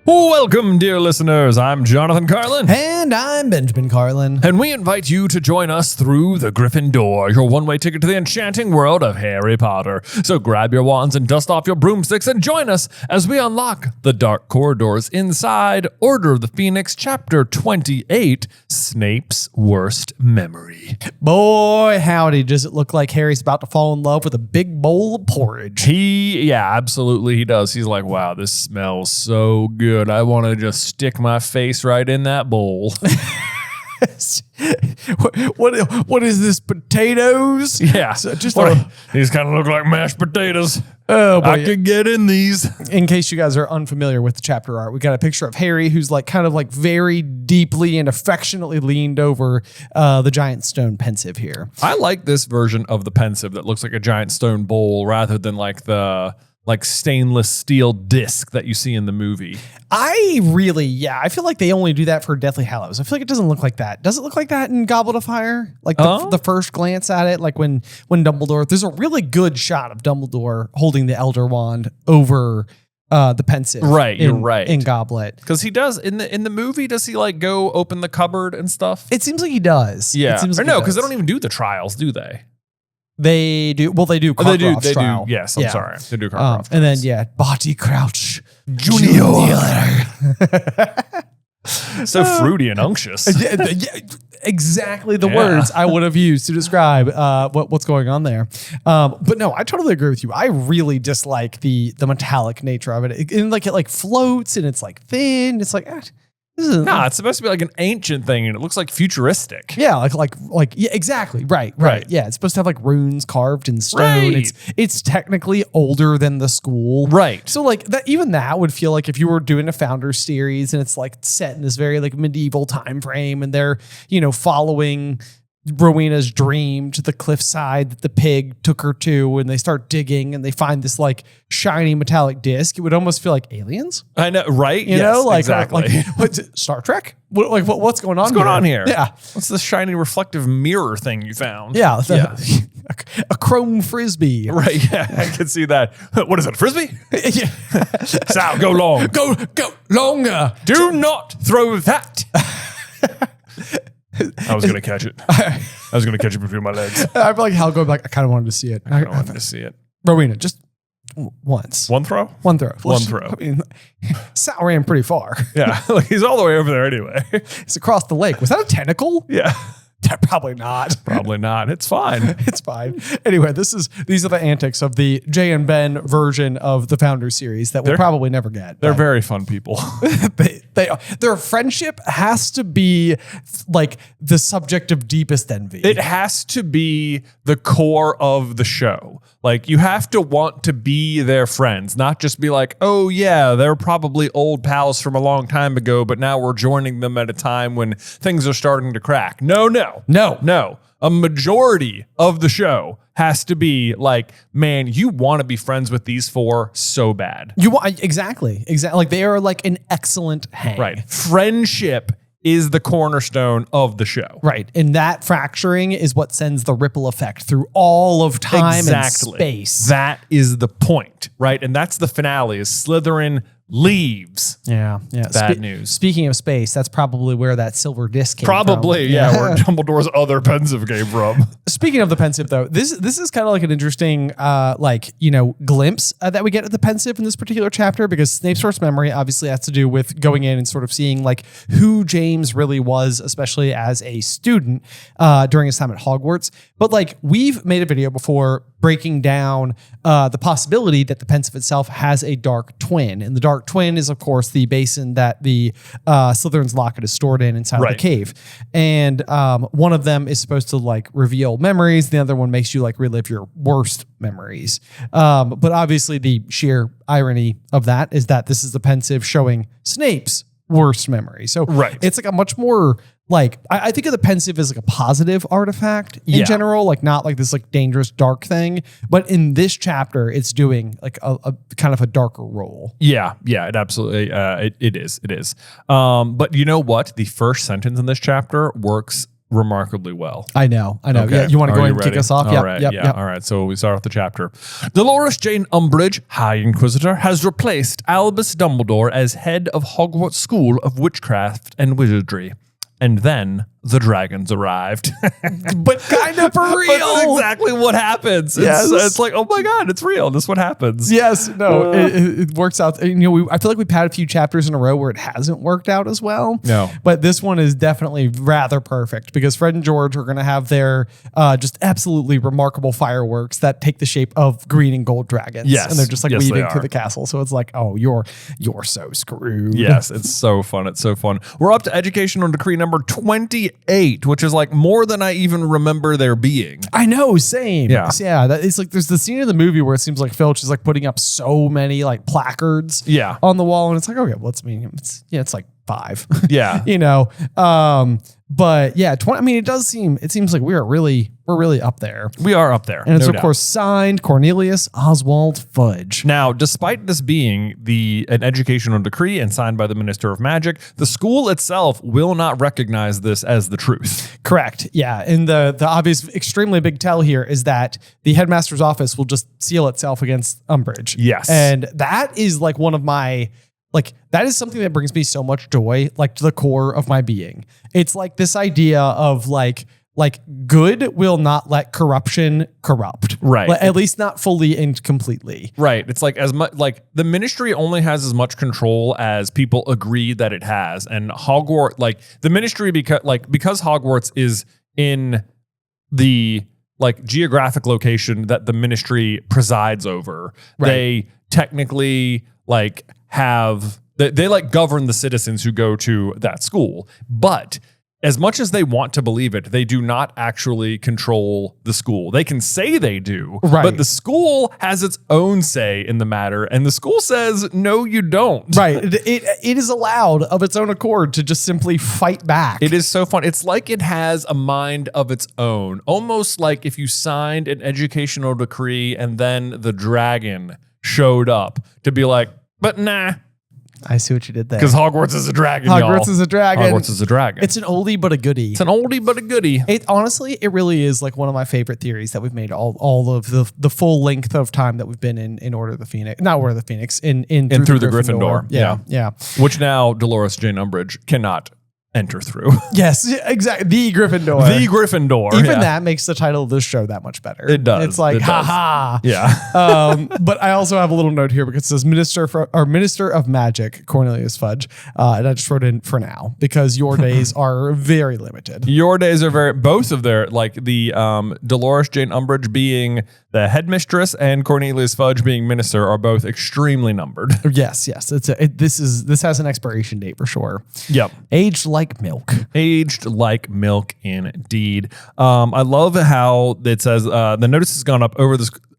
Welcome, dear listeners. I'm Jonathan Carlin. And I'm Benjamin Carlin. And we invite you to join us through the Griffin door, your one-way ticket to the enchanting world of Harry Potter. So grab your wands and dust off your broomsticks and join us as we unlock the dark corridors inside Order of the Phoenix, Chapter 28, Snape's Worst Memory. Boy, howdy, does it look like Harry's about to fall in love with a big bowl of porridge. Absolutely he does. He's like, wow, this smells so good. I want to just stick my face right in that bowl. What is this, potatoes? Yeah. So just these kind of look like mashed potatoes. Oh, boy. I could get in these. In case you guys are unfamiliar with the chapter art, we got a picture of Harry who's like kind of like very deeply and affectionately leaned over the giant stone Pensieve here. I like this version of the Pensieve that looks like a giant stone bowl rather than like the stainless steel disc that you see in the movie. I feel like they only do that for Deathly Hallows. I feel like it doesn't look like that. Does it look like that in Goblet of Fire? Like the first glance at it, like when Dumbledore, there's a really good shot of Dumbledore holding the Elder Wand over the Pensieve. Right, you're right. In Goblet. Because he does, in the movie, does he like go open the cupboard and stuff? It seems like he does. Yeah. It seems like no, because they don't even do the trials, do they? They do. Well, they do. They do. Yes, I'm sorry. They do Karkaroff's. And then, Barty Crouch Junior. So fruity and unctuous. Exactly the words I would have used to describe what's going on there. But no, I totally agree with you. I really dislike the metallic nature of it. It floats and it's like thin. It's like, it's supposed to be like an ancient thing, and it looks like futuristic. Yeah, yeah, exactly. Right. Yeah, it's supposed to have like runes carved in stone. Right. It's technically older than the school. Right. So like that would feel like if you were doing a Founders series and it's like set in this very like medieval time frame, and they're following Rowena's dream to the cliffside that the pig took her to, and they start digging and they find this like shiny metallic disc. It would almost feel like Aliens. I know, right? Exactly. Star Trek? What's going on? What's going on here? Yeah. What's this shiny reflective mirror thing you found? Yeah. A chrome frisbee. Right. Yeah, I can see that. What is it? A frisbee? Yeah. Sal, go long. Go longer. Do not throw that. I was going to catch it. I was going to catch it between my legs. I feel like Hal going back. I kind of wanted to see it. I wanted to see it. Rowena, just once. One throw? One throw. One throw. I mean, Sal ran pretty far. Yeah. He's all the way over there anyway. It's across the lake. Was that a tentacle? Yeah. Probably not. Probably not. It's fine. It's fine. Anyway, these are the antics of the Jay and Ben version of the Founders series that we'll probably never get. They're very fun people. Their friendship has to be like the subject of deepest envy. It has to be the core of the show. Like, you have to want to be their friends, not just be like, oh yeah, they're probably old pals from a long time ago, but now we're joining them at a time when things are starting to crack. No. A majority of the show has to be like, man, you want to be friends with these four so bad. You want exactly. Like, they are like an excellent hang. Right. Friendship is the cornerstone of the show. Right. And that fracturing is what sends the ripple effect through all of time and space. That is the point, right? And that's the finale, is Slytherin leaves. Yeah. Bad news. Speaking of space, that's probably where that silver disc came from. Probably, yeah, where Dumbledore's other Pensieve came from. Speaking of the Pensieve, though, this is kind of like an interesting, glimpse that we get at the Pensieve in this particular chapter, because Snape's first memory obviously has to do with going in and sort of seeing like who James really was, especially as a student during his time at Hogwarts. But like, we've made a video before breaking down the possibility that the Pensieve itself has a dark twin. And the dark twin is, of course, the basin that the Slytherin's locket is stored in inside of the cave. And one of them is supposed to like reveal memories. The other one makes you like relive your worst memories. But obviously the sheer irony of that is that this is the Pensieve showing Snape's worst memory. So it's like a much more like, I think of the Pensieve as like a positive artifact in general, like not like this like dangerous dark thing, but in this chapter it's doing like a kind of a darker role. Yeah, it absolutely it is. But you know what? The first sentence in this chapter works remarkably well. I know. Okay. Yeah, you want to go Are ahead you and kick ready? us off? All Yep, right. yep, Yeah. yep. All right. So we start off the chapter. Dolores Jane Umbridge, High Inquisitor, has replaced Albus Dumbledore as head of Hogwarts School of Witchcraft and Wizardry. And then the dragons arrived. But kind of for real. But that's exactly what happens. Yes. It's like, oh my God, it's real. This is what happens. Yes, no, it works out. You know, I feel like we've had a few chapters in a row where it hasn't worked out as well. No. But this one is definitely rather perfect because Fred and George are going to have their just absolutely remarkable fireworks that take the shape of green and gold dragons. Yes. And they're just like Yes, they weaving through are. the castle. So it's like, oh, you're so screwed. Yes, it's so fun. It's so fun. We're up to educational decree number 28, which is like more than I even remember there being. I know, same. Yeah. Yeah. It's like there's the scene in the movie where it seems like Filch is like putting up so many like placards Yeah. on the wall, and it's like, okay, well, it's like 5. Yeah. You know. But yeah, it seems like we're really up there. We are up there. And it's no of doubt. course signed Cornelius Oswald Fudge. Now, despite this being an educational decree and signed by the Minister of Magic, the school itself will not recognize this as the truth. Correct. Yeah. And the obvious extremely big tell here is that the headmaster's office will just seal itself against Umbridge. Yes. And that is like one of my that is something that brings me so much joy, like to the core of my being. It's like this idea of like good will not let corruption corrupt. Right. At least not fully and completely. Right. It's like as much like the ministry only has as much control as people agree that it has. And Hogwarts, like the ministry, because Hogwarts is in the like geographic location that the ministry presides over, Right. they technically like they like govern the citizens who go to that school. But as much as they want to believe it, they do not actually control the school. They can say they do, Right. but the school has its own say in the matter. And the school says, no, you don't. Right. It is allowed of its own accord to just simply fight back. It is so fun. It's like it has a mind of its own, almost like if you signed an educational decree and then the dragon showed up to be like, but nah, I see what you did there. because Hogwarts is a dragon, Hogwarts y'all. is a dragon. Hogwarts is a dragon. It's an oldie but a goodie. It's an oldie but a goodie. It honestly, it really is like one of my favorite theories that we've made all of the full length of time that we've been in Order of the Phoenix, not Order of the Phoenix, in through the Griffin door. Yeah. Which now Dolores Jane Umbridge cannot enter through. Yes, exactly. The Griffin door. The Griffin door. Even that makes the title of this show that much better. It does. It's like, It does. ha. Yeah. But I also have a little note here because it says Minister of Magic, Cornelius Fudge. And I just wrote in for now because your days are very limited. Your days are both of their, like the Dolores Jane Umbridge being the headmistress and Cornelius Fudge being minister are both extremely numbered. Yes. This has an expiration date for sure. Yep. Aged like milk. Aged like milk, indeed. I love how it says the notice has gone up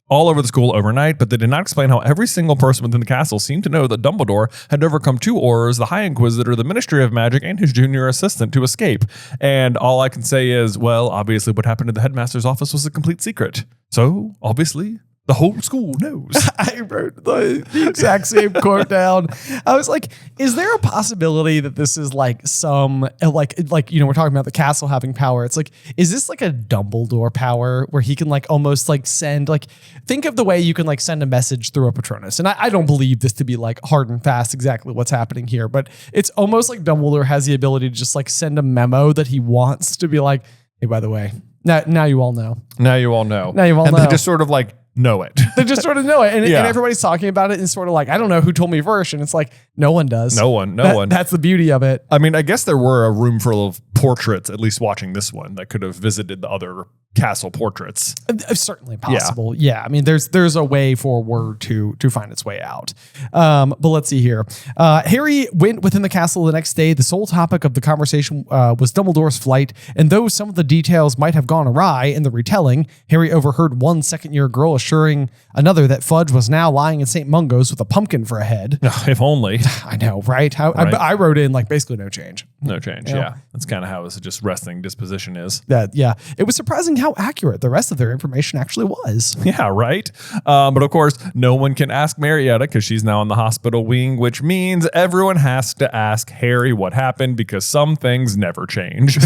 all over the school overnight, but they did not explain how every single person within the castle seemed to know that Dumbledore had overcome 2 Aurors, the High Inquisitor, the Ministry of Magic, and his junior assistant to escape. And all I can say is, well, obviously what happened in the headmaster's office was a complete secret. So, obviously, the whole school knows. I wrote the exact same quote down. I was like, is there a possibility that this is like some, like, you know, we're talking about the castle having power. It's like, is this like a Dumbledore power where he can like almost like send, like, think of the way you can like send a message through a Patronus. And I don't believe this to be like hard and fast exactly what's happening here, but it's almost like Dumbledore has the ability to just like send a memo that he wants to be like, hey, by the way, now you all know. Now you all know. Now you all know. And they just sort of like know it. They just sort of know it. And, Yeah. and everybody's talking about it and sort of like, I don't know who told me first. And it's like, no one does. No one. That's the beauty of it. I mean, I guess there were a room full of portraits, at least watching this one, that could have visited the other castle portraits. Certainly possible. Yeah. I mean, there's a way for word to find its way out. But let's see here. Harry went within the castle the next day. The sole topic of the conversation was Dumbledore's flight. And though some of the details might have gone awry in the retelling, Harry overheard one second-year girl assuring another that Fudge was now lying in St. Mungo's with a pumpkin for a head. If only. I know, right? I wrote in like basically no change. No change. Yeah. That's kind of how his just resting disposition is. Yeah. It was surprising how accurate the rest of their information actually was. Yeah, right. But of course, no one can ask Marietta because she's now in the hospital wing, which means everyone has to ask Harry what happened because some things never change.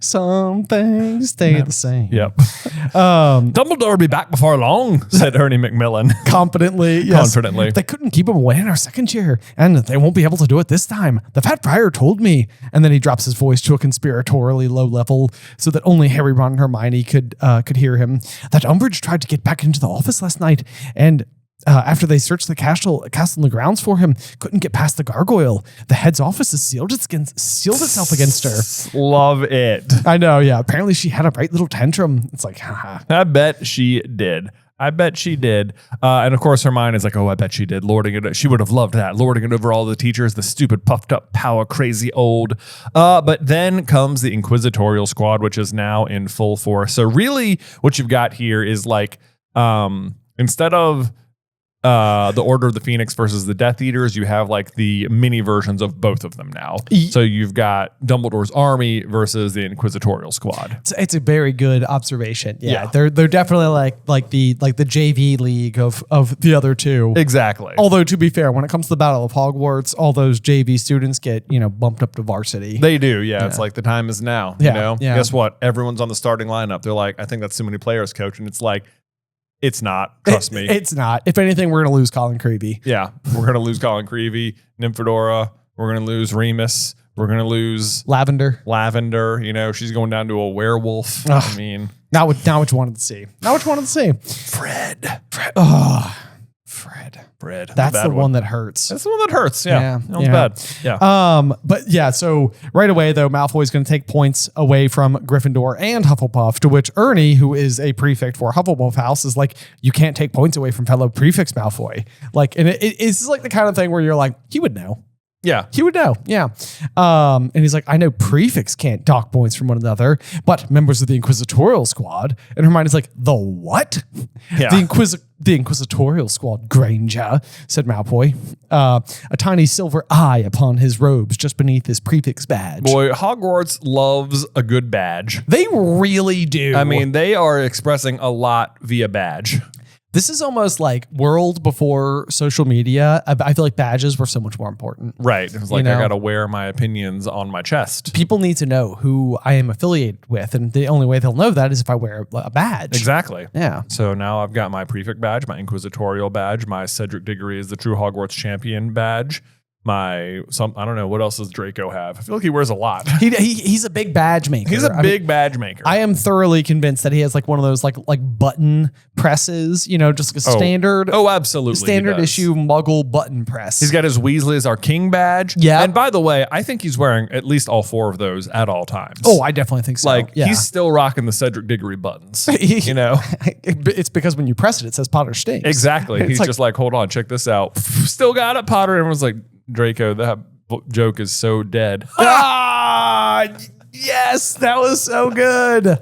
Some things stay the same. Yep. Dumbledore will be back before long, said Ernie Macmillan. Confidently. Yes. Confidently. They couldn't keep him away in our second year, and they won't be able to do it this time. The Fat Friar told me. And then he drops his voice to a conspiratorially low level so that only Harry, Ron, and Hermione could hear him. That Umbridge tried to get back into the office last night, and after they searched the castle and the grounds for him, couldn't get past the gargoyle. The head's office has sealed itself against her. Love it. I know, yeah. Apparently she had a right little tantrum. It's like, haha. I bet she did. And of course, Hermione is like, oh, I bet she did. Lording it. She would have loved that. Lording it over all the teachers, the stupid, puffed up, power, crazy old. But then comes the Inquisitorial Squad, which is now in full force. So really what you've got here is like, instead of the Order of the Phoenix versus the Death Eaters, you have like the mini versions of both of them now. So you've got Dumbledore's army versus the Inquisitorial Squad. It's a very good observation. Yeah. They're definitely like the JV league of the other two. Exactly. Although to be fair, when it comes to the Battle of Hogwarts, all those JV students get, bumped up to varsity. They do. Yeah. It's like the time is now, Yeah. Guess what? Everyone's on the starting lineup. They're like, I think that's too many players, coach. And it's like, it's not. Trust me. It's not. If anything, we're going to lose Colin Creevy. Yeah. We're going to lose Colin Creevy, Nymphadora. We're going to lose Remus. We're going to lose Lavender. She's going down to a werewolf. Ugh. I mean. Now what you wanted to see. Fred. Oh, Fred. That's the one that hurts. That's the one that hurts. Yeah. That was bad. Yeah. But yeah, so right away though, Malfoy's going to take points away from Gryffindor and Hufflepuff, to which Ernie, who is a prefect for Hufflepuff House, is like, you can't take points away from fellow prefects, Malfoy. Like, and it's like the kind of thing where you're like, he would know. Yeah. He would know. Yeah. And he's like, I know prefects can't dock points from one another, but members of the Inquisitorial Squad. And Hermione's like, the what? Yeah. The Inquisitorial Squad, Granger, said Malfoy. A tiny silver eye upon his robes just beneath his prefix badge. Boy, Hogwarts loves a good badge. They really do. I mean, they are expressing a lot via badge. This is almost like world before social media. I feel like badges were so much more important. Right. It was like, I got to wear my opinions on my chest. People need to know who I am affiliated with. And the only way they'll know that is if I wear a badge. Exactly. Yeah. So now I've got my prefect badge, my Inquisitorial badge, my Cedric Diggory is the true Hogwarts champion badge. I don't know, what else does Draco have? I feel like he wears a lot. He's a big badge maker. He's a big badge maker. I am thoroughly convinced that he has like one of those like button presses, just like a standard. Oh, absolutely. Standard issue Muggle button press. He's got his Weasley as our king badge. Yeah. And by the way, I think he's wearing at least all 4 of those at all times. Oh, I definitely think so. He's still rocking the Cedric Diggory buttons. It's because when you press it says Potter stinks. Exactly. He's just like, hold on, check this out. Still got it, Potter. And everyone's like, Draco, that joke is so dead. Yes, that was so good.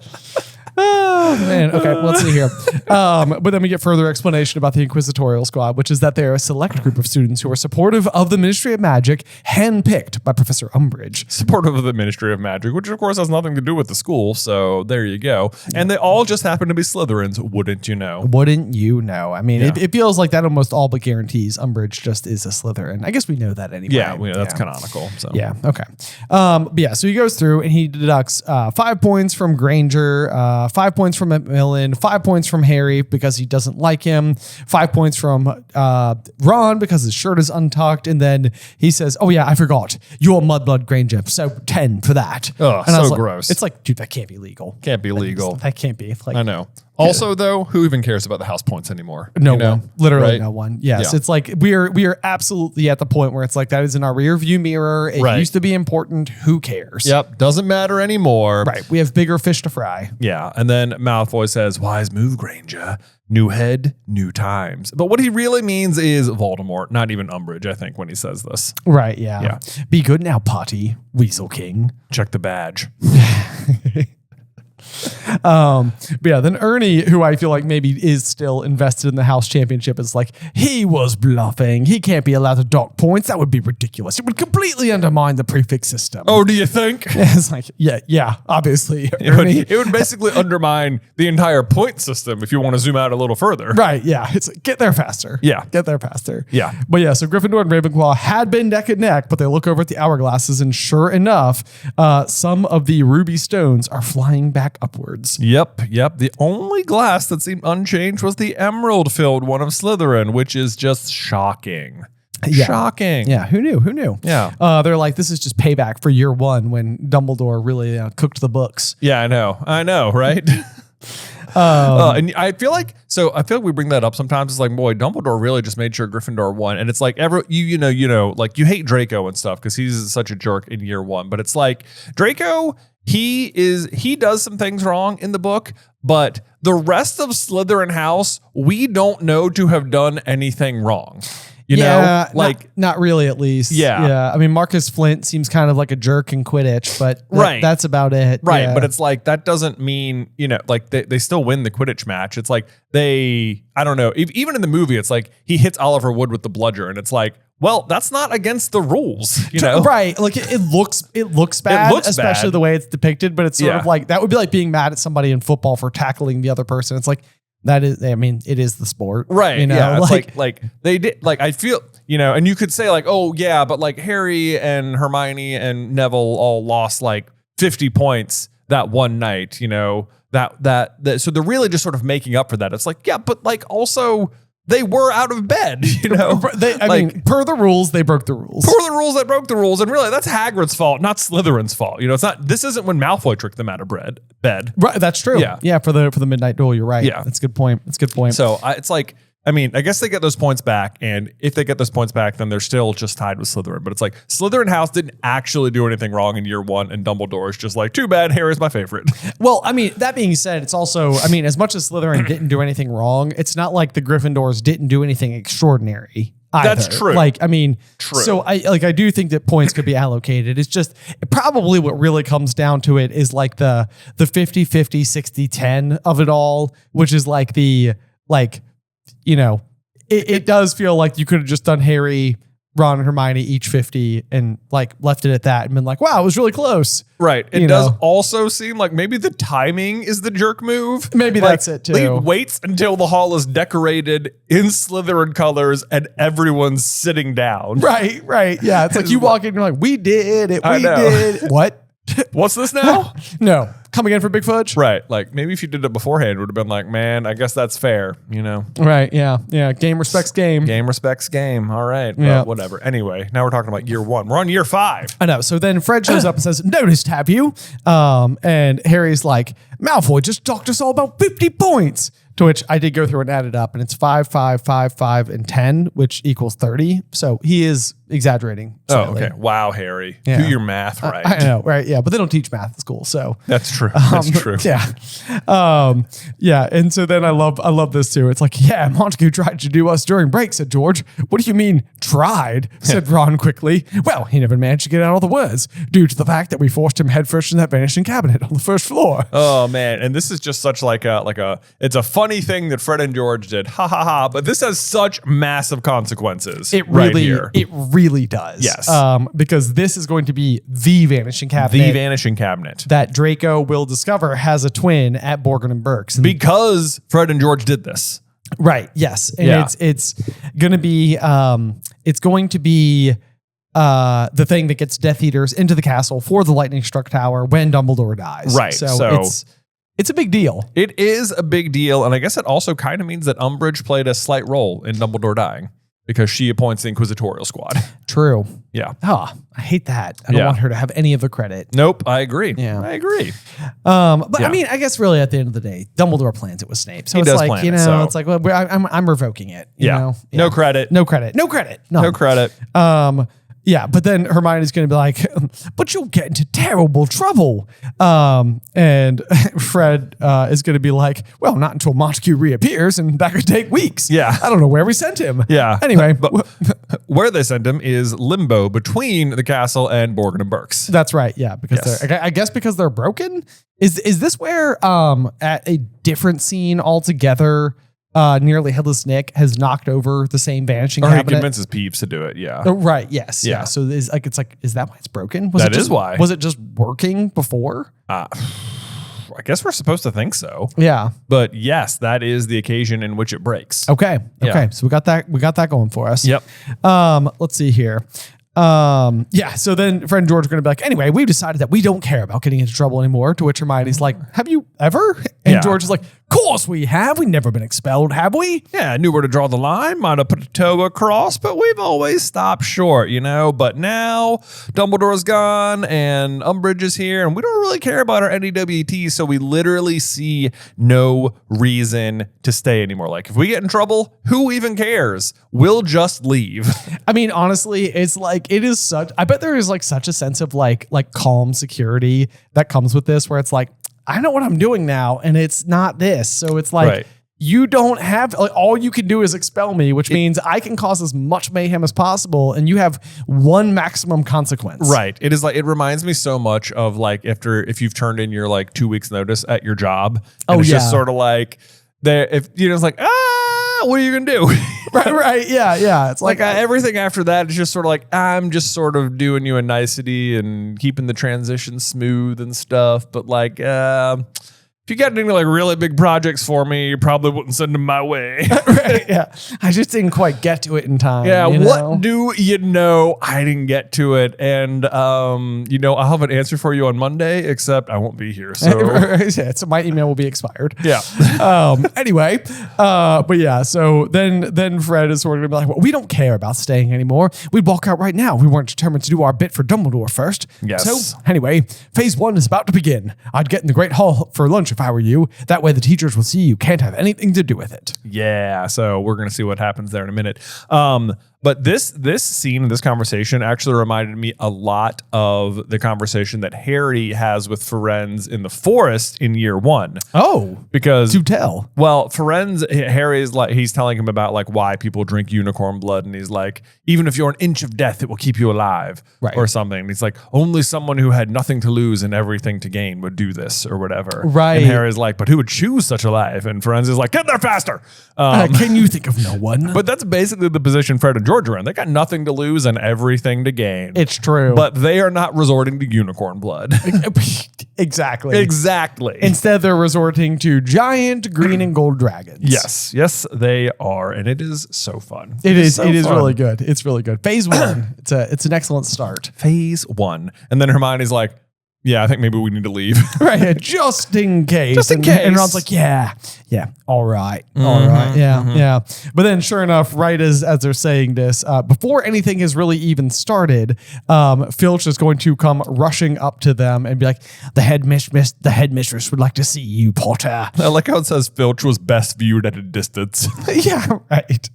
Oh, man. Okay, let's see here. But then we get further explanation about the Inquisitorial Squad, which is that they're a select group of students who are supportive of the Ministry of Magic, handpicked by Professor Umbridge. Supportive of the Ministry of Magic, which of course has nothing to do with the school, so there you go. And they all just happen to be Slytherins, wouldn't you know? Wouldn't you know? I mean, it feels like that almost all but guarantees Umbridge just is a Slytherin. I guess we know that anyway. Yeah, that's canonical. So. Yeah, okay. But yeah, so he goes through and he deducts 5 points from Granger, 5 points from Macmillan, 5 points from Harry because he doesn't like him, 5 points from Ron because his shirt is untucked, and then he says, oh yeah, I forgot, you're Mudblood Granger, so 10 for that. Oh, and so gross. It's like, dude, that can't be legal. Can't be legal. That can't be. Like, I know. Also, though, who even cares about the house points anymore? No one. Literally right? No one. Yes. Yeah. It's like we are absolutely at the point where it's like that is in our rear view mirror. It used to be important. Who cares? Yep. Doesn't matter anymore. Right. We have bigger fish to fry. Yeah. And then Malfoy says, wise move, Granger. New head, new times. But what he really means is Voldemort, not even Umbridge, I think, when he says this. Right. Yeah. Be good now, Potty, Weasel King. Check the badge. But yeah, then Ernie, who I feel like maybe is still invested in the house championship, is like, he was bluffing. He can't be allowed to dock points. That would be ridiculous. It would completely undermine the prefix system. Oh, do you think? It's like, yeah, obviously. Ernie. It would basically undermine the entire point system if you want to zoom out a little further. Right, yeah. It's like, get there faster. Yeah. Get there faster. Yeah. But yeah, so Gryffindor and Ravenclaw had been neck and neck, but they look over at the hourglasses, and sure enough, some of the ruby stones are flying back upwards. Yep. The only glass that seemed unchanged was the emerald-filled one of Slytherin, which is just shocking. Yeah. Shocking. Yeah, who knew? Yeah. They're like, this is just payback for year one when Dumbledore really cooked the books. Yeah, I know, right? And I feel like we bring that up sometimes. It's like, boy, Dumbledore really just made sure Gryffindor won, and it's like you know, like you hate Draco and stuff because he's such a jerk in year one, but it's like Draco, he does some things wrong in the book, but the rest of Slytherin house, we don't know to have done anything wrong. You know, like not really, at least. Yeah. I mean, Marcus Flint seems kind of like a jerk in Quidditch, but that's about it. Right. Yeah. But it's like, that doesn't mean, you know, like they still win the Quidditch match. It's like I don't know, even in the movie, it's like he hits Oliver Wood with the bludger, and it's like, well, that's not against the rules, you know? Right. Like it looks bad, especially the way it's depicted, but it's sort of like, that would be like being mad at somebody in football for tackling the other person. It's like, that is, I mean, it is the sport. Right. You know? Yeah. It's like they did, like, I feel, you know, and you could say like, oh yeah, but like Harry and Hermione and Neville all lost like 50 points that one night, you know, that so they're really just sort of making up for that. It's like, yeah, but like also they were out of bed, you know. I mean, per the rules, they broke the rules. Per the rules, they broke the rules, and really, that's Hagrid's fault, not Slytherin's fault. You know, it's not. This isn't when Malfoy tricked them out of bed. Right, that's true. Yeah. For the midnight duel, you're right. Yeah, that's a good point. So it's like, I mean, I guess they get those points back, and if they get those points back, then they're still just tied with Slytherin. But it's like Slytherin house didn't actually do anything wrong in year one, and Dumbledore is just like, too bad, Harry's my favorite. Well, I mean, that being said, it's also, I mean, as much as Slytherin didn't do anything wrong, it's not like the Gryffindors didn't do anything extraordinary either. That's true. Like, I mean, true. So I do think that points could be allocated. It's just probably what really comes down to it is like the 50-50, 60-10 of it all, which is like you know, it does feel like you could have just done Harry, Ron, and Hermione each 50 and like left it at that and been like, wow, it was really close. Right. It does also seem like maybe the timing is the jerk move. Maybe like, that's it too. He waits until the hall is decorated in Slytherin colors and everyone's sitting down. Right. Yeah. It's like you walk in and you're like, we did it. We did. What? What's this now? No. Come again for Big Fudge? Right. Like maybe if you did it beforehand, it would have been like, man, I guess that's fair, you know? Right. Yeah. Game respects game. Game respects game. All right. Yeah. Whatever. Anyway, now we're talking about year one. We're on year 5. I know. So then Fred shows up and says, noticed, have you? And Harry's like, Malfoy just talked us all about 50 points. To which I did go through and add it up, and it's 5, 5, 5, 5, and 10, which equals 30. So he is exaggerating slightly. Oh, okay. Wow, Harry. Yeah. Do your math right. I know, right? Yeah, but they don't teach math at school, so that's true. That's true. Yeah, yeah. And so then I love this too. It's like, yeah, Montague tried to do us during break, said George. What do you mean tried? Said Ron quickly. Well, he never managed to get out all the words due to the fact that we forced him headfirst in that vanishing cabinet on the first floor. Oh man, and this is just such like a it's a funny thing that Fred and George did. Ha ha ha! But this has such massive consequences. It really does. Yes. Because this is going to be the vanishing cabinet. The vanishing cabinet that Draco will discover has a twin at Borgin and Burke's. Because Fred and George did this. Right. Yes. And it's going to be the thing that gets Death Eaters into the castle for the lightning struck tower when Dumbledore dies. Right. So it's a big deal. It is a big deal. And I guess it also kind of means that Umbridge played a slight role in Dumbledore dying because she appoints the Inquisitorial Squad. True. Yeah. Oh, I hate that. I don't want her to have any of the credit. Nope. I agree. Yeah. I agree. But I mean, I guess really at the end of the day, Dumbledore plans it with Snape. So it's like, it's like, well, I'm revoking it. You know? Yeah. No credit. No credit. No credit. No credit. Yeah, but then Hermione's going to be like, but you'll get into terrible trouble. And Fred is going to be like, well, not until Montague reappears, and that could take weeks. Yeah. I don't know where we sent him. Yeah. Anyway. But where they sent him is limbo between the castle and Borgin and Burke's. That's right. Yeah, because I guess because they're broken. Is this where at a different scene altogether, nearly headless Nick has knocked over the same vanishing or cabinet? He convinces Peeves to do it. Yeah. Oh, right. Yes. Yeah. Yeah. So is that why it's broken? That is why. Was it just working before? I guess we're supposed to think so. Yeah. But yes, that is the occasion in which it breaks. Okay. Yeah. Okay. So we got that going for us. Yep. Let's see here. Yeah. So then Fred and George are going to be like, anyway, we've decided that we don't care about getting into trouble anymore. To which Hermione's like, have you ever? And Yeah. George is like, of course we have. We've never been expelled, have we? Yeah, I knew where to draw the line, might have put a toe across, but we've always stopped short, But now Dumbledore's gone and Umbridge is here, and we don't really care about our NEWT, so we literally see no reason to stay anymore. Like, if we get in trouble, who even cares? We'll just leave. I mean, honestly, it's like, it is such, I bet there is like such a sense of like calm security that comes with this, where it's like, I know what I'm doing now, and it's not this. So it's like, Right. you don't have, like, all you can do is expel me, which means I can cause as much mayhem as possible, and you have one maximum consequence. Right. It is like, it reminds me so much of like if you've turned in your like 2 weeks notice at your job, and it's just sort of like, if it's like, what are you gonna do? right. Yeah. It's like, everything after that is just sort of like, I'm just sort of doing you a nicety and keeping the transition smooth and stuff. But like, if you got any like really big projects for me, you probably wouldn't send them my way. right. Yeah. I just didn't quite get to it in time. Yeah. you What know? do you know? I didn't get to it. And, I'll have an answer for you on Monday, except I won't be here. So Yeah, so my email will be expired. yeah. Anyway, but yeah, so then Fred is sort of gonna be like, well, we don't care about staying anymore. We'd walk out right now. We weren't determined to do our bit for Dumbledore first. Yes. So anyway, phase 1 is about to begin. I'd get in the Great Hall for lunch if I were you. That way the teachers will see you can't have anything to do with it. Yeah, so we're going to see what happens there in a minute. But this scene, this conversation actually reminded me a lot of the conversation that Harry has with Firenze in the forest in year 1. Oh, Because do tell. well, Harry's like, he's telling him about like why people drink unicorn blood, and he's like, even if you're an inch of death, it will keep you alive, Right. or something. And he's like, only someone who had nothing to lose and everything to gain would do this, or whatever. Right. And Harry's like, but who would choose such a life? And Firenze is like, get there faster. Can you think of no one? But that's basically the position Fred and George are in. They got nothing to lose and everything to gain. It's true. But they are not resorting to unicorn blood. Exactly. Exactly. Instead, they're resorting to giant green and gold dragons. Yes, they are, and it is so fun. It is so fun. fun. Really good. It's really good. Phase 1. It's an excellent start. Phase 1, and then Hermione's like, "Yeah, I think maybe we need to leave." Right, just in case. Just in case. And Ron's like, yeah, all right, yeah. But then, sure enough, right as they're saying this, before anything has really even started, Filch is going to come rushing up to them and be like, the headmistress would like to see you, Potter. I like how it says Filch was best viewed at a distance. Yeah, right.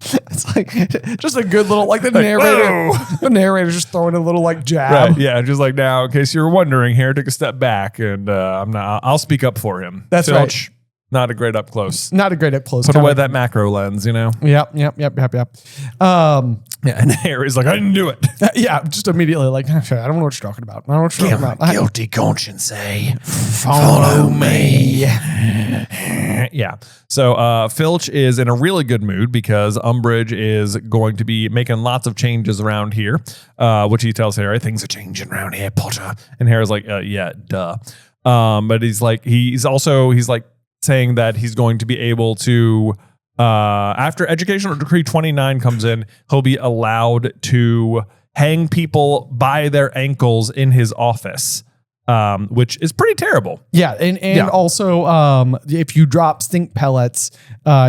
It's like just a good little, like, the narrator. whoa. The narrator's just throwing a little like jab. Right? Yeah, just like, now, in case you were wondering, Harry took a step back, and I'll speak up for him. That's Filch, not a great up close. Not a great up close. Put away that macro lens, Yep. Yeah, and Harry's like, I didn't do it. Yeah, just immediately like, I don't know what you're talking about. I don't know what you're talking about. Guilty conscience, eh? Follow me. Yeah. So Filch is in a really good mood because Umbridge is going to be making lots of changes around here, which he tells Harry, things are changing around here, Potter. And Harry's like, yeah, duh. But he's like saying that he's going to be able to, after Educational Decree 29 comes in, he'll be allowed to hang people by their ankles in his office, which is pretty terrible. Yeah, and also, if you drop stink pellets,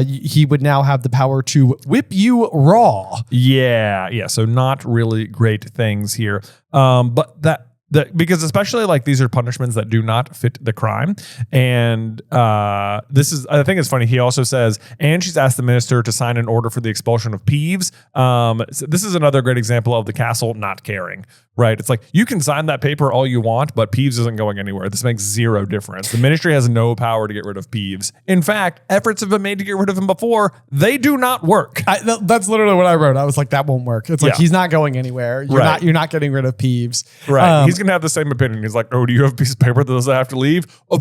he would now have the power to whip you raw. Yeah. So not really great things here. But because especially like these are punishments that do not fit the crime. And I think it's funny. He also says, and she's asked the minister to sign an order for the expulsion of Peeves. So this is another great example of the castle not caring, right? It's like, you can sign that paper all you want, but Peeves isn't going anywhere. This makes zero difference. The ministry has no power to get rid of Peeves. In fact, efforts have been made to get rid of him before. They do not work. That's literally what I wrote. I was like, that won't work. It's like, he's not going anywhere. You're not getting rid of Peeves. Right. He's going to have the same opinion. He's like, oh, do you have a piece of paper that says I have to leave? Oh,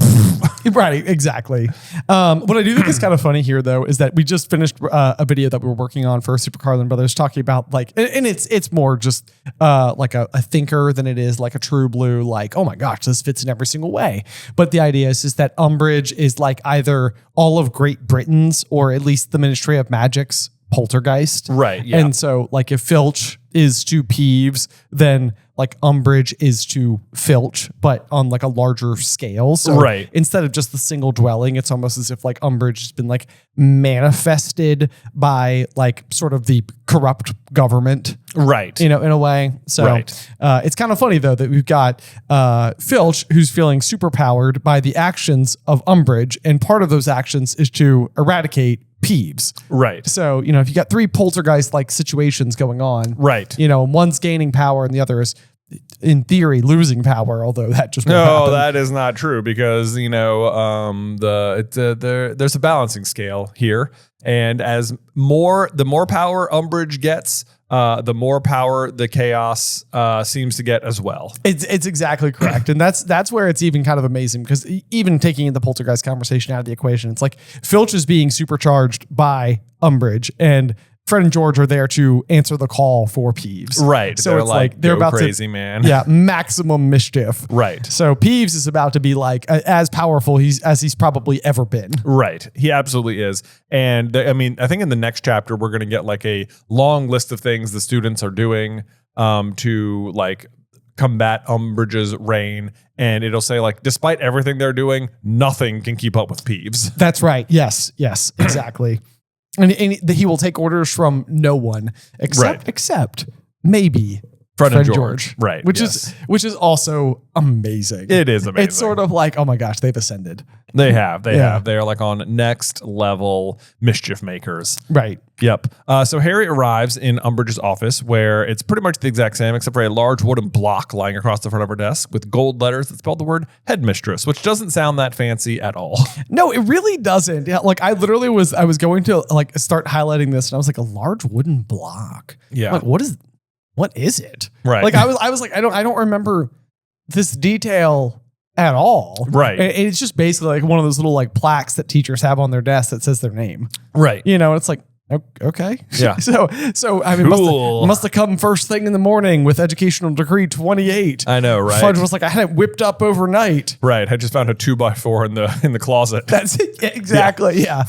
right, exactly. What I do think is kind of funny here, though, is that we just finished a video that we were working on for Super Carlin Brothers talking about like, and it's more just like a thinker than it is like a true blue, like, oh my gosh, this fits in every single way. But the idea is that Umbridge is like either all of Great Britain's or at least the Ministry of Magic's poltergeist. Right, yeah. And so like if Filch is to Peeves, then like Umbridge is to Filch, but on like a larger scale. So right. instead of just the single dwelling, it's almost as if like Umbridge has been like manifested by like sort of the corrupt government. Right. You know, in a way. So right. It's kind of funny though that we've got Filch who's feeling super powered by the actions of Umbridge. And part of those actions is to eradicate Peeves. Right. So, you know, if you got three poltergeist-like situations going on, right. You know, one's gaining power and the other is, in theory, losing power, although that just won't happen. That is not true because, you know, there's a balancing scale here. And the more power Umbridge gets, the more power the chaos seems to get as well. It's exactly correct. And that's where it's even kind of amazing because even taking the poltergeist conversation out of the equation, it's like Filch is being supercharged by Umbridge and Fred and George are there to answer the call for Peeves. Right. So they're it's like they're about crazy, to, man. Yeah, maximum mischief. Right. So Peeves is about to be like as powerful as he's probably ever been. Right. He absolutely is. And I mean, I think in the next chapter, we're going to get like a long list of things the students are doing to like combat Umbridge's reign. And it'll say like, despite everything they're doing, nothing can keep up with Peeves. That's right. Yes, exactly. And he will take orders from no one except maybe Fred and George. Right. Which is also amazing. It is amazing. It's sort of like, oh my gosh, they've ascended. They have. They're like on next level mischief makers. Right. Yep. So Harry arrives in Umbridge's office where it's pretty much the exact same except for a large wooden block lying across the front of her desk with gold letters that spell the word headmistress, which doesn't sound that fancy at all. No, it really doesn't. Yeah, like I was going to like start highlighting this and I was like, a large wooden block. Yeah. Like, what is it? Right. Like I was like, I don't remember this detail at all. Right. And it's just basically like one of those little like plaques that teachers have on their desk that says their name. Right. You know, it's like, okay. Yeah. So I mean, cool. must have come first thing in the morning with Educational Decree 28. I know, right? Fudge was like, I had it whipped up overnight. Right. I just found a 2x4 in the closet. That's it. Exactly. Yeah.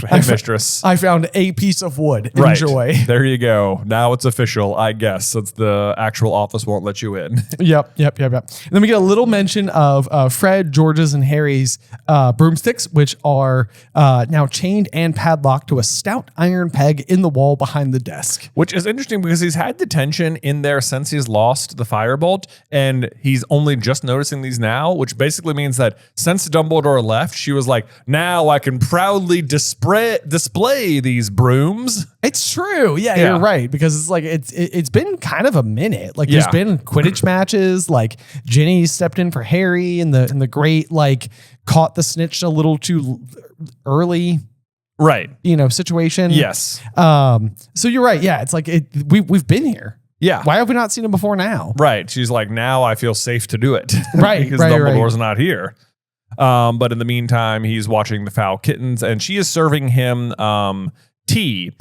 Headmistress. I found a piece of wood. Right. Enjoy. There you go. Now it's official, I guess, since the actual office won't let you in. Yep. And then we get a little mention of Fred, George's, and Harry's broomsticks, which are now chained and padlocked to a stout iron peg in the wall behind the desk. Which is interesting because he's had the tension in there since he's lost the firebolt, and he's only just noticing these now, which basically means that since Dumbledore left, she was like, now I can proudly display these brooms. It's true. Yeah, you're right. Because it's like it's been kind of a minute. Like there's been Quidditch matches. Like Ginny stepped in for Harry in the great like caught the snitch a little too early. Right. You know, situation. Yes. So you're right. Yeah. It's like we've been here. Yeah. Why have we not seen him before now? Right. She's like, now I feel safe to do it. Right. Because Dumbledore's not here. But in the meantime, he's watching the foul kittens and she is serving him tea.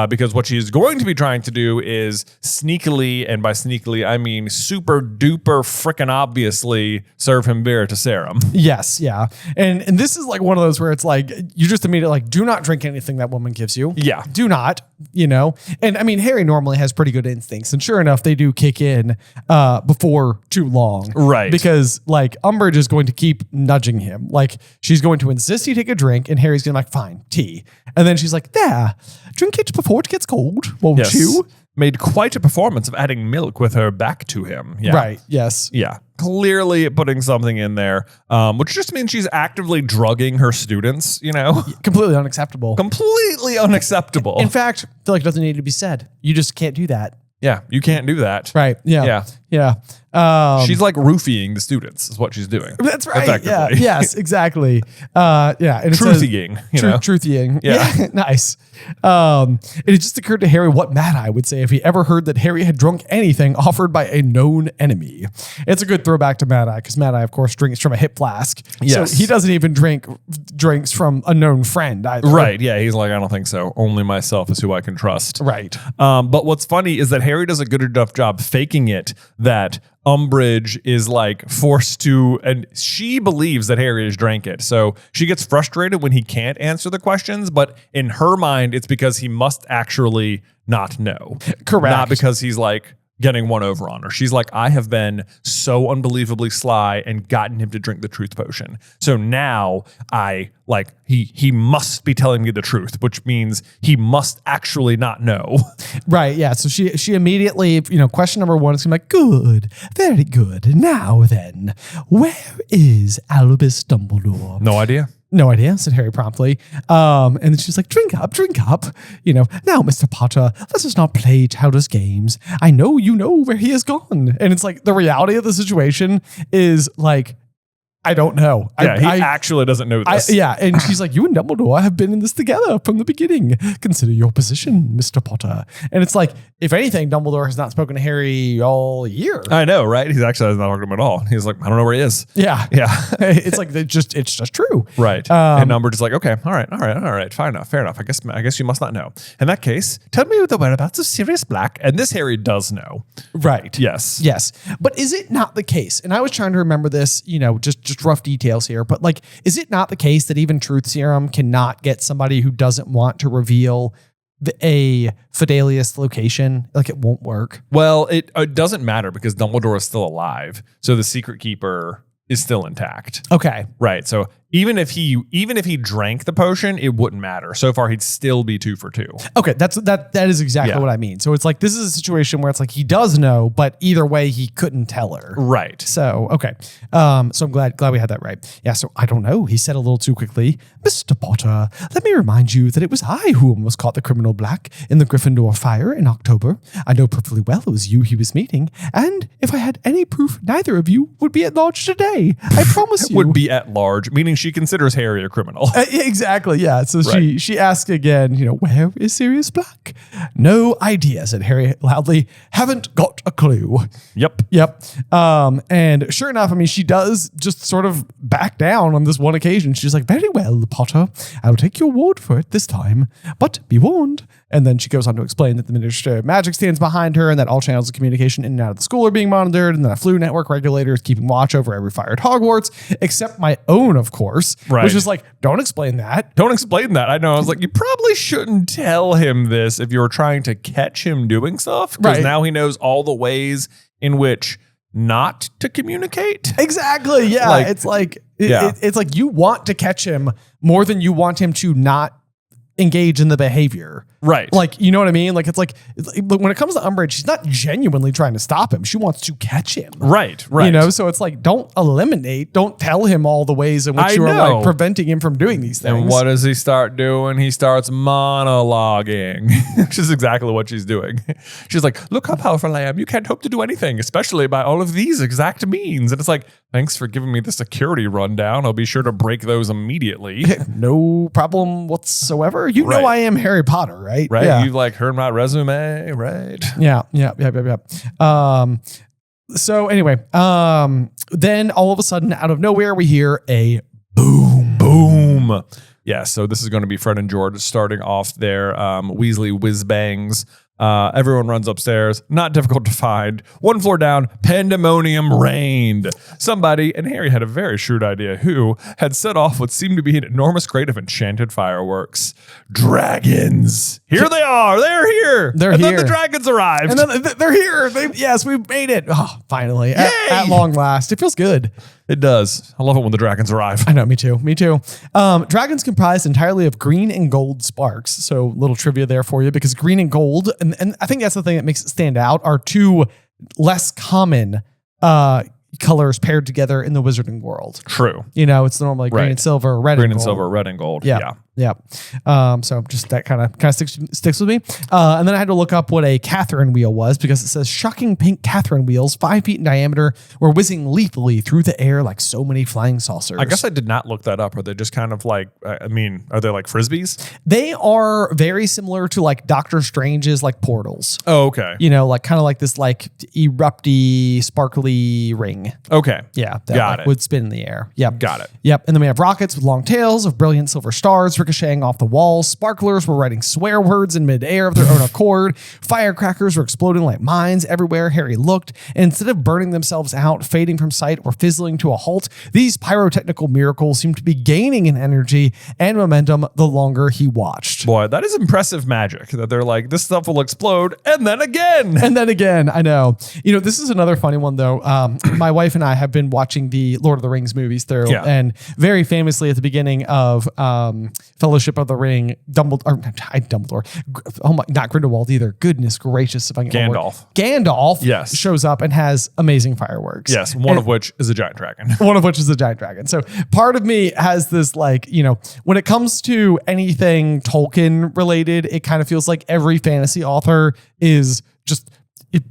Because what she's going to be trying to do is sneakily, and by sneakily, I mean super duper frickin' obviously, serve him Veritaserum. Yes, yeah. And this is like one of those where it's like, you just immediately like, do not drink anything that woman gives you. Yeah. Do not, you know. And I mean, Harry normally has pretty good instincts. And sure enough, they do kick in before too long. Right. Because like Umbridge is going to keep nudging him. Like she's going to insist he take a drink and Harry's going to be like, fine, tea. And then she's like, there, drink it before it gets cold, won't you? Made quite a performance of adding milk with her back to him. Yeah. Right, yes. Yeah. Clearly putting something in there, which just means she's actively drugging her students, you know? Completely unacceptable. Completely unacceptable. In fact, I feel like it doesn't need to be said. You just can't do that. Yeah, you can't do that. Right. Yeah. Yeah. She's like roofying the students is what she's doing. That's right. Yeah. Effectively. Yes, exactly. Yeah. And Truthing, you know? Truthing. Yeah. Nice. It just occurred to Harry what Mad-Eye would say if he ever heard that Harry had drunk anything offered by a known enemy. It's a good throwback to Mad-Eye because Mad-Eye, of course, drinks from a hip flask. Yes. So he doesn't even drink drinks from a known friend either. Right. Yeah. He's like, I don't think so. Only myself is who I can trust. Right. But what's funny is that Harry does a good enough job faking it that Umbridge is like forced to, and she believes that Harry has drank it. So she gets frustrated when he can't answer the questions, but in her mind, it's because he must actually not know. Correct. Not because he's like getting one over on her. She's like, I have been so unbelievably sly and gotten him to drink the truth potion. So now he must be telling me the truth, which means he must actually not know. Right. Yeah. So she immediately, question number one is gonna be like, good, very good. Now then, where is Albus Dumbledore? No idea. No idea, said Harry promptly. And then she's like, drink up. Now, Mr. Potter, let us not play childish games. I know you know where he has gone. And it's like the reality of the situation is like, I don't know. Yeah, he actually doesn't know this. And she's like, you and Dumbledore have been in this together from the beginning. Consider your position, Mr. Potter. And it's like, if anything, Dumbledore has not spoken to Harry all year. I know, right? He's actually not talking to him at all. He's like, I don't know where he is. Yeah. Yeah. It's like, it's just true. Right. And Umbridge is like, okay, all right. Fair enough. I guess you must not know. In that case, tell me the whereabouts of Sirius Black. And this Harry does know. Right. Yes. Yes. But is it not the case? And I was trying to remember this, just rough details here, but like, is it not the case that even Truth Serum cannot get somebody who doesn't want to reveal a Fidelius location? Like, it won't work. Well, it doesn't matter because Dumbledore is still alive. So the Secret Keeper is still intact. Okay. Right. So even if he drank the potion, it wouldn't matter. So far, he'd still be 2 for 2. Okay, that is exactly what I mean. So it's like, this is a situation where it's like he does know, but either way, he couldn't tell her. Right. So okay. So I'm glad we had that right. Yeah. So I don't know. He said a little too quickly, Mr. Potter, let me remind you that it was I who almost caught the criminal Black in the Gryffindor fire in October. I know perfectly well it was you he was meeting, and if I had any proof, neither of you would be at large today. I promise you. Would be at large, meaning she considers Harry a criminal. Exactly, yeah. So she asks again, where is Sirius Black? No idea, said Harry loudly. Haven't got a clue. Yep. And sure enough, she does just sort of back down on this one occasion. She's like, very well, Potter, I'll take your word for it this time, but be warned. And then she goes on to explain that the Minister of Magic stands behind her and that all channels of communication in and out of the school are being monitored and that a flu network regulator is keeping watch over every fire at Hogwarts, except my own, of course. Right. Which is like, don't explain that. Don't explain that. I know. I was like, you probably shouldn't tell him this if you were trying to catch him doing stuff. Because now he knows all the ways in which not to communicate. Exactly. Yeah. It's like, it's like you want to catch him more than you want him to not engage in the behavior. Right. Like, you know what I mean? Like, it's like when it comes to Umbridge, she's not genuinely trying to stop him. She wants to catch him. Right. So it's like, don't tell him all the ways in which you are like preventing him from doing these things. And what does he start doing? He starts monologuing, which is exactly what she's doing. She's like, look how powerful I am. You can't hope to do anything, especially by all of these exact means. And it's like, thanks for giving me the security rundown. I'll be sure to break those immediately. No problem whatsoever. You know I am Harry Potter, right? Right. Yeah. You've like heard my resume, right? Yeah. So anyway, then all of a sudden, out of nowhere, we hear a boom. Yeah. So this is going to be Fred and George starting off their Weasley whiz bangs. Everyone runs upstairs. Not difficult to find. 1 floor down, pandemonium reigned. Somebody, and Harry had a very shrewd idea, who had set off what seemed to be an enormous crate of enchanted fireworks. Dragons. Here they are. They're here. And then the dragons arrived. And then they're here. Yes, we've made it. Oh, finally. At long last. It feels good. It does. I love it when the dragons arrive. I know, me too. Dragons comprised entirely of green and gold sparks. So little trivia there for you, because green and gold, and I think that's the thing that makes it stand out, are two less common colors paired together in the wizarding world. True. It's normally green and silver, red and gold. Green and silver, red and gold. Yeah. So just that kind of sticks with me. And then I had to look up what a Catherine wheel was because it says shocking pink Catherine wheels, 5 feet in diameter, were whizzing lethally through the air like so many flying saucers. I guess I did not look that up. Are they just kind of like, I mean, are they like Frisbees? They are very similar to like Doctor Strange's like portals. Oh, okay. You know, like kind of like this like erupty, sparkly ring. Okay. Yeah. That Got it. would spin in the air. Yep. Got it. Yep. And then we have rockets with long tails of brilliant silver stars ricocheting off the walls. Sparklers were writing swear words in midair of their own accord. Firecrackers were exploding like mines everywhere Harry looked. And instead of burning themselves out, fading from sight, or fizzling to a halt, these pyrotechnical miracles seemed to be gaining in energy and momentum the longer he watched. Boy, that is impressive magic that they're like, this stuff will explode and then again. And then again, I know. You know, this is another funny one, though. My wife and I have been watching the Lord of the Rings movies through. Yeah. And very famously at the beginning of Fellowship of the Ring, Dumbledore. Oh my, not Grindelwald either. Goodness gracious. If I can Gandalf Yes. shows up and has amazing fireworks. Yes, one of which is a giant dragon. One of which is a giant dragon. So part of me has this like, you know, when it comes to anything Tolkien related, it kind of feels like every fantasy author is just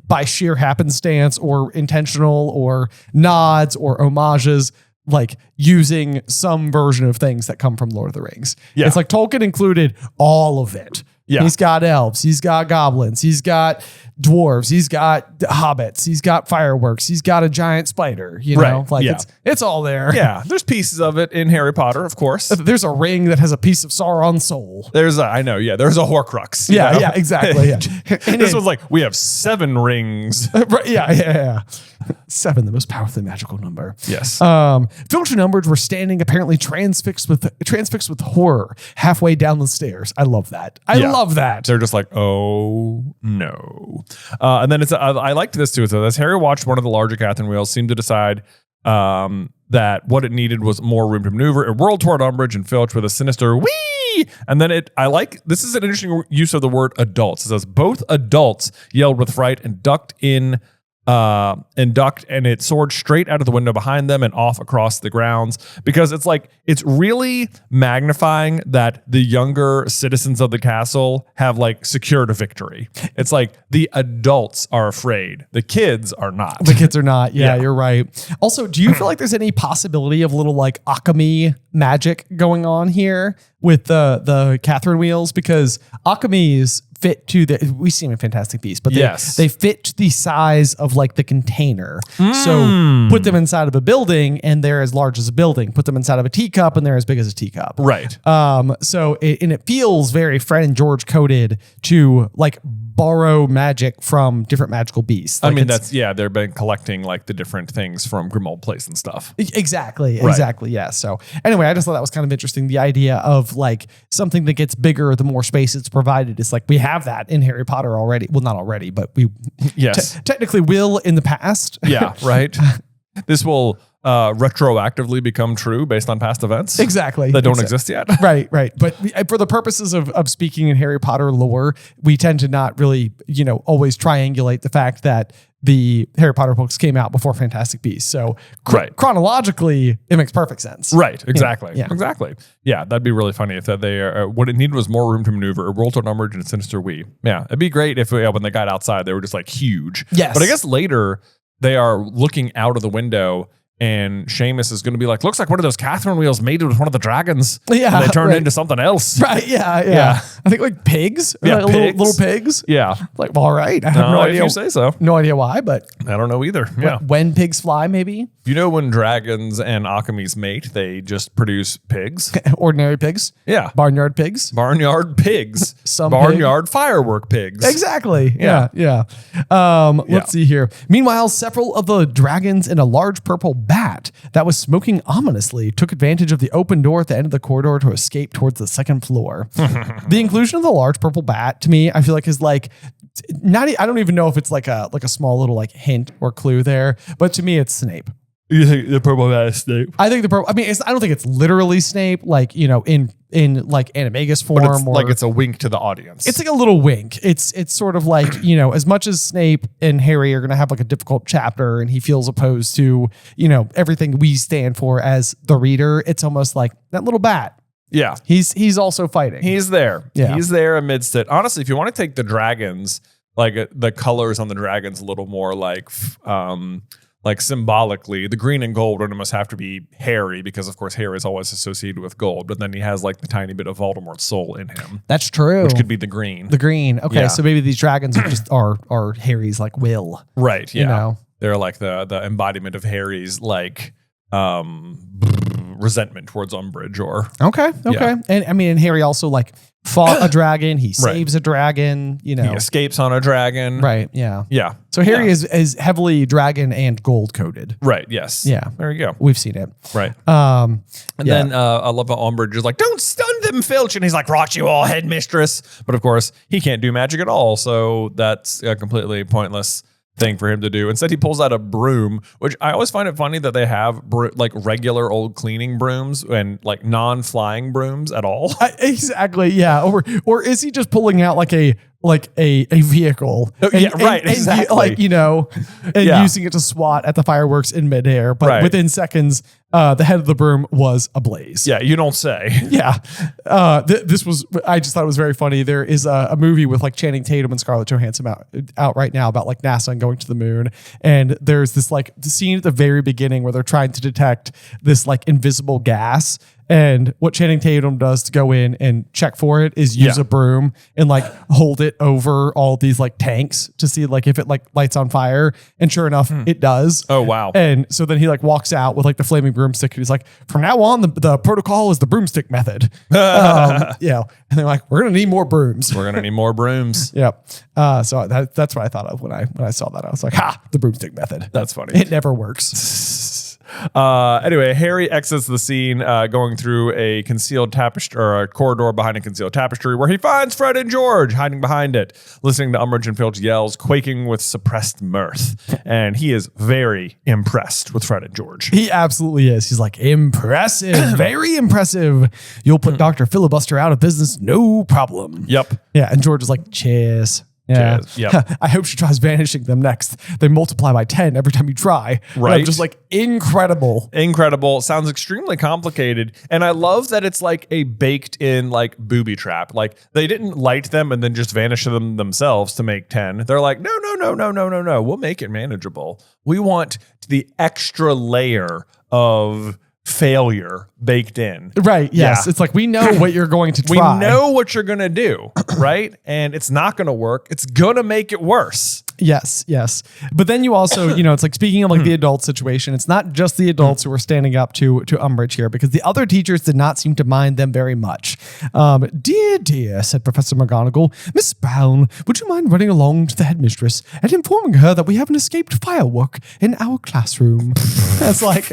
by sheer happenstance or intentional or nods or homages, like using some version of things that come from Lord of the Rings. Yeah. It's like Tolkien included all of it. Yeah. He's got elves, he's got goblins, he's got dwarves, he's got hobbits, he's got fireworks, he's got a giant spider, you know, Right. like Yeah. it's all there. Yeah, there's pieces of it in Harry Potter, of course. There's a ring that has a piece of Sauron's soul. There's a Horcrux. you Yeah, know? yeah, exactly. Yeah. And This was like, we have 7 rings. right, yeah. 7, the most powerfully magical number. Yes. Filch and Umbridge were standing apparently transfixed with horror halfway down the stairs. I love that. I love that. They're just like, oh no. And then I liked this too. So as Harry watched one of the larger Catherine wheels seem to decide that what it needed was more room to maneuver, it whirled toward Umbridge and Filch with a sinister whee. And then this is an interesting use of the word adults. It says both adults yelled with fright and ducked, and it soared straight out of the window behind them and off across the grounds, because it's really magnifying that the younger citizens of the castle have like secured a victory. It's like the adults are afraid, the kids are not. The kids are not. Yeah, Yeah. you're right. Also, do you feel like there's any possibility of little like alchemy magic going on here with the Catherine wheels? Because alchemies fit to we see them in Fantastic Beasts, but they fit to the size of like the container. So put them inside of a building and they're as large as a building. Put them inside of a teacup and they're as big as a teacup. Right. So it feels very Fred and George coded to like borrow magic from different magical beasts. Like I mean, they've been collecting like the different things from Grimmauld Place and stuff. Exactly. Right. Exactly. Yeah. So anyway, I just thought that was kind of interesting. The idea of like something that gets bigger, the more space it's provided. It's like, we have that in Harry Potter already. Well, not already, but we technically will in the past. Yeah. Right. This will retroactively become true based on past events. Exactly. That don't exist yet. Right. But for the purposes of speaking in Harry Potter lore, we tend to not really, always triangulate the fact that the Harry Potter books came out before Fantastic Beasts. So chronologically, it makes perfect sense. Right. Exactly. Yeah. Exactly. Yeah. That'd be really funny if they what it needed was more room to maneuver. A rolled on Umbridge and a sinister wee. Yeah. It'd be great if when they got outside, they were just like huge. Yes. But I guess later they are looking out of the window and Seamus is going to be like, looks like one of those Catherine wheels mated with one of the dragons. Yeah. And they turned into something else. Right. Yeah. I think like pigs. Yeah. Like Pigs. Little pigs. Yeah. Like, all right. I have no idea. If you say so. No idea why, but I don't know either. Yeah. When pigs fly, maybe. You know, when dragons and alchemies mate, they just produce pigs. Ordinary pigs. Yeah. Barnyard pigs. Barnyard pigs. Some barnyard firework pigs. Exactly. Yeah. Let's see here. Meanwhile, several of the dragons and a large purple bat that was smoking ominously took advantage of the open door at the end of the corridor to escape towards the second floor. The inclusion of the large purple bat, to me, I feel like is like I don't even know if it's like a small little like hint or clue there, but to me, it's Snape. You think the purple bat is Snape? I think the purple. I mean, I don't think it's literally Snape, like in like Animagus form, But it's like it's a wink to the audience. It's like a little wink. It's sort of like, as much as Snape and Harry are going to have like a difficult chapter and he feels opposed to, everything we stand for as the reader, it's almost like that little bat. Yeah. He's also fighting. He's there. Yeah. He's there amidst it. Honestly, if you want to take the dragons, like the colors on the dragons a little more like symbolically, the green and gold must have to be Harry, because of course Harry is always associated with gold, but then he has like the tiny bit of Voldemort's soul in him. That's true. Which could be the green. The green. Okay, Yeah. so maybe these dragons are just are Harry's like will. Right. Yeah. You know? They're like the embodiment of Harry's like resentment towards Umbridge or Okay. Yeah. And I mean, and Harry also like fought a dragon. He saves a dragon. You know, he escapes on a dragon. right? Yeah. Yeah. So Harry Yeah. is heavily dragon and gold coated. Right. Yes. Yeah. There you go. We've seen it. Right. And And then I love how Umbridge is like, "Don't stun them, Filch," and he's like, "Rot you all, headmistress." But of course, he can't do magic at all, so that's a completely pointless thing for him to do. Instead, he pulls out a broom, which I always find it funny that they have like regular old cleaning brooms and like non-flying brooms at all. exactly. Yeah. Or is he just pulling out like a vehicle? Exactly. Like, you know, and using it to swat at the fireworks in midair. But within seconds, the head of the broom was ablaze. Yeah, you don't say. Yeah. This was, I just thought it was very funny. There is a movie with like Channing Tatum and Scarlett Johansson out right now about like NASA and going to the moon. And there's this like the scene at the very beginning where they're trying to detect this like invisible gas. And what Channing Tatum does to go in and check for it is use a broom and like hold it over all these like tanks to see like if it like lights on fire. And sure enough, it does. Oh, wow. And so then he like walks out with like the flaming broomstick and he's like, from now on, the protocol is the broomstick method. Yeah. And they're like, we're going to need more brooms. We're going to need more brooms. Yep. So that's what I thought of when I saw that. I was like, the broomstick method. That's funny. It never works. Anyway, Harry exits the scene going through a concealed tapestry or a corridor behind a concealed tapestry where he finds Fred and George hiding behind it, listening to Umbridge and Filch yells, quaking with suppressed mirth. And he is very impressed with Fred and George. He absolutely is. He's like, impressive, very impressive. You'll put Dr. Filibuster out of business, no problem. Yep. Yeah. And George is like, cheers. Yeah. Yep. I hope she tries vanishing them next. They multiply by 10 every time you try. Right. And I'm just like, incredible. Incredible. Sounds extremely complicated. And I love that it's like a baked in like booby trap. Like they didn't light them and then just vanish them themselves to make 10. They're like, no. We'll make it manageable. We want the extra layer of failure baked in. Right. Yes. Yeah. It's like, we know what you're going to try. We know what you're going to do, right? And it's not going to work. It's going to make it worse. Yes. But then you also, it's like speaking of like the adult situation, it's not just the adults who are standing up to Umbridge here, because the other teachers did not seem to mind them very much. Dear, said Professor McGonagall, Miss Brown, would you mind running along to the headmistress and informing her that we have an escaped firework in our classroom? It's like,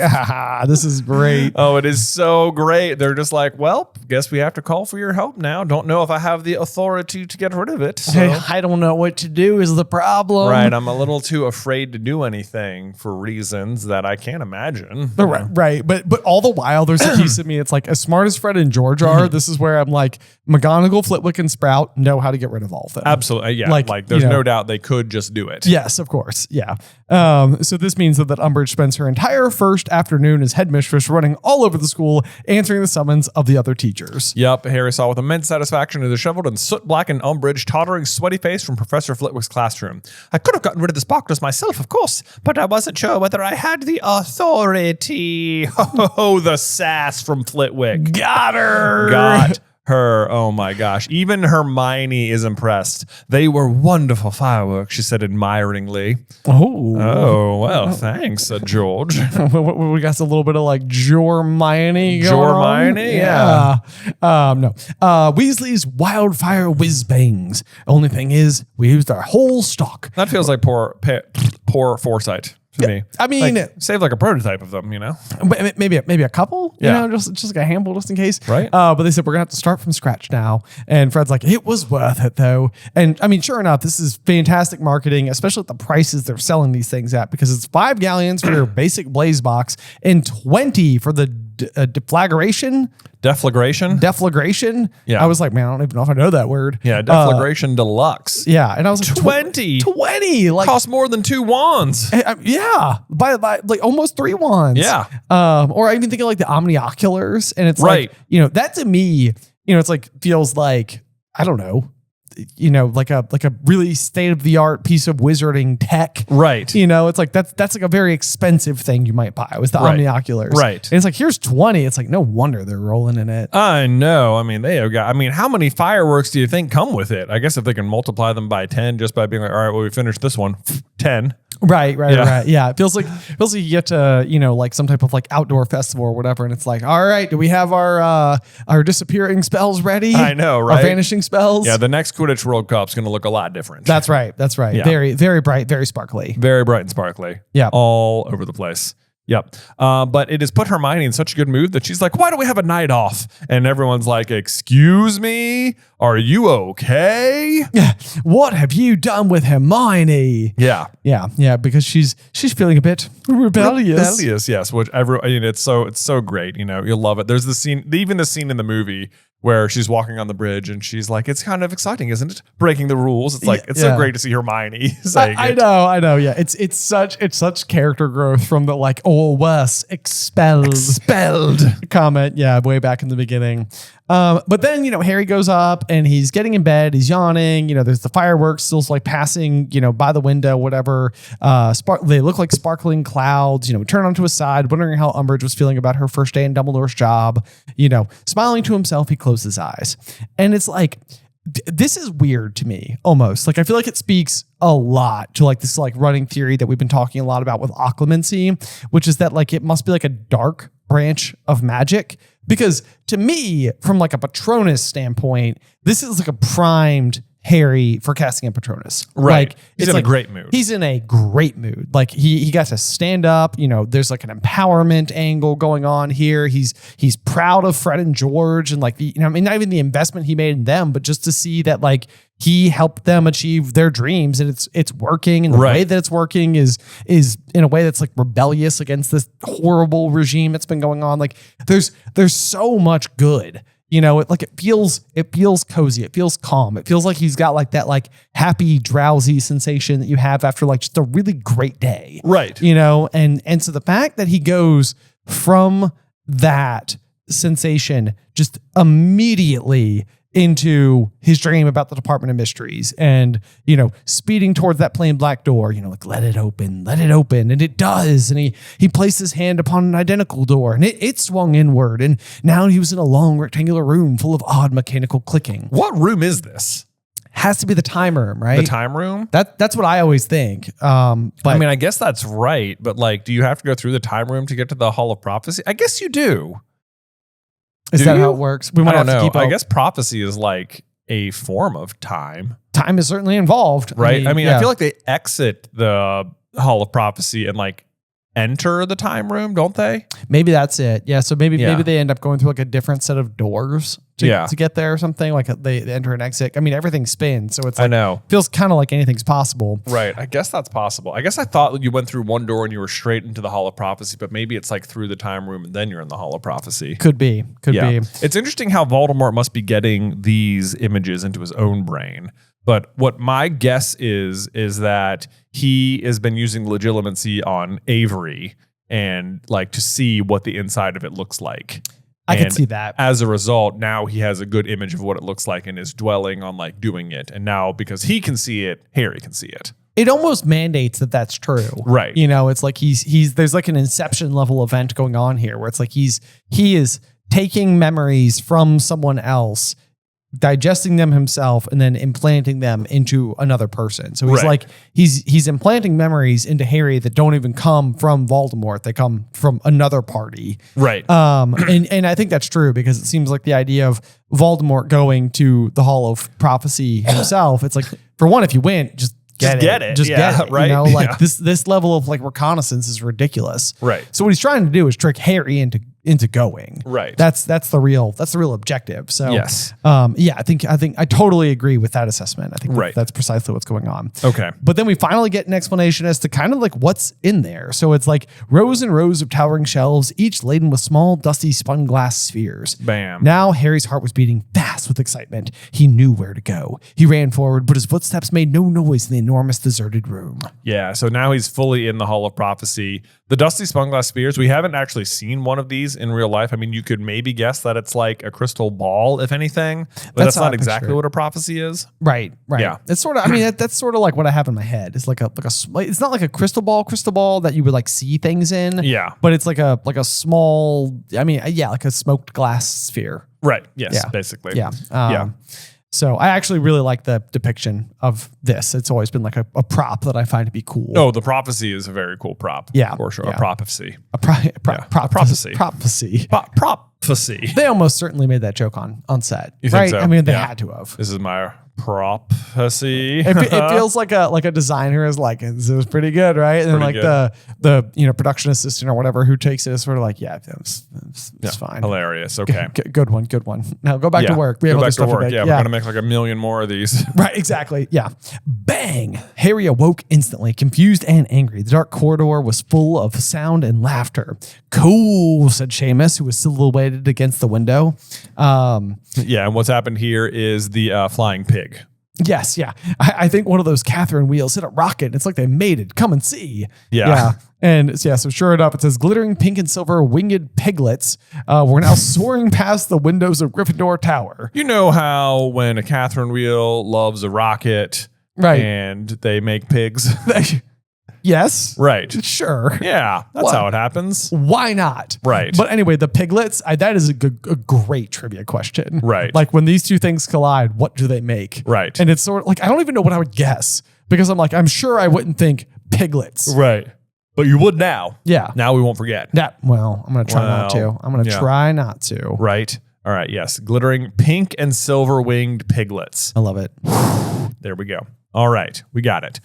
this is great. Oh, it is so great. They're just like, well, guess we have to call for your help now. Don't know if I have the authority to get rid of it. So. I don't know what to do is the problem. Right. I'm a little too afraid to do anything for reasons that I can't imagine. Right. But all the while, there's a piece of me. It's like, as smart as Fred and George are, this is where I'm like, McGonagall, Flitwick, and Sprout know how to get rid of all of them. Absolutely. Yeah. Like there's no doubt they could just do it. Yes, of course. Yeah. So this means that Umbridge spends her entire first afternoon as headmistress running all over the school, answering the summons of the other teachers. Yep. Harry saw with immense satisfaction a disheveled and soot-blackened Umbridge tottering sweaty face from Professor Flitwick's classroom. I could have gotten rid of the sparklers myself, of course, but I wasn't sure whether I had the authority. Oh, the sass from Flitwick. Got her. Got her. Oh my gosh. Even Hermione is impressed. They were wonderful fireworks, she said admiringly. Oh, well, thanks, George. We got a little bit of like Jormione going on. Jormione? Yeah. No. Weasley's wildfire whiz bangs. Only thing is, we used our whole stock. That feels like poor foresight. To me. I mean, save like a prototype of them, maybe a couple, just like a handful, just in case. Right. But they said, we're gonna have to start from scratch now. And Fred's like, it was worth it though. And I mean, sure enough, this is fantastic marketing, especially at the prices they're selling these things at, because it's 5 galleons for your basic blaze box and 20 for the deflagration. Deflagration? Yeah. I was like, man, I don't even know if I know that word. Yeah, deflagration deluxe. Yeah, and I was like, 20, like cost more than 2 wands. Yeah, by like almost 3 wands. Yeah. Or I even think of like the omnioculars, and it's right. like, that to me, it's like feels like, I don't know, like a really state of the art piece of wizarding tech. Right. It's like that's like a very expensive thing you might buy was the omnioculars. Right. And it's like, here's 20. It's like, no wonder they're rolling in it. I know. I mean, how many fireworks do you think come with it? I guess if they can multiply them by 10 just by being like, all right, well, we finished this one, 10. Right. Yeah. It feels like you get to, like some type of like outdoor festival or whatever. And it's like, all right, do we have our disappearing spells ready? I know, right? Our vanishing spells. Yeah. The next Quidditch World Cup's going to look a lot different. That's right. Yeah. Very, very bright, very sparkly. Very bright and sparkly. Yeah. All over the place. Yep. But it has put Hermione in such a good mood that she's like, why do we have a night off? And everyone's like, excuse me? Are you okay? Yeah. What have you done with Hermione? Yeah. Yeah. Because she's feeling a bit rebellious. Yes. Which it's so great. You'll love it. There's the scene in the movie where she's walking on the bridge and she's like, it's kind of exciting, isn't it? Breaking the rules. It's like, so great to see Hermione saying I know. Yeah. It's such character growth from the like, oh, worse, expelled comment. Yeah. Way back in the beginning. But then, Harry goes up and he's getting in bed. He's yawning. There's the fireworks still like passing, by the window, whatever. They look like sparkling clouds. We turn onto his side, wondering how Umbridge was feeling about her first day in Dumbledore's job. Smiling to himself, he closed his eyes. And it's like, this is weird to me almost. Like, I feel like it speaks a lot to like this like running theory that we've been talking a lot about with occlumency, which is that like it must be like a dark branch of magic. Because to me, from like a Patronus standpoint, this is like a primed Harry for casting a Patronus. Right. Like, he's in a great mood. He's in a great mood. Like he got to stand up, there's like an empowerment angle going on here. He's proud of Fred and George and like not even the investment he made in them, but just to see that like he helped them achieve their dreams and it's working. And the way that it's working is in a way that's like rebellious against this horrible regime that's been going on. Like there's so much good. It feels cozy. It feels calm. It feels like he's got like that like happy, drowsy sensation that you have after like just a really great day. Right. And so the fact that he goes from that sensation just immediately into his dream about the Department of Mysteries and, speeding towards that plain black door, like, let it open. And it does. And he placed his hand upon an identical door and it swung inward. And now he was in a long rectangular room full of odd mechanical clicking. What room is this? Has to be the time room, right? The time room? That's what I always think. But I guess that's right. But like, do you have to go through the time room to get to the Hall of Prophecy? I guess you do. Is that how it works? We might have to keep I guess prophecy is like a form of time. Time is certainly involved. Right? I feel like they exit the Hall of Prophecy and like enter the time room, don't they? Maybe that's it. Yeah. So maybe they end up going through like a different set of doors to get there or something. Like they enter and exit. Everything spins. So it's like, I know. Feels kind of like anything's possible. Right. I guess that's possible. I guess I thought you went through one door and you were straight into the Hall of Prophecy, but maybe it's like through the time room and then you're in the Hall of Prophecy. Could be. It's interesting how Voldemort must be getting these images into his own brain. But what my guess is that he has been using legitimacy on Avery and like to see what the inside of it looks like. I can see that. As a result, now he has a good image of what it looks like and is dwelling on like doing it. And now because he can see it, Harry can see it. It almost mandates that that's true. Right. It's like there's like an Inception level event going on here where it's like he is taking memories from someone else, digesting them himself, and then implanting them into another person. So he's like, he's implanting memories into Harry that don't even come from Voldemort. They come from another party. Right. And I think that's true because it seems like the idea of Voldemort going to the Hall of Prophecy himself, it's like, for one, if you went, just get it. Just get it. Right. This level of like reconnaissance is ridiculous. Right. So what he's trying to do is trick Harry into into going. Right. That's the real objective. So yes. Yeah, I think I totally agree with that assessment. I think Right. that's precisely what's going on. Okay. But then we finally get an explanation as to kind of like what's in there. So it's like rows and rows of towering shelves, each laden with small, dusty spun glass spheres. Bam. Now Harry's heart was beating fast with excitement. He knew where to go. He ran forward, but his footsteps made no noise in the enormous deserted room. Yeah, so now he's fully in the Hall of Prophecy. The dusty spun glass spheres, we haven't actually seen one of these in real life. I mean, you could maybe guess that it's like a crystal ball, if anything, but that's how I not picture exactly it. what a prophecy is. Right. Yeah. It's sort of, I mean, that's sort of like what I have in my head. It's like it's not like a crystal ball that you would like see things in. Yeah. But it's like a small, I mean, yeah, like a smoked glass sphere. Right. Yes, Yeah. basically. Yeah. Yeah. So I actually really like the depiction of this. It's always been like a prop that I find to be cool. Oh, the prophecy is a very cool prop. Yeah, For sure. yeah. A prophecy. Prophecy. Prophecy. Prophecy. They almost certainly made that joke on set. You think right? so? I mean, they Yeah. had to have. This is my prophecy. It feels like a designer is like, this is pretty good, right? And then like Pretty the production assistant or whatever who takes it is sort of like, yeah, it's fine. Hilarious. Okay. Good one. Now go back to work. We have Go other back to stuff work. make. Yeah, we're going to make like 1 million more of these. Right, exactly. Yeah. Bang! Harry awoke instantly, confused and angry. The dark corridor was full of sound and laughter. Cool, said Seamus, who was silhouetted against the window. Yeah, and what's happened here is the flying pig. Yes, yeah. I think one of those Catherine wheels hit a rocket. It's like they made it. Come and see. Yeah. And yeah, so sure enough, it says glittering pink and silver winged piglets were now soaring past the windows of Gryffindor Tower. You know how when a Catherine wheel loves a rocket, Right. and they make pigs? Yes. Right. Sure. Yeah, that's What? how it happens. Why not? Right. But anyway, the piglets, that is a great trivia question. Right. Like when these two things collide, what do they make? Right. And it's sort of like, I don't even know what I would guess because I'm like, I'm sure I wouldn't think piglets. Right. But you would now. Yeah. Now we won't forget. Well, I'm going to try not to. I'm going to try not to. Right. All right. Yes. Glittering pink and silver winged piglets. I love it. There we go. All right, we got it.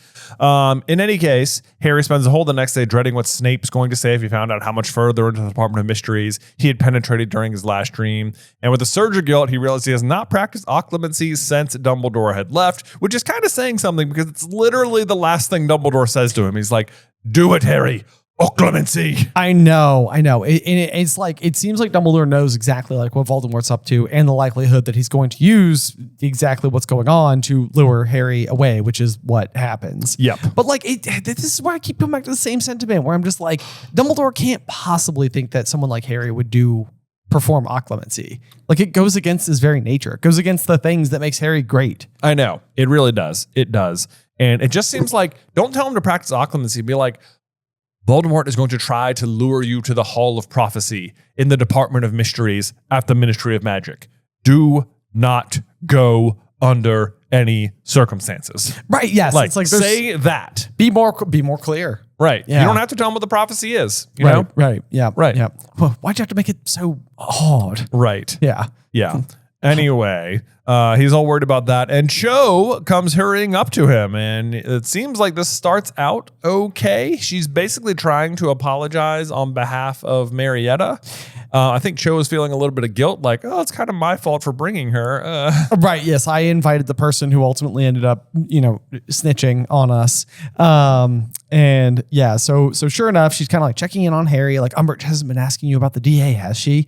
In any case, Harry spends the whole the next day dreading what Snape's going to say if he found out how much further into the Department of Mysteries he had penetrated during his last dream. And with a surge of guilt, he realized he has not practiced occlumency since Dumbledore had left, which is kind of saying something because it's literally the last thing Dumbledore says to him. He's like, "Do it, Harry. Occlumency." I know. It's like, it seems like Dumbledore knows exactly like what Voldemort's up to and the likelihood that he's going to use exactly what's going on to lure Harry away, which is what happens. Yep. But like, this is where I keep coming back to the same sentiment where I'm just like, Dumbledore can't possibly think that someone like Harry would perform occlumency. Like it goes against his very nature. It goes against the things that makes Harry great. I know. It really does. It does. And it just seems like, don't tell him to practice occlumency. Be like, Voldemort is going to try to lure you to the Hall of Prophecy in the Department of Mysteries at the Ministry of Magic. Do not go under any circumstances. Right. Yes. Like, it's like say that. Be more clear. Right. Yeah. You don't have to tell him what the prophecy is. You know? Right. Yeah. Right. Yeah. Well, why'd you have to make it so odd? Right. Yeah. Yeah. Anyway, he's all worried about that. And Cho comes hurrying up to him. And it seems like this starts out okay. She's basically trying to apologize on behalf of Marietta. I think Cho is feeling a little bit of guilt, like, oh, it's kind of my fault for bringing her. Right. Yes. I invited the person who ultimately ended up, snitching on us. And yeah, so sure enough, she's kind of like checking in on Harry. Like, Umbridge hasn't been asking you about the DA, has she?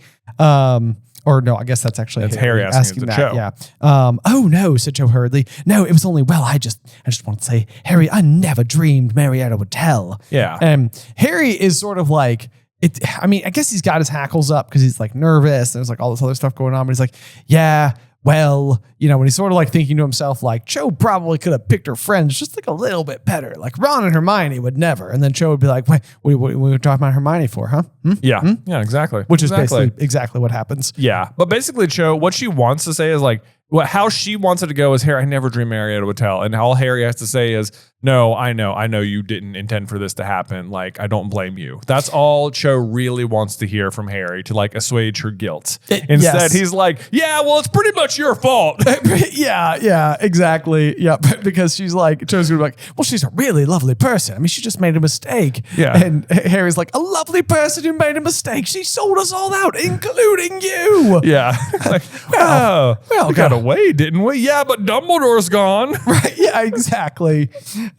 Or no, I guess that's actually Harry asking that. Cho. Yeah. Oh no, said Cho hurriedly. No, it was only, I just want to say, Harry, I never dreamed Marietta would tell. Yeah. And Harry is sort of like, I guess he's got his hackles up because he's like nervous. There's like all this other stuff going on, but he's like, yeah, well, when he's sort of like thinking to himself, like, Cho probably could have picked her friends just like a little bit better. Like Ron and Hermione would never. And then Cho would be like, what are we talking about Hermione for, huh? Yeah. Yeah, exactly. Which is basically exactly what happens. Yeah. But basically, Cho, what she wants to say is like, how she wants it to go is, Harry, I never dreamed Marietta would tell. And all Harry has to say is, no, I know you didn't intend for this to happen. Like, I don't blame you. That's all Cho really wants to hear from Harry to like assuage her guilt. Instead, he's like, yeah, well, it's pretty much your fault. yeah, exactly. Yep. Because she's like, Cho's gonna be like, well, she's a really lovely person. I mean, she just made a mistake. Yeah. And Harry's like, a lovely person who made a mistake. She sold us all out, including you. Yeah. Like, well, we got away, didn't we? Yeah, but Dumbledore's gone. Right. Yeah, exactly.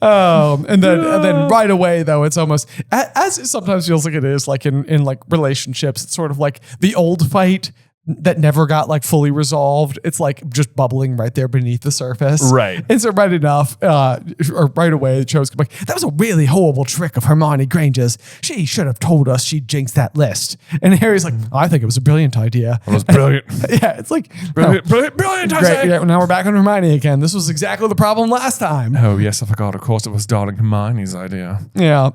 And then right away though, it's almost as it sometimes feels like it is like in like relationships. It's sort of like the old fight that never got like fully resolved. It's like just bubbling right there beneath the surface. Right. And so right away, Cho's like, that was a really horrible trick of Hermione Granger's. She should have told us she'd jinxed that list. And Harry's like, I think it was a brilliant idea. It was brilliant. Yeah, it's like brilliant, I say. Yeah, now we're back on Hermione again. This was exactly the problem last time. Oh yes, I forgot. Of course, it was darling Hermione's idea. Yeah.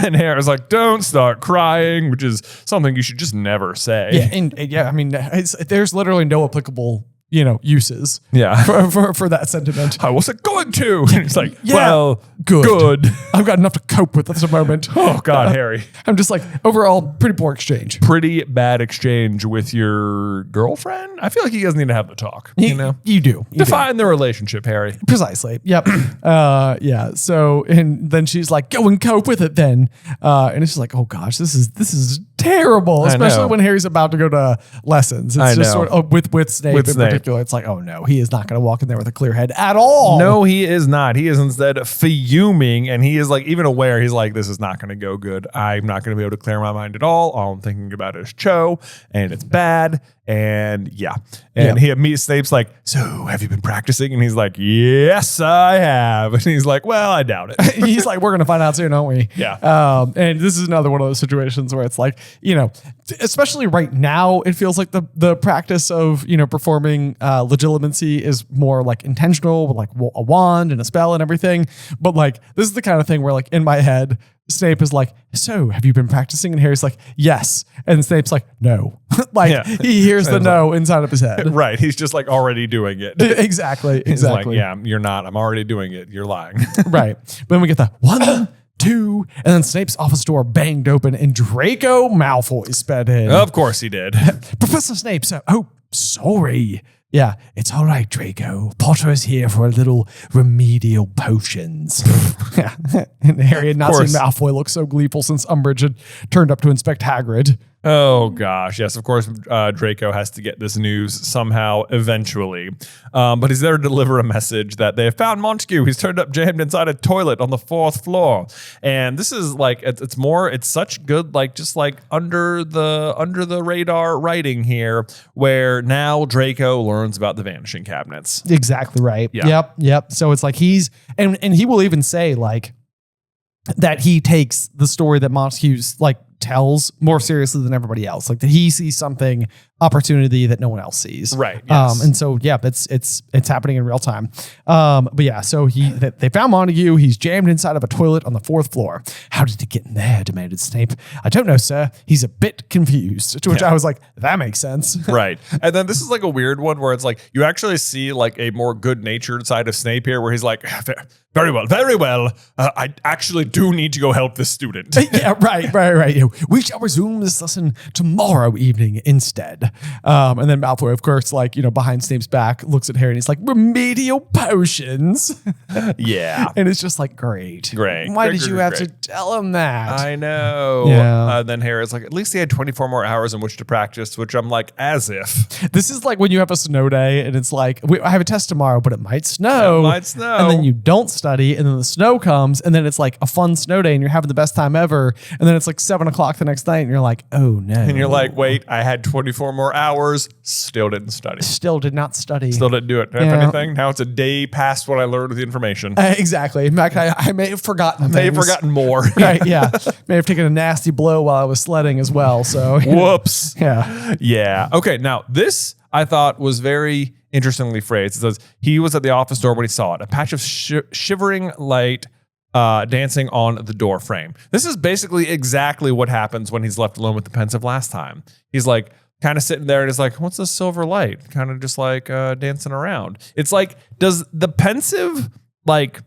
And Harry's like, don't start crying, which is something you should just never say. Yeah, I mean, there's literally no applicable, uses. Yeah. For that sentiment. I wasn't going to. And it's like, Yeah, well, good. I've got enough to cope with at the moment. Oh God, Harry. I'm just like, overall, pretty poor exchange. Pretty bad exchange with your girlfriend. I feel like you guys need to have the talk. You know, You do. define the relationship, Harry. Precisely. Yep. Yeah. So, and then she's like, go and cope with it then. And it's just like, oh gosh, this is terrible. Especially when Harry's about to go to lessons. It's just sort of with Snape in particular. It's like, oh no, he is not going to walk in there with a clear head at all. No, he is not. He is instead fuming, and he is like even aware. He's like, this is not going to go good. I'm not going to be able to clear my mind at all. All I'm thinking about is Cho, and it's bad. And he meets Snape's like, so have you been practicing? And he's like, yes, I have. And he's like, well, I doubt it. He's like, we're going to find out soon, aren't we? Yeah. And this is another one of those situations where it's like, especially right now, it feels like the practice of, performing legitimacy is more like intentional with like a wand and a spell and everything. But like, this is the kind of thing where like in my head, Snape is like, so have you been practicing? And Harry's like, yes. And Snape's like, no. He hears the no inside of his head. Right. He's just like already doing it. Exactly. He's like, yeah, you're not. I'm already doing it. You're lying. Right. But then we get the 1, 2, and then Snape's office door banged open and Draco Malfoy sped in. Of course he did. Professor Snape said, oh, sorry. Yeah, it's all right, Draco. Potter is here for a little remedial potions. Yeah. And Harry had not seen Malfoy look so gleeful since Umbridge had turned up to inspect Hagrid. Oh, gosh. Yes, of course, Draco has to get this news somehow eventually. But he's there to deliver a message that they have found Montague. He's turned up jammed inside a toilet on the 4th floor. And this is like, it's such good, like just like under the radar writing here, where now Draco learns about the vanishing cabinets. Exactly right. Yeah. Yep. So it's like and he will even say like that he takes the story that Montague's like tells more seriously than everybody else. Like that he sees something opportunity that no one else sees. Right. Yes. And so yeah, it's happening in real time. But yeah, so they found Montague. He's jammed inside of a toilet on the 4th floor. How did he get in there? Demanded Snape. I don't know, sir. He's a bit confused. To which I was like, that makes sense. Right. And then this is like a weird one where it's like you actually see like a more good-natured side of Snape here, where he's like, very well, very well. I actually do need to go help this student. Yeah, right. We shall resume this lesson tomorrow evening instead. And then Malfoy, of course, like, behind Snape's back, looks at Harry and he's like, remedial potions. Yeah. And it's just like, great. Why did you have to tell him that? I know. Yeah. Then Harry's like, at least he had 24 more hours in which to practice, which I'm like, as if. This is like when you have a snow day and it's like, I have a test tomorrow, but it might snow. And then you don't study and then the snow comes and then it's like a fun snow day and you're having the best time ever. And then it's like 7 o'clock the next night and you're like, oh no. And you're like, wait, I had 24 more hours, still didn't study. Still did not study. Still didn't do it. If anything, now it's a day past what I learned with the information. Exactly. In fact, I may have forgotten things. May have forgotten more. Right, yeah. May have taken a nasty blow while I was sledding as well. So whoops. Yeah. Yeah. Okay, now this I thought was very interestingly phrased. It says, he was at the office door when he saw it. A patch of shivering light dancing on the door frame. This is basically exactly what happens when he's left alone with the Pensieve last time. He's like, kind of sitting there and is like, what's this silver light? Kind of just like dancing around. It's like, does the Pensieve like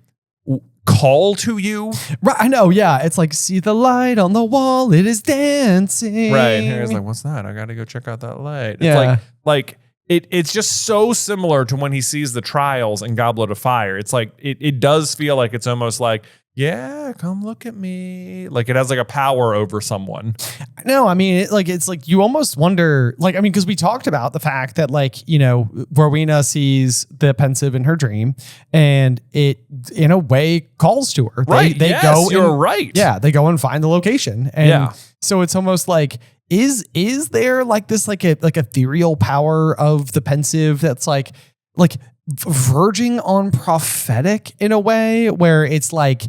call to you? Right, I know, yeah. It's like, see the light on the wall, it is dancing. Right. And Harry's like, what's that? I got to go check out that light. It's Yeah. like it's just so similar to when he sees the trials in Goblet of Fire. It's like, it does feel like it's almost like, yeah, come look at me. Like it has like a power over someone. No, I mean, it's like you almost wonder, like, I mean, because we talked about the fact that, like, you know, Rowena sees the Pensieve in her dream, and it, in a way, calls to her. Right. They yes, go. you're right. Yeah, they go and find the location, and Yeah. so it's almost like, is there like this like ethereal power of the Pensieve that's like verging on prophetic in a way where it's like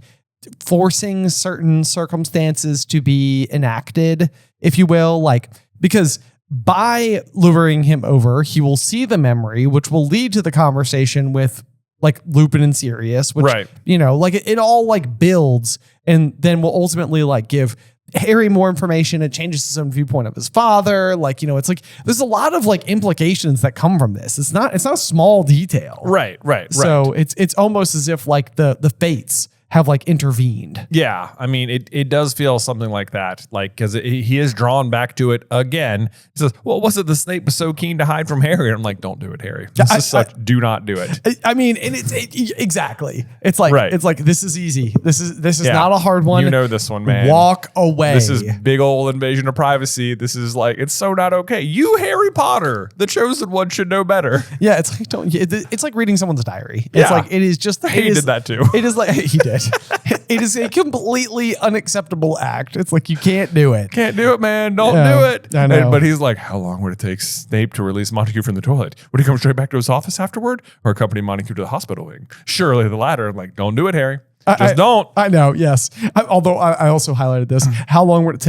forcing certain circumstances to be enacted, if you will, like, because by luring him over, he will see the memory, which will lead to the conversation with like Lupin and Sirius, which, Right. you know, like it all like builds and then will ultimately like give Harry more information. It changes his own viewpoint of his father. Like, you know, it's like, there's a lot of like implications that come from this. It's not a small detail. Right. So it's almost as if like the fates have like intervened. Yeah, I mean, it does feel something like that, like, because he is drawn back to it again. He says, well, was it the Snape was so keen to hide from Harry? And I'm like, don't do it, Harry. Do not do it. I mean, and exactly. It's like, Right. it's like, this is easy. This is not a hard one. You know this one, man. Walk away. This is big old invasion of privacy. This is like, it's so not okay. You, Harry Potter, the chosen one, should know better. Yeah, it's like, it's like reading someone's diary. It's Yeah. like, it is just, He did that too. It is like, he did. It is a completely unacceptable act. It's like, you can't do it. Can't do it, man. Don't Yeah, do it. I know. But he's like, how long would it take Snape to release Montague from the toilet? Would he come straight back to his office afterward or accompany Montague to the hospital wing? Surely the latter. I'm like, don't do it, Harry. Just don't. I know, yes. Although I also highlighted this. How long would it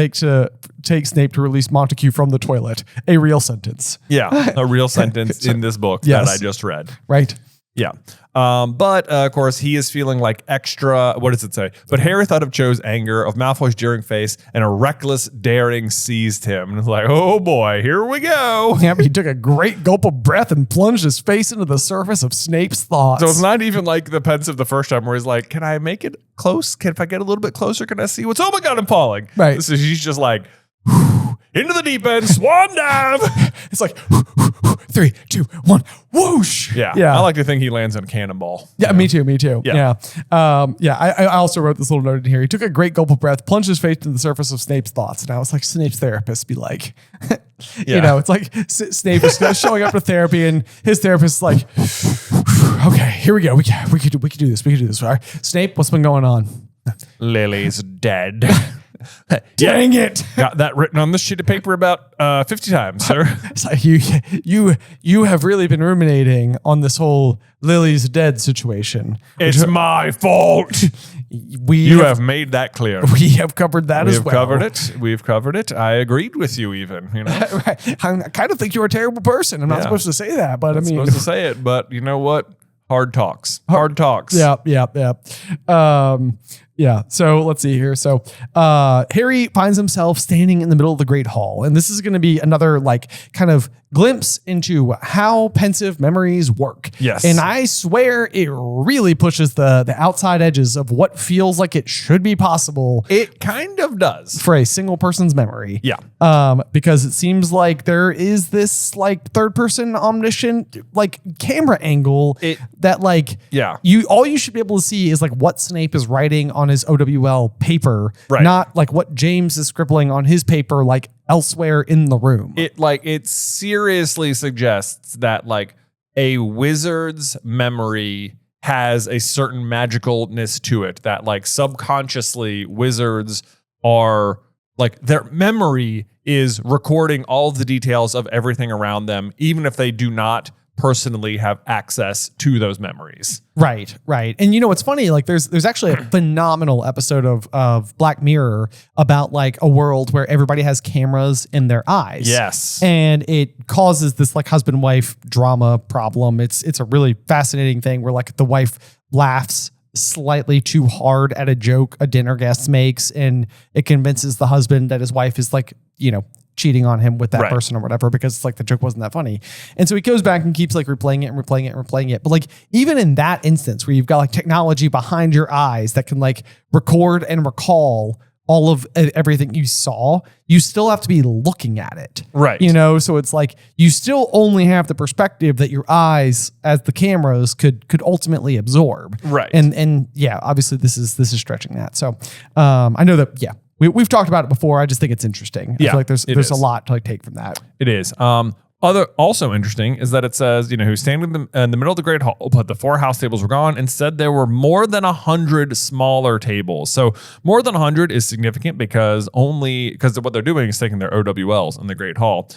take Snape to release Montague from the toilet? A real sentence. Yeah, a real sentence in this book Yes. that I just read. Right. Yeah. But of course, he is feeling like extra. What does it say? But Harry thought of Cho's anger, of Malfoy's jeering face, and a reckless daring seized him. And it's like, oh boy, here we go. Yeah, but he took a great gulp of breath and plunged his face into the surface of Snape's thoughts. So it's not even like the Pensieve the first time where he's like, can I make it close? If I get a little bit closer, can I see what's, oh my God, I'm falling. Right. This is, he's just like, into the deep end, swan dive. It's like 3, 2, 1, whoosh. Yeah. Yeah. I like to think he lands on a cannonball. Yeah, me too. Yeah. I also wrote this little note in here. He took a great gulp of breath, plunged his face into the surface of Snape's thoughts. And I was like, Snape's therapist be like, you know, it's like Snape is showing up to therapy and his therapist is like, okay, here we go. We could do this. We could do this. All right. Snape, what's been going on? Lily's dead. Dang it. Got that written on this sheet of paper about 50 times, sir. It's like you have really been ruminating on this whole Lily's dead situation. It's my fault. You have made that clear. We have covered that as well. We've covered it. I agreed with you even, you know. Right. I kind of think you're a terrible person. I'm not supposed to say that, but I'm supposed to say it, but you know what? Hard talks. Hard talks. Yeah. So let's see here. So Harry finds himself standing in the middle of the Great Hall. And this is going to be another like kind of glimpse into how Pensieve memories work. Yes. And I swear it really pushes the outside edges of what feels like it should be possible. It kind of does. For a single person's memory. Yeah. Because it seems like there is this like third person omniscient like camera angle that like all you should be able to see is like what Snape is writing on his OWL paper, not like what James is scribbling on his paper like elsewhere in the room. It seriously suggests that like a wizard's memory has a certain magicalness to it, that like subconsciously wizards are like their memory is recording all of the details of everything around them, even if they do not personally have access to those memories. Right. And you know what's funny? Like there's actually a phenomenal episode of Black Mirror about like a world where everybody has cameras in their eyes. Yes. And it causes this like husband-wife drama problem. It's a really fascinating thing where like the wife laughs slightly too hard at a joke a dinner guest makes, and it convinces the husband that his wife is like, cheating on him with that person or whatever, because it's like the joke wasn't that funny. And so he goes back and keeps like replaying it and replaying it and replaying it. But like, even in that instance where you've got like technology behind your eyes that can like record and recall all of everything you saw, you still have to be looking at it. Right. So it's like, you still only have the perspective that your eyes as the cameras could ultimately absorb. Right. And yeah, obviously this is stretching that. So I know that, we've talked about it before. I just think it's interesting. I feel like there's a lot to like take from that. It is. Also interesting is that it says, who's standing in the middle of the great hall, but the 4 house tables were gone. Instead, there were more than 100 smaller tables. So more than 100 is significant because what they're doing is taking their OWLs in the great hall.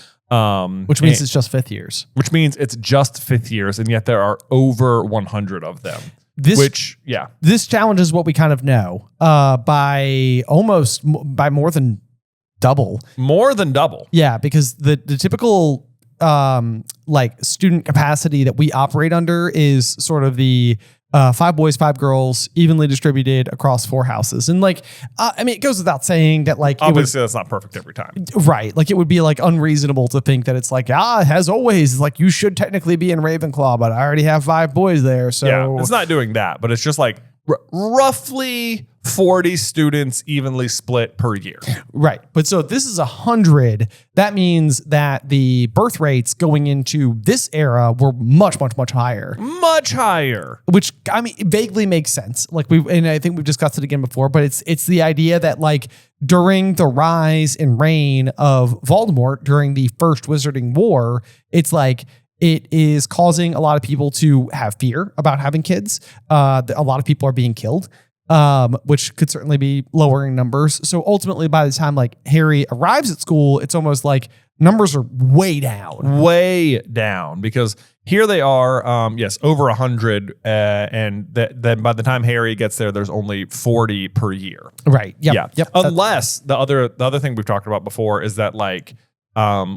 Which means it's just 5th years. Which means it's just 5th years, and yet there are over 100 of them. This challenges what we kind of know by more than double. More than double. Yeah, because the typical like student capacity that we operate under is sort of the 5 boys, 5 girls, evenly distributed across 4 houses. And like, it goes without saying that like, obviously that's not perfect every time. Right. Like it would be like unreasonable to think that it's like, as always, like you should technically be in Ravenclaw, but I already have 5 boys there. So yeah, it's not doing that, but it's just like roughly 40 students evenly split per year. Right. But so this is 100. That means that the birth rates going into this era were much, much, much higher. Much higher. Which, vaguely makes sense. Like and I think we've discussed it again before, but it's the idea that like during the rise and reign of Voldemort during the First Wizarding War, it's like, it is causing a lot of people to have fear about having kids. A lot of people are being killed, which could certainly be lowering numbers. So ultimately, by the time like Harry arrives at school, it's almost like numbers are way down because here they are, over 100. And then by the time Harry gets there, there's only 40 per year. Right. Yep. Unless the other thing we've talked about before is that like,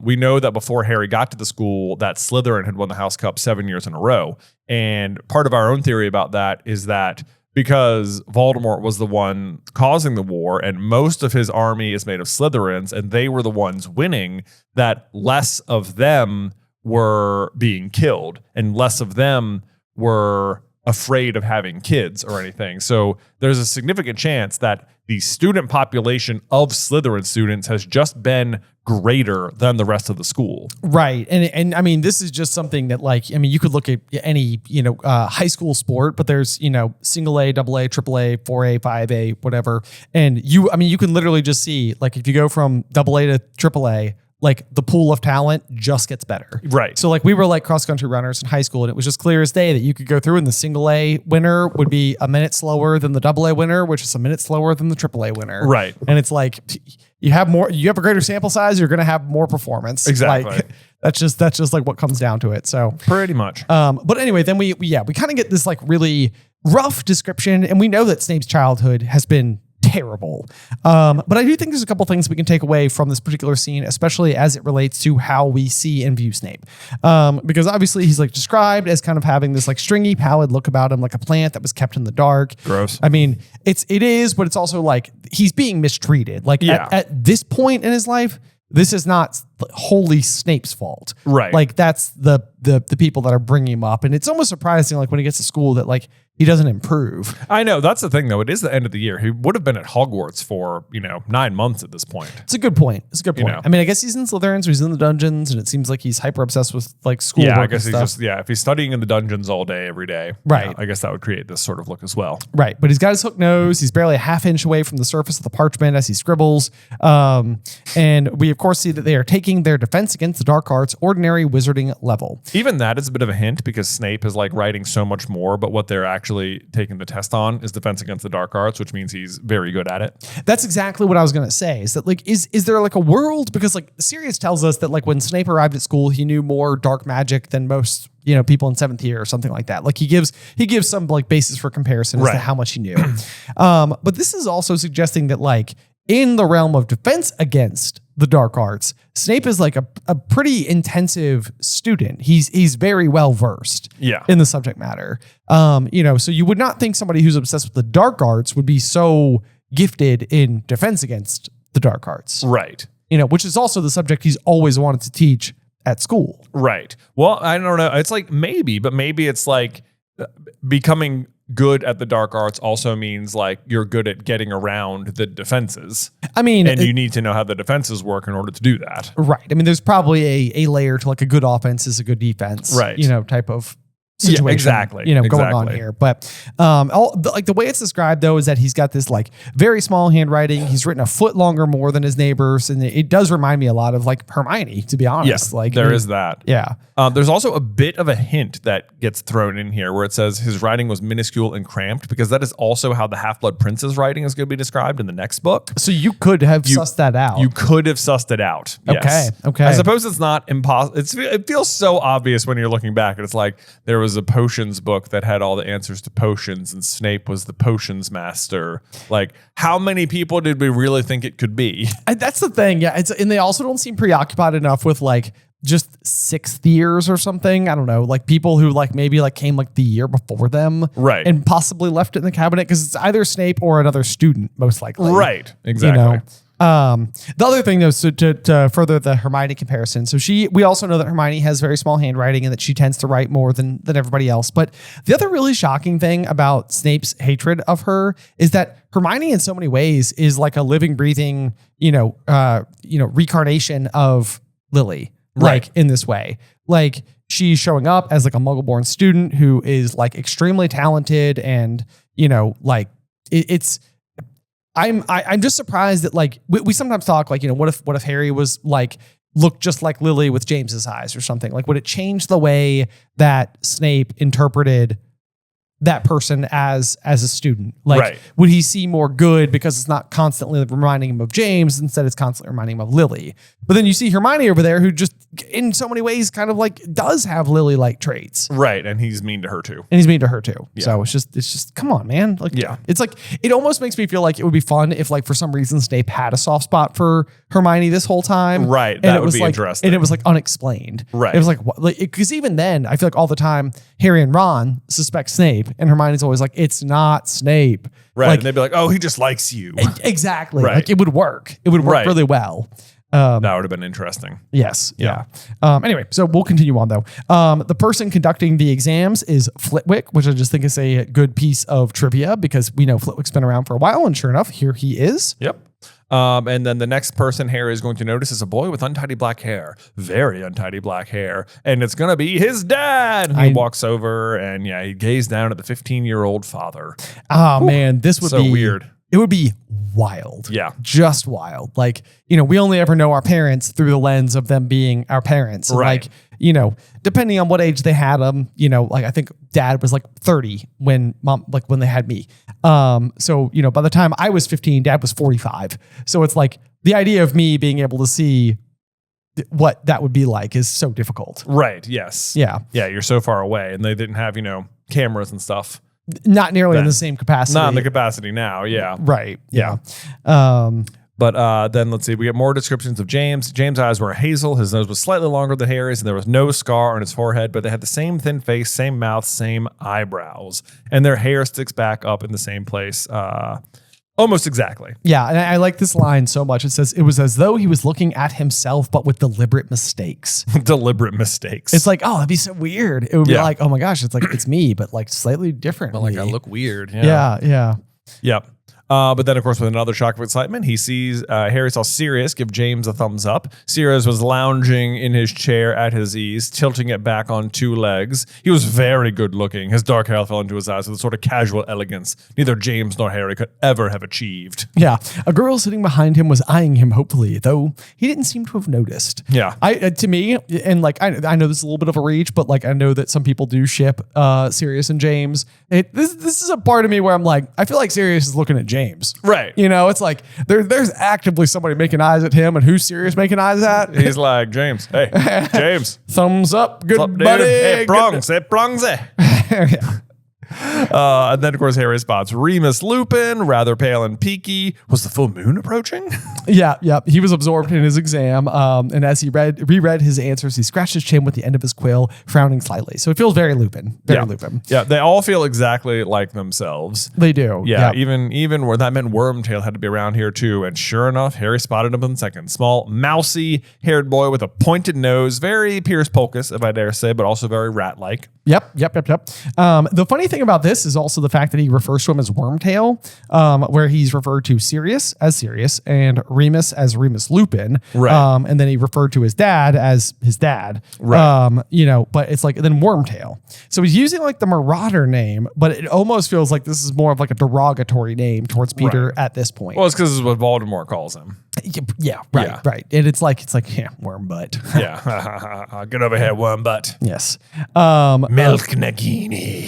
we know that before Harry got to the school, that Slytherin had won the House Cup 7 years in a row. And part of our own theory about that is that because Voldemort was the one causing the war and most of his army is made of Slytherins and they were the ones winning, that less of them were being killed and less of them were afraid of having kids or anything. So there's a significant chance that the student population of Slytherin students has just been greater than the rest of the school. Right. And this is just something that like, you could look at any, high school sport, but there's, single A, double A, triple A, 4A, 5A, whatever. And you can literally just see like, if you go from double A to triple A, like the pool of talent just gets better. Right. So like we were like cross country runners in high school and it was just clear as day that you could go through and the single A winner would be a minute slower than the double A winner, which is a minute slower than the triple A winner. Right. And it's like you have a greater sample size, you're going to have more performance. Exactly. Like that's just like what comes down to it. So pretty much. But anyway, then we kind of get this like really rough description and we know that Snape's childhood has been terrible. But I do think there's a couple things we can take away from this particular scene, especially as it relates to how we see and view Snape. Because obviously he's like described as kind of having this like stringy, pallid look about him, like a plant that was kept in the dark. Gross. It is, but it's also like he's being mistreated. Like at this point in his life, this is not wholly Snape's fault. Right. Like that's the people that are bringing him up. And it's almost surprising, like when he gets to school that like he doesn't improve. I know. That's the thing though. It is the end of the year. He would have been at Hogwarts for, 9 months at this point. It's a good point. I guess he's in Slytherin, so he's in the dungeons and it seems like he's hyper obsessed with like school. Yeah, I guess he's if he's studying in the dungeons all day, every day. Right. I guess that would create this sort of look as well. Right. But he's got his hook nose. He's barely a half inch away from the surface of the parchment as he scribbles. And we of course see that they are taking their defense against the dark arts ordinary wizarding level. Even that is a bit of a hint because Snape is like writing so much more, but what they're actually taking the test on is defense against the dark arts, which means he's very good at it. That's exactly what I was going to say, is that like, is there like a world? Because like Sirius tells us that like when Snape arrived at school, he knew more dark magic than most, people in 7th year or something like that. Like he gives some like basis for comparison as to how much he knew. But this is also suggesting that like in the realm of defense against the dark arts. Snape is like a pretty intensive student. He's very well versed in the subject matter. So you would not think somebody who's obsessed with the dark arts would be so gifted in defense against the dark arts. Right. Which is also the subject he's always wanted to teach at school. Right. Well, I don't know. It's like maybe it's like becoming good at the dark arts also means like you're good at getting around the defenses. I mean, and you need to know how the defenses work in order to do that. Right. I mean, there's probably a layer to like a good offense is a good defense, right? Type of situation, exactly. Going on here. But the way it's described though is that he's got this like very small handwriting. He's written a foot longer more than his neighbors, and it does remind me a lot of like Hermione, to be honest. Yeah, there is that. Yeah. There's also a bit of a hint that gets thrown in here where it says his writing was minuscule and cramped, because that is also how the Half-Blood Prince's writing is going to be described in the next book. So you could have sussed that out. You could have sussed it out. Yes. Okay. I suppose it's not impossible. It feels so obvious when you're looking back. And it's like there was a potions book that had all the answers to potions, and Snape was the potions master. Like, how many people did we really think it could be? That's the thing. Yeah. And they also don't seem preoccupied enough with like just sixth years or something. I don't know, like people who like maybe like came like the year before them, right? And possibly left it in the cabinet because it's either Snape or another student, most likely, right? Exactly. The other thing though, so to further the Hermione comparison, so we also know that Hermione has very small handwriting and that she tends to write more than everybody else. But the other really shocking thing about Snape's hatred of her is that Hermione in so many ways is like a living, breathing, reincarnation of Lily. Right. Like in this way, like she's showing up as like a Muggle-born student who is like extremely talented, and I'm just surprised that like we sometimes talk like what if Harry was like looked just like Lily with James's eyes or something, like would it change the way that Snape interpreted that person as a student? Like, would he see more good because it's not constantly reminding him of James, instead it's constantly reminding him of Lily? But then you see Hermione over there who just in so many ways kind of like does have Lily-like traits. Right. And he's mean to her too. Yeah. So it's just, come on, man. Like, yeah, it's like, it almost makes me feel like it would be fun if like for some reason Snape had a soft spot for Hermione this whole time. Right. And that would was be like, interesting. and it was like unexplained. Right. It was like, because even then I feel like all the time Harry and Ron suspect Snape, and Hermione's always like, it's not Snape. Right. Like, and they'd be like, oh, he just likes you. Exactly. Right. Like it would work. It would work really well. That would have been interesting. Yes. Yeah. Anyway, so we'll continue on though. The person conducting the exams is Flitwick, which I just think is a good piece of trivia because we know Flitwick's been around for a while, and sure enough, here he is. Yep. And then the next person Harry is going to notice is a boy with untidy black hair, very untidy black hair, and it's going to be his dad. He walks over and he gazes down at the 15-year-old father. Oh man, this would so be weird. It would be wild. Yeah. Just wild. Like, we only ever know our parents through the lens of them being our parents. And right. Like, depending on what age they had them, like I think dad was like 30 when when they had me. So, by the time I was 15, dad was 45. So it's like the idea of me being able to see what that would be like is so difficult. Right. Yes. Yeah. Yeah. You're so far away, and they didn't have, cameras and stuff. Not nearly in the same capacity. Not in the capacity now, yeah. Right, yeah. But then let's see, we get more descriptions of James. James' eyes were hazel, his nose was slightly longer than Harry's, and there was no scar on his forehead, but they had the same thin face, same mouth, same eyebrows, and their hair sticks back up in the same place. Almost exactly. Yeah, and I like this line so much. It says, it was as though he was looking at himself, but with deliberate mistakes. Deliberate mistakes. It's like, oh, that'd be so weird. It would be like, oh my gosh, it's like, it's me, but like slightly different. But like, I look weird. Yeah. Yep. But then, of course, with another shock of excitement, he sees Harry saw Sirius give James a thumbs up. Sirius was lounging in his chair at his ease, tilting it back on two legs. He was very good looking. His dark hair fell into his eyes with a sort of casual elegance neither James nor Harry could ever have achieved. Yeah. A girl sitting behind him was eyeing him hopefully, though he didn't seem to have noticed. Yeah. To me, and like, I know this is a little bit of a reach, but like, I know that some people do ship Sirius and James. This is a part of me where I'm like, I feel like Sirius is looking at James. Right. It's like there's actively somebody making eyes at him, and who's Sirius making eyes at? He's like, James, hey, James. Thumbs up, good What's up, buddy. Hey, prongs, hey, prongs, hey. Yeah. And then, of course, Harry spots Remus Lupin, rather pale and peaky. Was the full moon approaching? Yeah. He was absorbed in his exam. And as he reread his answers, he scratched his chin with the end of his quill, frowning slightly. So it feels very Lupin. Lupin. Yeah, they all feel exactly like themselves. They do. Yeah, even where that meant Wormtail had to be around here too. And sure enough, Harry spotted him in a second. Small, mousy haired boy with a pointed nose, very Pierce Polkus, if I dare say, but also very rat-like. Yep. The funny thing about this is also the fact that he refers to him as Wormtail, where he's referred to Sirius as Sirius and Remus as Remus Lupin. Right. And then he referred to his dad as his dad. Right. But it's like then Wormtail. So he's using like the Marauder name, but it almost feels like this is more of like a derogatory name towards Peter at this point. Well, it's because it's what Voldemort calls him. Yeah, right. And it's like worm butt. Yeah. Get over here, worm butt. Yes. Milk Nagini.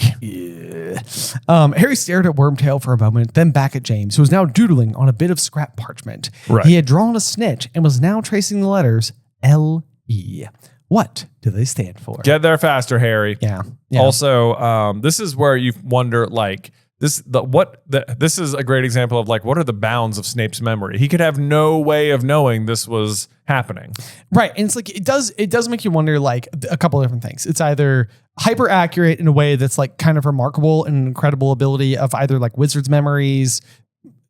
Harry stared at Wormtail for a moment, then back at James, who was now doodling on a bit of scrap parchment. Right. He had drawn a snitch and was now tracing the letters L-E. What do they stand for? Get there faster, Harry. Yeah. Also, this is where you wonder, like, this is a great example of like, what are the bounds of Snape's memory? He could have no way of knowing this was happening. Right. And it's like, it does make you wonder like a couple of different things. It's either hyper accurate in a way that's like kind of remarkable and incredible ability of either like wizards' memories,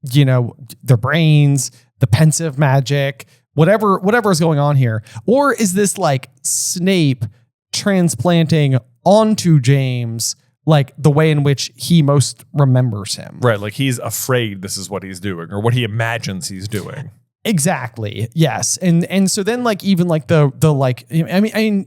their brains, the pensive magic, whatever is going on here. Or is this like Snape transplanting onto James like the way in which he most remembers him? Right. Like he's afraid this is what he's doing or what he imagines he's doing. Exactly. Yes. And so then like even like the like, I mean,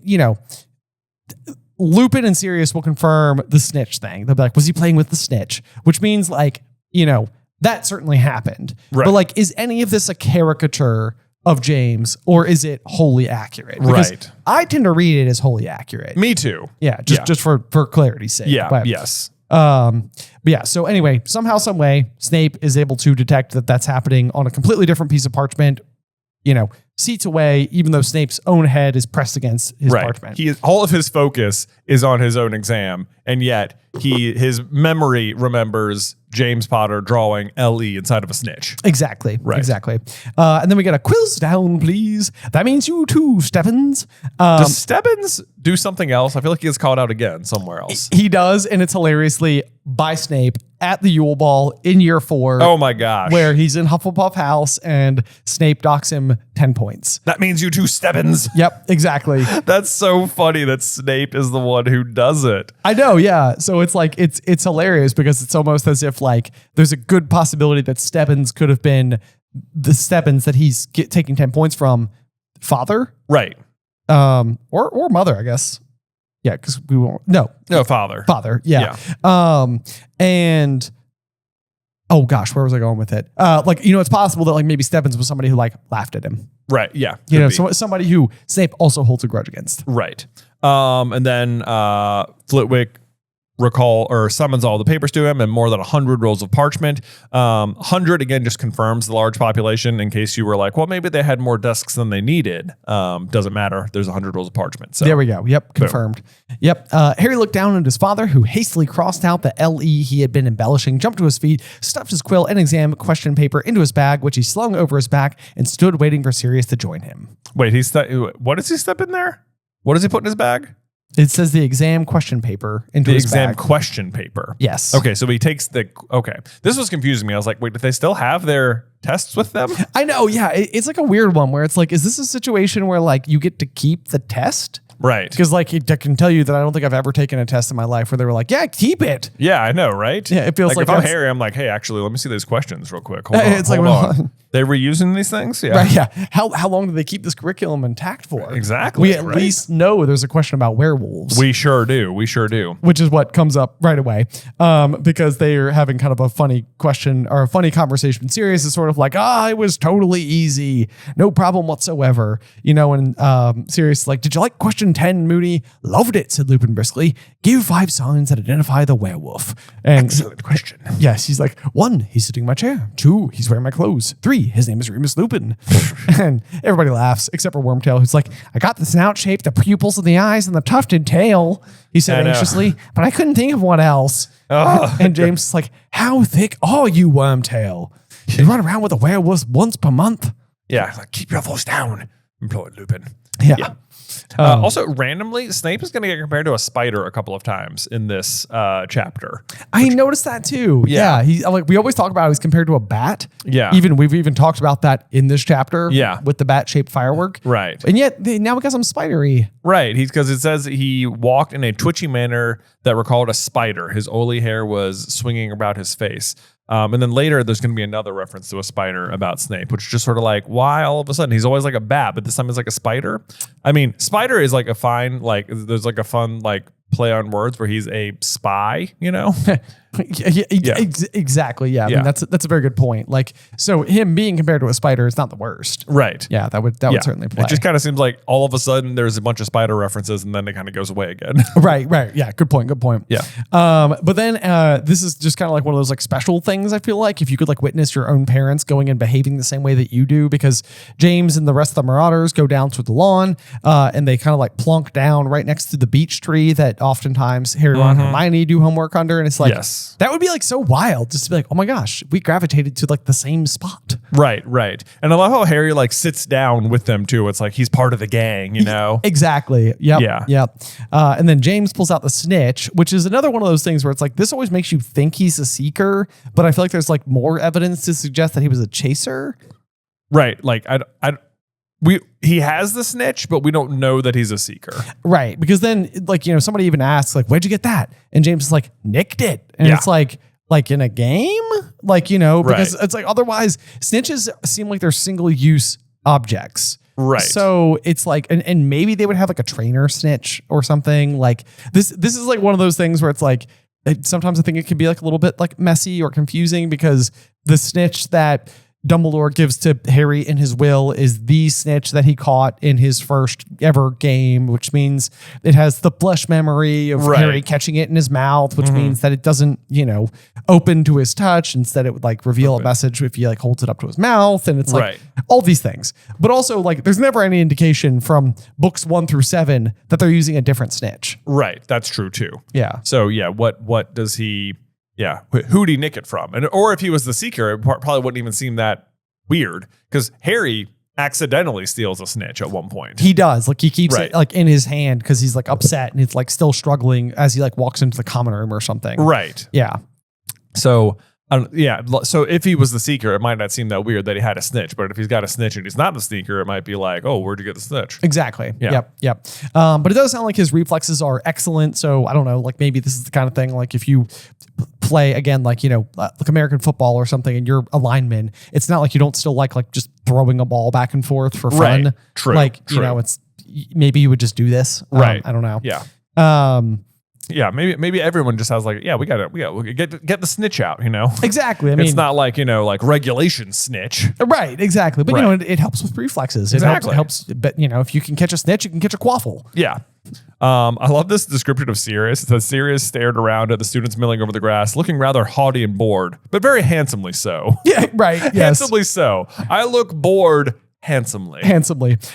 Lupin and Sirius will confirm the snitch thing. They'll be like, was he playing with the snitch? Which means like, that certainly happened. Right. But like, is any of this a caricature of James or is it wholly accurate? Because right. I tend to read it as wholly accurate. Me too. Yeah. Just for clarity's sake. Yeah. But, yes. But yeah. So anyway, somehow, some way, Snape is able to detect that that's happening on a completely different piece of parchment, seats away, even though Snape's own head is pressed against his parchment. All of his focus is on his own exam, and yet his memory remembers James Potter drawing L.E. inside of a snitch. Exactly. Right. Exactly. And then we get a quiz down, please. That means you too, Stebbins. Does Stebbins do something else? I feel like he gets called out again somewhere else. He does, and it's hilariously by Snape at the Yule Ball in year 4. Oh my gosh. Where he's in Hufflepuff House and Snape docks him 10 points. That means you too, Stebbins. Yep, exactly. That's so funny that Snape is the one who does it. I know, yeah. So it's like, it's hilarious because it's almost as if like there's a good possibility that Stebbins could have been the Stebbins that he's taking 10 points from father. Right. Or mother, I guess. Yeah, because we won't. No, father. Father. Yeah. And oh gosh, where was I going with it? It's possible that like maybe Stebbins was somebody who like laughed at him. Right. Yeah. Somebody who Snape also holds a grudge against. Right. And then Flitwick summons all the papers to him and more than 100 rolls of parchment. 100 again just confirms the large population in case you were like, well, maybe they had more desks than they needed. Doesn't matter. There's 100 rolls of parchment. So there we go. Yep. Confirmed. Boom. Yep. Harry looked down at his father, who hastily crossed out the L.E. he had been embellishing, jumped to his feet, stuffed his quill and exam question paper into his bag, which he slung over his back and stood waiting for Sirius to join him. Wait, what does he step in there? What does he put in his bag? It says the exam question paper into his bag. Question paper. Yes. Okay, so he takes this was confusing me. I was like, wait, did they still have their tests with them? I know, yeah. It's like a weird one where it's like, is this a situation where like you get to keep the test? Right. Because like I can tell you that I don't think I've ever taken a test in my life where they were like, yeah, keep it. Yeah, I know, right? Yeah, it feels like if I'm Harry, I'm like, hey, actually, let me see these questions real quick. Hold hold on. They reusing these things? Yeah. Right, yeah. How long do they keep this curriculum intact for? Exactly. We at least know there's a question about werewolves. We sure do. Which is what comes up right away. Because they are having kind of a funny question or a funny conversation. Sirius is sort of like, it was totally easy. No problem whatsoever. And Sirius is like, did you like question Captain 10 Moody loved it, said Lupin briskly. Give 5 signs that identify the werewolf. And Excellent question. yes, he's like, 1, he's sitting in my chair. 2, he's wearing my clothes. 3, his name is Remus Lupin. And everybody laughs, except for Wormtail, who's like, I got the snout shape, the pupils in the eyes, and the tufted tail, he said anxiously, but I couldn't think of what else. And James is like, how thick are you, Wormtail? You run around with a werewolf once per month? Yeah, like, keep your voice down, implored Lupin. Yeah. Also, randomly, Snape is going to get compared to a spider a couple of times in this chapter. I noticed that too. Yeah. He like we always talk about how he's compared to a bat. Yeah. We've even talked about that in this chapter. Yeah. With the bat-shaped firework. Right. And yet now we got some spidery. Right. Because it says he walked in a twitchy manner that recalled a spider. His oily hair was swinging about his face. And then later, there's going to be another reference to a spider about Snape, which is just sort of like, why all of a sudden? He's always like a bat, but this time it's like a spider. I mean, spider is like a fine, like, there's like a fun, like, play on words where he's a spy, you know? Exactly. Yeah. I mean, that's a very good point. Like, so him being compared to a spider is not the worst. Right. Yeah. That would certainly play. It just kind of seems like all of a sudden there's a bunch of spider references and then it kind of goes away again. Right. Yeah. Good point. Yeah. But then this is just kind of like one of those like special things. I feel like if you could like witness your own parents going and behaving the same way that you do, because James and the rest of the Marauders go down to the lawn and they kind of like plunk down right next to the beech tree that oftentimes Harry, Ron, and Hermione do homework under. And it's like, that would be like so wild just to be like, oh my gosh, we gravitated to like the same spot. Right. And I love how Harry like sits down with them too. It's like he's part of the gang, you know? Exactly. Yep. Yeah. Yep. And then James pulls out the snitch, which is another one of those things where it's like, this always makes you think he's a seeker, but I feel like there's like more evidence to suggest that he was a chaser. Right. Like he has the snitch, but we don't know that he's a seeker. Right. Because then like, you know, somebody even asks like, where'd you get that? And James is like, nicked it. And it's like in a game, like, you know, because it's like, otherwise snitches seem like they're single use objects. Right. So it's like, and maybe they would have like a trainer snitch or something like this. This is like one of those things where it's like, sometimes I think it can be like a little bit like messy or confusing because the snitch that Dumbledore gives to Harry in his will is the snitch that he caught in his first ever game, which means it has the flesh memory of Harry catching it in his mouth, which means that it doesn't, you know, open to his touch. Instead, it would like reveal a message if he like holds it up to his mouth. And it's like all these things. But also like there's never any indication from books 1 through 7 that they're using a different snitch. Right. That's true too. Yeah. So yeah, what does he... Yeah, who'd he nick it from? Or if he was the seeker, it probably wouldn't even seem that weird because Harry accidentally steals a snitch at one point. He does. Like he keeps it like in his hand because he's like upset and it's like still struggling as he like walks into the common room or something. Right. Yeah. So so if he was the seeker, it might not seem that weird that he had a snitch. But if he's got a snitch and he's not the seeker, it might be like, oh, where'd you get the snitch? Exactly. Yeah. Yep. But it does sound like his reflexes are excellent. So I don't know, like maybe this is the kind of thing like if you play again, like, you know, like American football or something and you're a lineman, it's not like you don't still like just throwing a ball back and forth for fun. Right. True. Like, you know, it's maybe you would just do this. Right. I don't know. Yeah. Yeah, maybe everyone just has like, we got get the snitch out, you know. Exactly. I mean, it's not like, you know, like regulation snitch. Right, exactly. But you know, it helps with reflexes. It helps, but you know, if you can catch a snitch, you can catch a quaffle. Yeah. I love this description of Sirius. It says Sirius stared around at the students milling over the grass, looking rather haughty and bored, but very handsomely so. Yeah, right. Yes. Handsomely so. I look bored handsomely.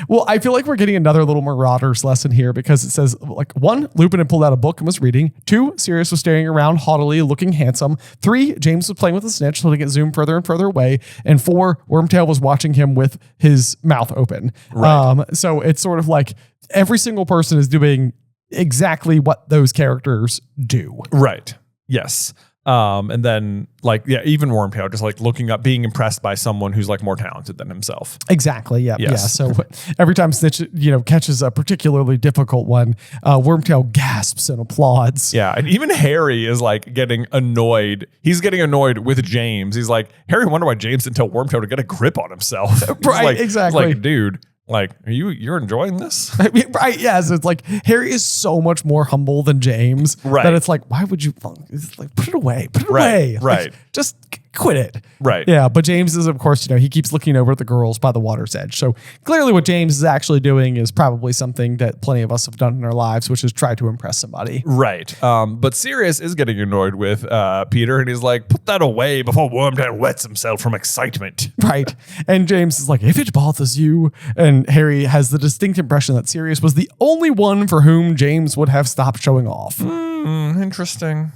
Well, I feel like we're getting another little Marauders lesson here because it says like 1, Lupin had pulled out a book and was reading. 2, Sirius was staring around haughtily, looking handsome. 3, James was playing with the snitch, letting it zoom further and further away. And 4, Wormtail was watching him with his mouth open. Right. So it's sort of like every single person is doing exactly what those characters do. Right. Yes. And then like, even Wormtail just like looking up, being impressed by someone who's like more talented than himself. Exactly. Yeah. Yes. Yeah. So every time Snitch, you know, catches a particularly difficult one, Wormtail gasps and applauds. Yeah. And even Harry is like getting annoyed. He's getting annoyed with James. He's like, Harry wonder why James didn't tell Wormtail to get a grip on himself. Right. Like, exactly. Like, dude. Like, you're enjoying this? Right, yeah. So it's like Harry is so much more humble than James. Right. That it's like, why would you? It's like, put it away. Put it away. Right. just quit it. Right. Yeah. But James is, of course, he keeps looking over at the girls by the water's edge. So clearly what James is actually doing is probably something that plenty of us have done in our lives, which is try to impress somebody. Right. But Sirius is getting annoyed with Peter, and he's like, put that away before Wormtail wets himself from excitement. Right. And James is like, if it bothers you. And Harry has the distinct impression that Sirius was the only one for whom James would have stopped showing off. Interesting.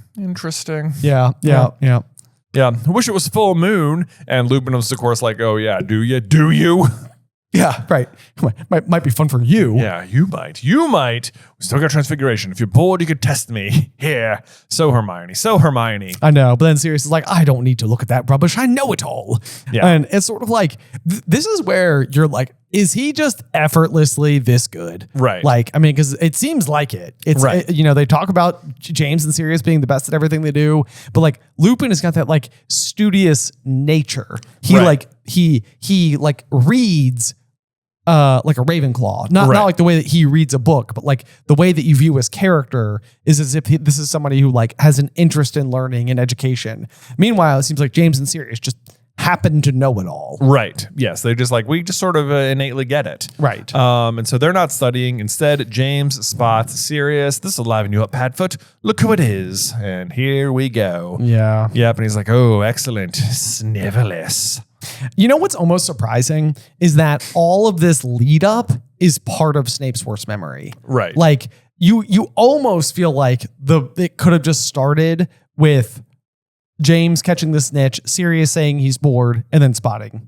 Yeah. Yeah, I wish it was full moon. And Lupin was, of course, like, oh, yeah, do you? Do you? Yeah, right. Might be fun for you. Yeah, you might. We still got Transfiguration. If you're bored, you could test me. Here. So Hermione. I know, but then Sirius is like, I don't need to look at that rubbish. I know it all. Yeah. And it's sort of like, this is where you're like, is he just effortlessly this good? Right. Like, I mean, because it seems like it. It's, right. They talk about James and Sirius being the best at everything they do, but like Lupin has got that like studious nature. He right. he reads like a Ravenclaw, not like the way that he reads a book, but like the way that you view his character is as if this is somebody who like has an interest in learning and education. Meanwhile, it seems like James and Sirius just happen to know it all. Right. Yes. They just we just sort of innately get it. Right. And so they're not studying. Instead, James spots Sirius. This will liven you up, Padfoot. Look who it is. And here we go. Yeah. Yep. And he's like, oh, excellent. Snivelous. You know what's almost surprising is that all of this lead up is part of Snape's worst memory. Right. Like you almost feel like it could have just started with James catching the snitch, Sirius saying he's bored, and then spotting.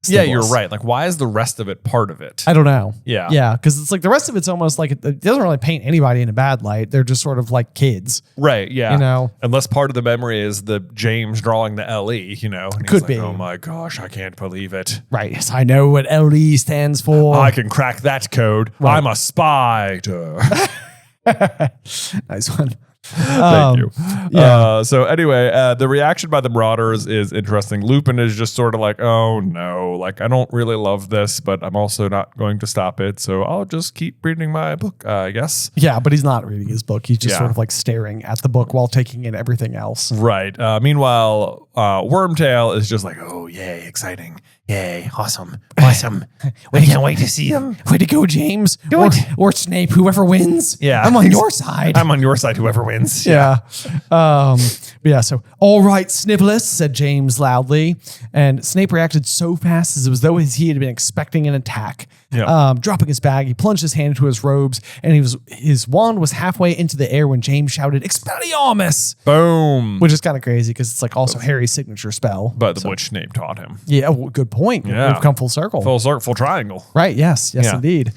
Yeah, you're right. Like, why is the rest of it part of it? I don't know. Yeah. Yeah, because it's like the rest of it's almost like it doesn't really paint anybody in a bad light. They're just sort of like kids. Right, yeah. You unless part of the memory is the James drawing the LE, And he's could be. Oh my gosh, I can't believe it. Right. Yes, I know what LE stands for. I can crack that code. Right. I'm a spider. Nice one. Thank you. Yeah. So anyway, the reaction by the Marauders is interesting. Lupin is just sort of like, oh no, like I don't really love this, but I'm also not going to stop it. So I'll just keep reading my book, I guess. Yeah, but he's not reading his book. He's just sort of like staring at the book while taking in everything else. Right. Meanwhile, Wormtail is just like, oh, yay, exciting. Yay, awesome. We can't wait to see him. Way to go, James. Or Snape, whoever wins. Yeah. I'm on your side. I'm on your side, whoever wins. Yeah. So, all right, Snivelous, said James loudly. And Snape reacted so fast as it was though he had been expecting an attack. Yeah. Dropping his bag, he plunged his hand into his robes, and his wand was halfway into the air when James shouted, Expelliarmus! Boom. Which is kind of crazy because it's like also Harry's signature spell. But which Snape taught him. Yeah, well, good point. Yeah. We've come full circle. Full triangle. Right, yes, Yeah. indeed.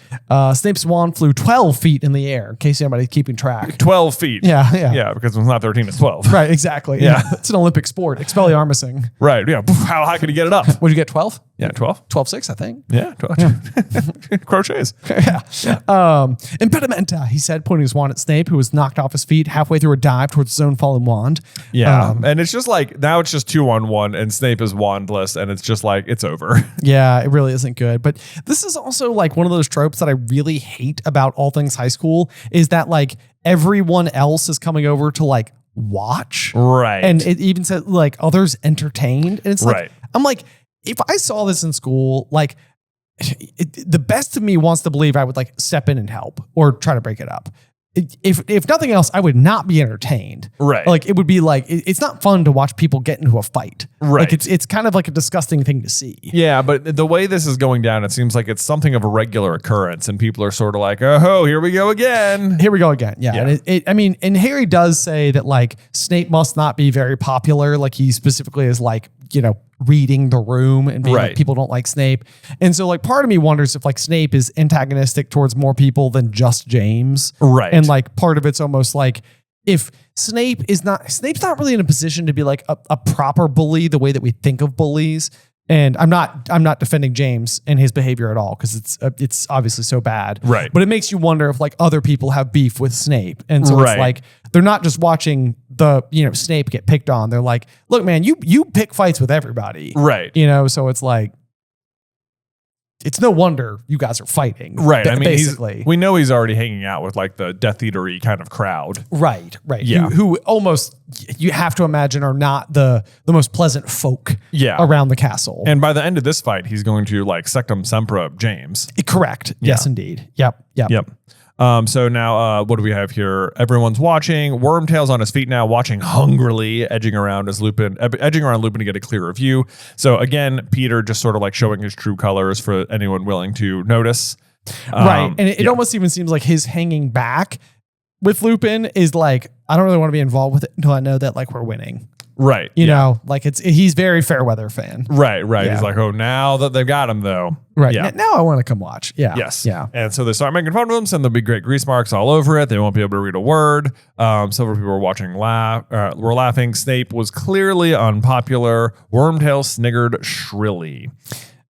Snape's wand flew 12 feet in the air, in case anybody's keeping track. 12 feet. Yeah. Yeah, because it's not 13, it's 12. Right, exactly. Yeah. It's an Olympic sport. Expelliarmusing. Right, yeah. How high could he get it up? What'd you get, 12? Yeah, 12. 12.6, I think. Yeah, 12. Crochets. Yeah. Impedimenta, he said, pointing his wand at Snape, who was knocked off his feet halfway through a dive towards his own fallen wand. Yeah. And it's just like, now it's just 2-on-1 and Snape is wandless and it's just like, it's over. Yeah, it really isn't good. But this is also like one of those tropes that I really hate about all things high school is that like everyone else is coming over to like watch. Right. And it even said like others entertained. And it's like, Right. I'm like, if I saw this in school, like the best of me wants to believe I would like step in and help or try to break it up. If nothing else, I would not be entertained. Right. Like it would be like, it's not fun to watch people get into a fight. Right. Like it's kind of like a disgusting thing to see. Yeah, but the way this is going down, it seems like it's something of a regular occurrence and people are sort of like, oh, here we go again. Here we go again. Yeah. Yeah. And and Harry does say that like Snape must not be very popular. Like he specifically is like, reading the room and being like, Right. people don't like Snape. And so like part of me wonders if like Snape is antagonistic towards more people than just James. Right. And like part of it's almost like if Snape's not really in a position to be like a proper bully the way that we think of bullies. And I'm not defending James and his behavior at all because it's obviously so bad. Right. But it makes you wonder if like other people have beef with Snape. And so Right. it's like they're not just watching the Snape get picked on. They're like, look, man, you pick fights with everybody. Right. So it's like it's no wonder you guys are fighting. Right. I mean, basically. we know he's already hanging out with like the Death Eater-y kind of crowd. Right. Yeah. Who almost, you have to imagine, are not the most pleasant folk Yeah. around the castle. And by the end of this fight, he's going to like Sectum Sempra James. Correct. Yes, indeed. Yep. So now, what do we have here? Everyone's watching. Wormtail's on his feet now, watching hungrily, edging around Lupin to get a clearer view. So again, Peter just sort of like showing his true colors for anyone willing to notice. Right. And it almost even seems like his hanging back with Lupin is like, I don't really want to be involved with it until I know that like we're winning. Right. You know, like he's very fair weather fan. Right. Yeah. He's like, oh, now that they've got him though. Right. Yeah. Now I want to come watch. Yeah. Yes. Yeah. And so they start making fun of him, and there'll be great grease marks all over it. They won't be able to read a word. Several people were watching were laughing. Snape was clearly unpopular. Wormtail sniggered shrilly.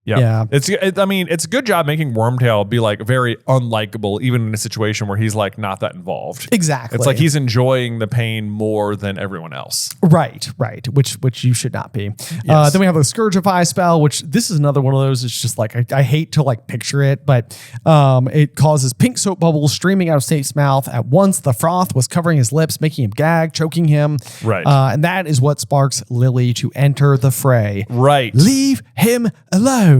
Yeah. It's a good job making Wormtail be like very unlikable, even in a situation where he's like not that involved. Exactly. It's like he's enjoying the pain more than everyone else. Right. Which you should not be. Yes. Then we have the Scourgify spell, which this is another one of those. It's just like, I hate to like picture it, but it causes pink soap bubbles streaming out of Snape's mouth. At once, the froth was covering his lips, making him gag, choking him. Right. And that is what sparks Lily to enter the fray. Right. Leave him alone.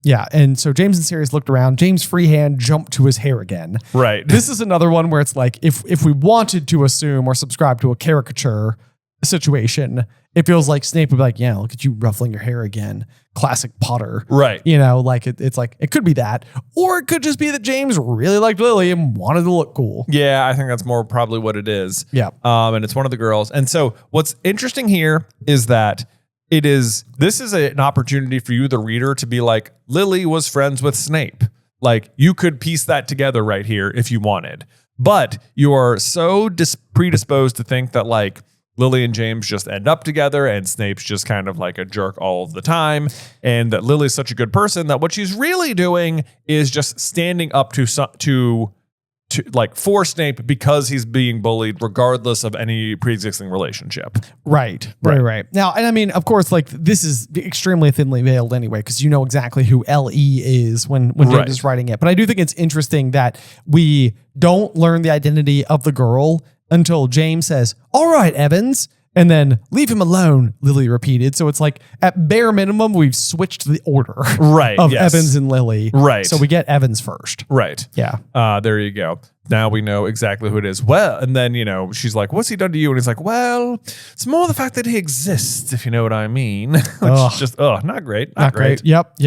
Yeah, and so James and Sirius looked around. James' free hand jumped to his hair again. Right. This is another one where it's like, if we wanted to assume or subscribe to a caricature situation, it feels like Snape would be like, yeah, look at you ruffling your hair again. Classic Potter. Right. You know, like it's like, it could be that, or it could just be that James really liked Lily and wanted to look cool. Yeah, I think that's more probably what it is. Yeah. And it's one of the girls. And so what's interesting here is that this is an opportunity for you, the reader, to be like, Lily was friends with Snape. Like, you could piece that together right here if you wanted. But you are so predisposed to think that like Lily and James just end up together and Snape's just kind of like a jerk all of the time. And that Lily's such a good person that what she's really doing is just standing up to like for Snape because he's being bullied regardless of any pre-existing relationship. Right. Now, and I mean, of course, like this is extremely thinly veiled anyway, because you know exactly who L.E. is when James is writing it. But I do think it's interesting that we don't learn the identity of the girl until James says, all right, Evans. And then leave him alone, Lily repeated. So it's like at bare minimum, we've switched the order of Evans and Lily. Right. So we get Evans first. Right. Yeah. There you go. Now we know exactly who it is. Well, and then, you know, she's like, what's he done to you? And he's like, well, it's more the fact that he exists, if you know what I mean. Which is just, not great. Not great. Yep.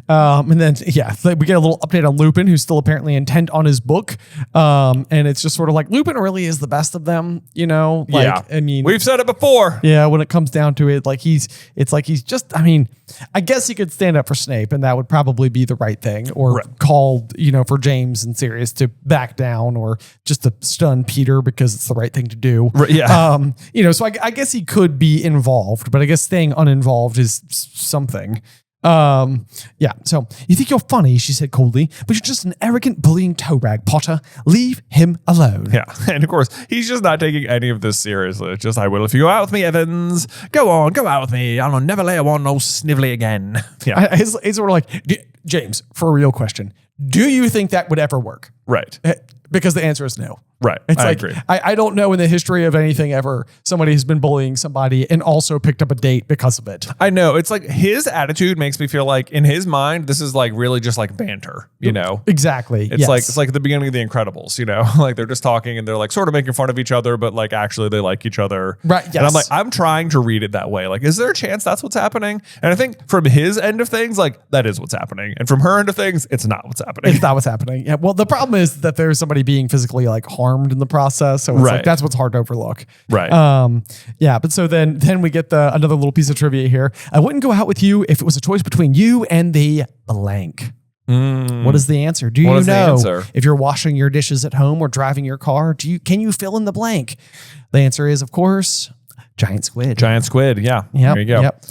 And then, we get a little update on Lupin, who's still apparently intent on his book. And it's just sort of like, Lupin really is the best of them, you know? Like, I mean, we've said it before. Yeah, when it comes down to it, like he's just, I mean, I guess he could stand up for Snape and that would probably be the right thing, or call, you know, for James and Sirius to back down, or just to stun Peter because it's the right thing to do. Right, yeah. You know, so I guess he could be involved, but I guess staying uninvolved is something. Yeah. So you think you're funny, she said coldly, but you're just an arrogant, bullying toe rag, Potter. Leave him alone. Yeah. And of course, he's just not taking any of this seriously. It's just, I will if you go out with me, Evans. Go on, go out with me. I'll never lay on no snively again. Yeah. It's sort of like, James, for a real question, do you think that would ever work? Right. Because the answer is no. Right. It's I like, agree. I don't know in the history of anything ever somebody has been bullying somebody and also picked up a date because of it. I know. It's like his attitude makes me feel like in his mind, this is like really just like banter, you know? Exactly. It's like the beginning of The Incredibles, you know? Like they're just talking and they're like sort of making fun of each other, but like actually they like each other. Right. Yes. And I'm like, I'm trying to read it that way. Like, is there a chance that's what's happening? And I think from his end of things, like that is what's happening. And from her end of things, it's not what's happening. It's not what's happening. Yeah. Well, the problem is that there's somebody being physically like harmed in the process. So it's like, that's what's hard to overlook. Right. Yeah. But so then we get another little piece of trivia here. I wouldn't go out with you if it was a choice between you and the blank. What is the answer? Do you know if you're washing your dishes at home or driving your car? Can you fill in the blank? The answer is, of course, giant squid. Giant squid. Yeah. Yep, there you go. Yep.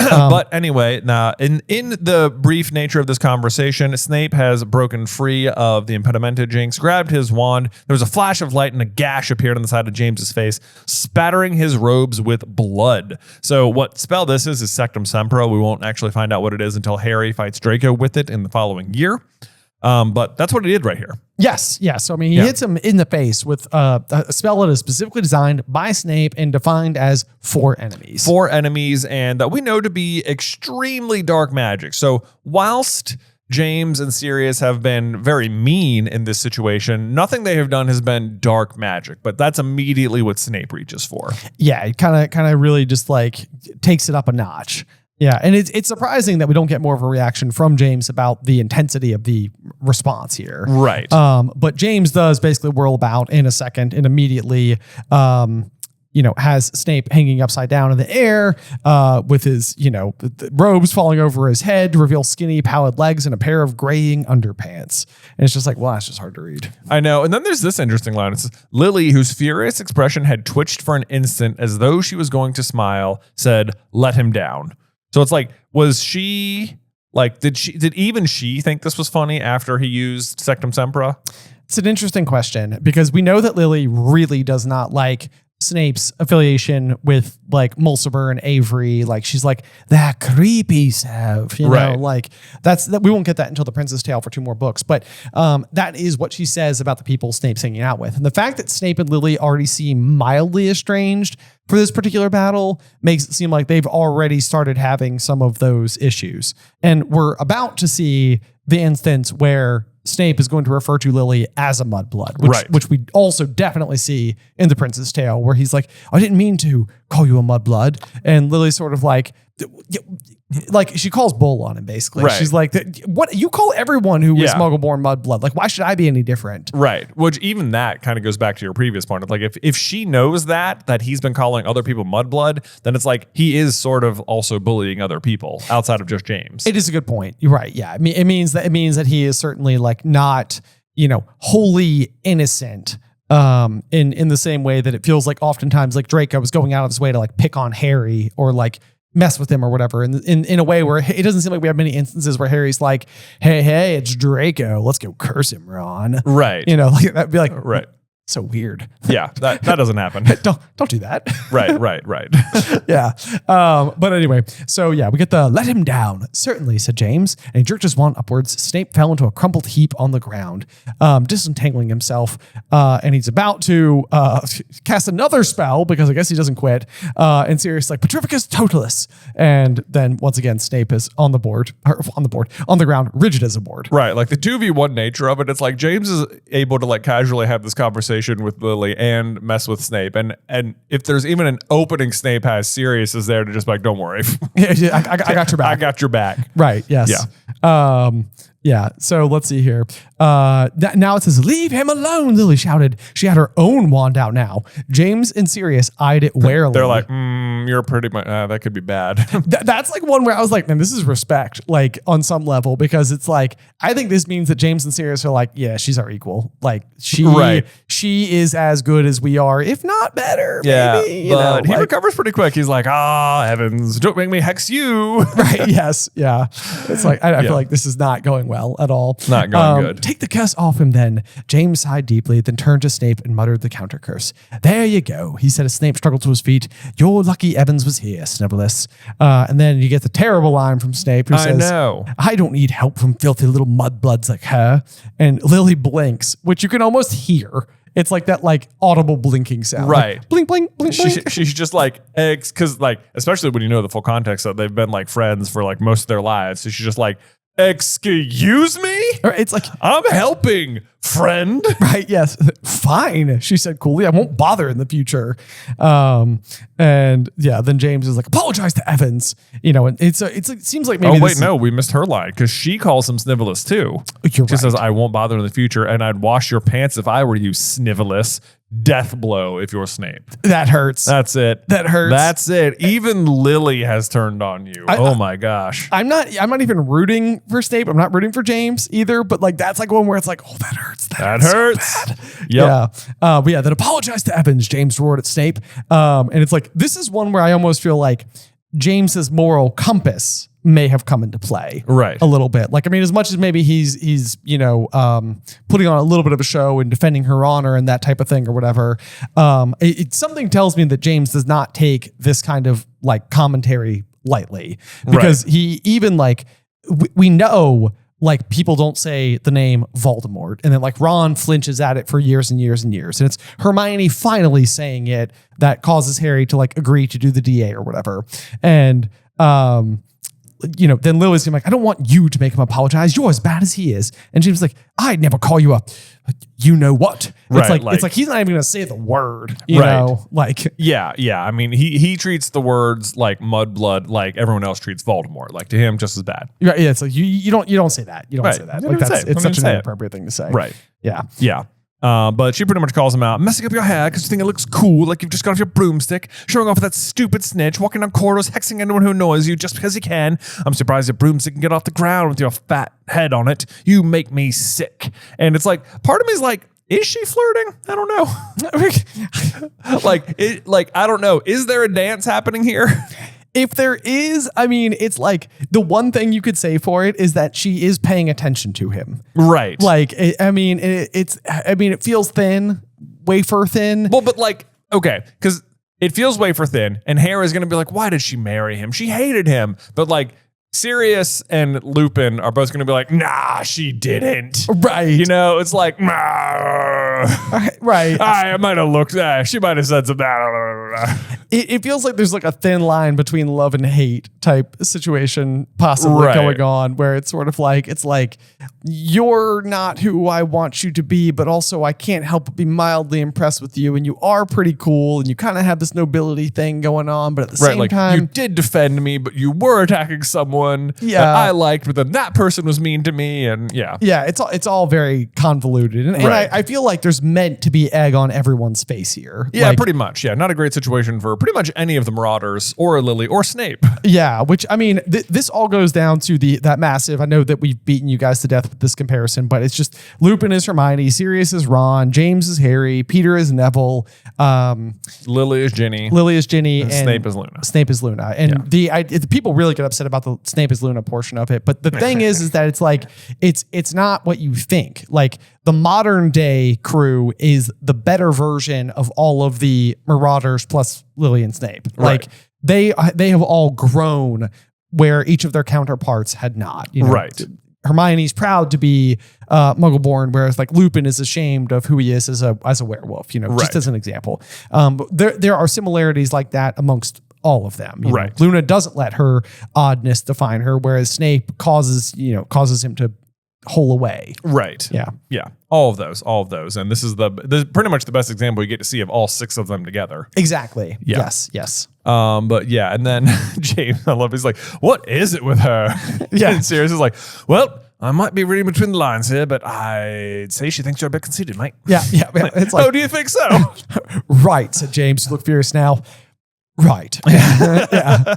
But anyway, now in the brief nature of this conversation, Snape has broken free of the impedimenta jinx, grabbed his wand. There was a flash of light and a gash appeared on the side of James's face, spattering his robes with blood. So what spell this is Sectum Sempra. We won't actually find out what it is until Harry fights Draco with it in the following year. But that's what he did right here. Yes. So, I mean, he hits him in the face with a spell that is specifically designed by Snape and defined as 4 enemies. 4 enemies, and we know to be extremely dark magic. So whilst James and Sirius have been very mean in this situation, nothing they have done has been dark magic, but that's immediately what Snape reaches for. Yeah, it kind of really just like takes it up a notch. Yeah, and it's surprising that we don't get more of a reaction from James about the intensity of the response here. Right. But James does basically whirl about in a second and immediately, has Snape hanging upside down in the air with his, the robes falling over his head to reveal skinny, pallid legs and a pair of graying underpants. And it's just like, well, that's just hard to read. I know. And then there's this interesting line. It says, Lily, whose furious expression had twitched for an instant as though she was going to smile, said, "Let him down." So it's like, was she like, did even she think this was funny after he used Sectum Sempra? It's an interesting question because we know that Lily really does not like Snape's affiliation with like Mulciber and Avery. Like she's like that creepy self, know, like that we won't get that until the Prince's Tale for 2 more books. But that is what she says about the people Snape's hanging out with. And the fact that Snape and Lily already seem mildly estranged for this particular battle makes it seem like they've already started having some of those issues. And we're about to see the instance where Snape is going to refer to Lily as a mudblood, which we also definitely see in The Prince's Tale, where he's like, "I didn't mean to call you a mudblood," and Lily's sort of like she calls bull on him basically. Right. She's like, "What you call everyone who is Muggle-born mudblood? Like, why should I be any different?" Right. Which even that kind of goes back to your previous point. Like if she knows that he's been calling other people mudblood, then it's like he is sort of also bullying other people outside of just James. It is a good point. You're right. Yeah. I mean, it means that he is certainly like not, wholly innocent. In the same way that it feels like oftentimes like Draco was going out of his way to like pick on Harry or like mess with him or whatever. And in a way where it doesn't seem like we have many instances where Harry's like, hey, it's Draco. Let's go curse him, Ron. Right. Like that'd be like, right. So weird. Yeah, that doesn't happen. Don't do that. Right. Yeah. But anyway, so yeah, we get the "let him down." "Certainly," said James, and he jerked his wand upwards. Snape fell into a crumpled heap on the ground, disentangling himself, and he's about to cast another spell because I guess he doesn't quit. And Sirius like, "Petrificus totalis," and then once again Snape is on the ground, rigid as a board. Right, like the 2v1 nature of it. It's like James is able to like casually have this conversation with Lily and mess with Snape, and if there's even an opening Snape has, Sirius is there to just like, don't worry. I got your back. I got your back. Right. Yes. Yeah. Yeah. So let's see here. Now it says, "Leave him alone," Lily shouted. She had her own wand out now. James and Sirius eyed it warily. They're like, you're pretty much, that could be bad. That's like one where I was like, man, this is respect, like on some level, because it's like, I think this means that James and Sirius are like, yeah, she's our equal. Like she is as good as we are, if not better. Yeah. Maybe, but he recovers pretty quick. He's like, heavens, don't make me hex you. Right. Yes. Yeah. It's like, I feel like this is not going well at all. Not going good. "Take the curse off him then." James sighed deeply, then turned to Snape and muttered the counter curse. "There you go," he said as Snape struggled to his feet. "You're lucky Evans was here, Snibbolus." And then you get the terrible line from Snape who says, "I don't need help from filthy little mudbloods like her." And Lily blinks, which you can almost hear. It's like that like audible blinking sound. Right. Like, blink, blink, blink, blink. She's just like, because like, especially when you know the full context that they've been like friends for like most of their lives. So she's just like, "Excuse me?" Or it's like, "I'm helping, friend." Right. Yes. "Fine," she said coolly. "I won't bother in the future." And yeah, then James is like, "Apologize to Evans." And it seems like maybe. Oh wait, no, we missed her line because she calls him Snivellus too. You're she says, "I won't bother in the future, and I'd wash your pants if I were you, Snivellus. Death blow if you're Snape." That hurts. That's it. That hurts. That's it. Even Lily has turned on you. Oh my gosh. I'm not even rooting for Snape. I'm not rooting for James either. But like that's like one where it's like, oh, that hurts. That hurts. So bad. Yep. Yeah. But yeah, then "Apologize to Evans," James roared at Snape. And it's like this is one where I almost feel like James's moral compass may have come into play Right. a little bit. Like, I mean, as much as maybe he's putting on a little bit of a show and defending her honor and that type of thing or whatever. Something tells me that James does not take this kind of like commentary lightly, because he even like, we know like people don't say the name Voldemort, and then like Ron flinches at it for years and years and years. And it's Hermione finally saying it that causes Harry to like agree to do the DA or whatever. And, then Lily's like, I don't want you to make him apologize. You're as bad as he is. And James is like, I'd never call you up. You know what? Right, It's like he's not even going to say the word, you know? Like, yeah. I mean, he treats the words like mudblood, like everyone else treats Voldemort. Like to him, just as bad. yeah, it's like you don't say that. You don't say that. Like it's such an inappropriate thing to say. Right. Yeah. Yeah. But she pretty much calls him out, messing up your hair because you think it looks cool, like you've just got off your broomstick, showing off with that stupid snitch, walking down corridors, hexing anyone who annoys you just because you can. I'm surprised your broomstick can get off the ground with your fat head on it. You make me sick. And it's like, part of me is like, is she flirting? I don't know. I don't know. Is there a dance happening here? If there is, I mean, it's like the one thing you could say for it is that she is paying attention to him. Right. Like, it feels thin, wafer thin. Well, but like, okay, because it feels wafer thin, and Harry's going to be like, why did she marry him? She hated him. But like, Sirius and Lupin are both going to be like, nah, she didn't. Right. You know, it's like, nah. Right. I might have looked, she might have said something. It feels like there's like a thin line between love and hate type situation possibly going on, where it's sort of like, it's like, you're not who I want you to be, but also I can't help but be mildly impressed with you, and you are pretty cool, and you kind of have this nobility thing going on, but at the same time, you did defend me, but you were attacking someone that I liked, but then that person was mean to me, and yeah, it's all very convoluted, and I feel like there's meant to be egg on everyone's face here. Yeah, like, pretty much. Yeah, not a great situation for pretty much any of the Marauders or Lily or Snape. Yeah, which I mean, this all goes down to that massive. I know that we've beaten you guys to death with this comparison, but it's just Lupin is Hermione, Sirius is Ron, James is Harry, Peter is Neville, Lily is Ginny, and Snape is Luna. Snape is Luna, and the people really get upset about the Snape is Luna portion of it. But the thing is that it's like it's not what you think. Like the modern day crew is the better version of all of the Marauders plus Lily and Snape. Like they have all grown where each of their counterparts had not. You know? Right. Hermione's proud to be Muggle-born, whereas like Lupin is ashamed of who he is as a werewolf. You know, just as an example. But there are similarities like that amongst all of them. You know? Luna doesn't let her oddness define her, whereas Snape causes him to hole away. Right. Yeah. All of those. And this is pretty much the best example you get to see of all six of them together. Exactly. Yeah. Yes. But yeah, and then James, I love, he's like, what is it with her? Yeah. And Sirius is like, well, I might be reading between the lines here, but I'd say she thinks you're a bit conceited, mate. Yeah. It's like, oh, do you think so? Right, said James. You look furious now. Right. Yeah.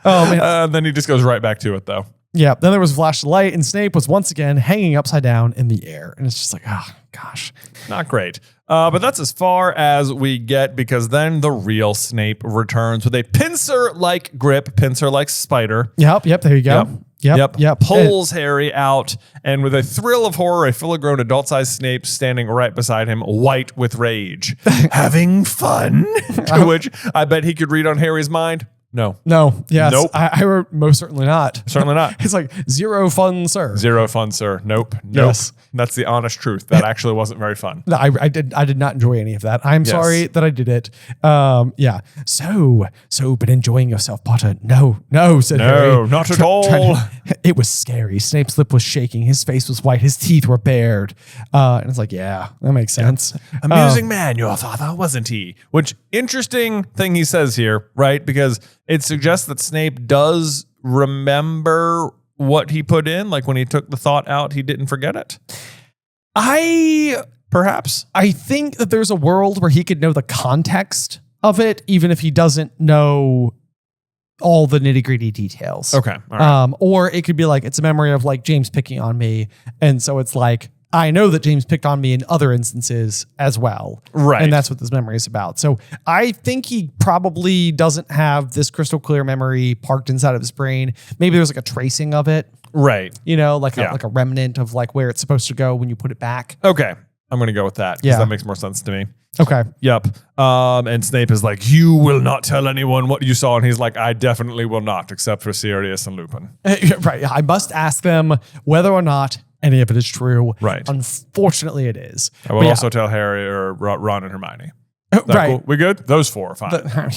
Oh, man. And then he just goes right back to it, though. Yeah. Then there was a flash of light, and Snape was once again hanging upside down in the air. And it's just like, oh, gosh. Not great. But that's as far as we get, because then the real Snape returns with a pincer-like grip, pincer-like spider. Yep. There you go. Yep. Pulls Harry out, and with a thrill of horror, a fully grown adult-sized Snape standing right beside him, white with rage. Having fun? To which I bet he could read on Harry's mind. No. Yes. Nope. I wrote most certainly not. Certainly not. It's like zero fun, sir. Zero fun, sir. Nope. Yes. That's the honest truth. That actually wasn't very fun. No, I did not enjoy any of that. I'm sorry that I did it. Yeah. So been enjoying yourself, Potter? No, said Harry. No, not at all. It was scary. Snape's lip was shaking. His face was white. His teeth were bared. And it's like, yeah, that makes sense. Amusing man, your father, wasn't he? Which interesting thing he says here, right? Because it suggests that Snape does remember what he put in, like when he took the thought out, he didn't forget it. I think that there's a world where he could know the context of it, even if he doesn't know all the nitty-gritty details. Okay. All right. Or it could be like, it's a memory of like James picking on me. And so it's like, I know that James picked on me in other instances as well. Right. And that's what this memory is about. So I think he probably doesn't have this crystal clear memory parked inside of his brain. Maybe there's like a tracing of it. Right. You know, like a remnant of like where it's supposed to go when you put it back. Okay. I'm going to go with that because that makes more sense to me. Okay. Yep. And Snape is like, you will not tell anyone what you saw. And he's like, I definitely will not, except for Sirius and Lupin. Right. I must ask them whether or not any of it is true. Right. Unfortunately, it is. I will also tell Harry or Ron and Hermione. Right. Cool? We good? Those four are fine. Right?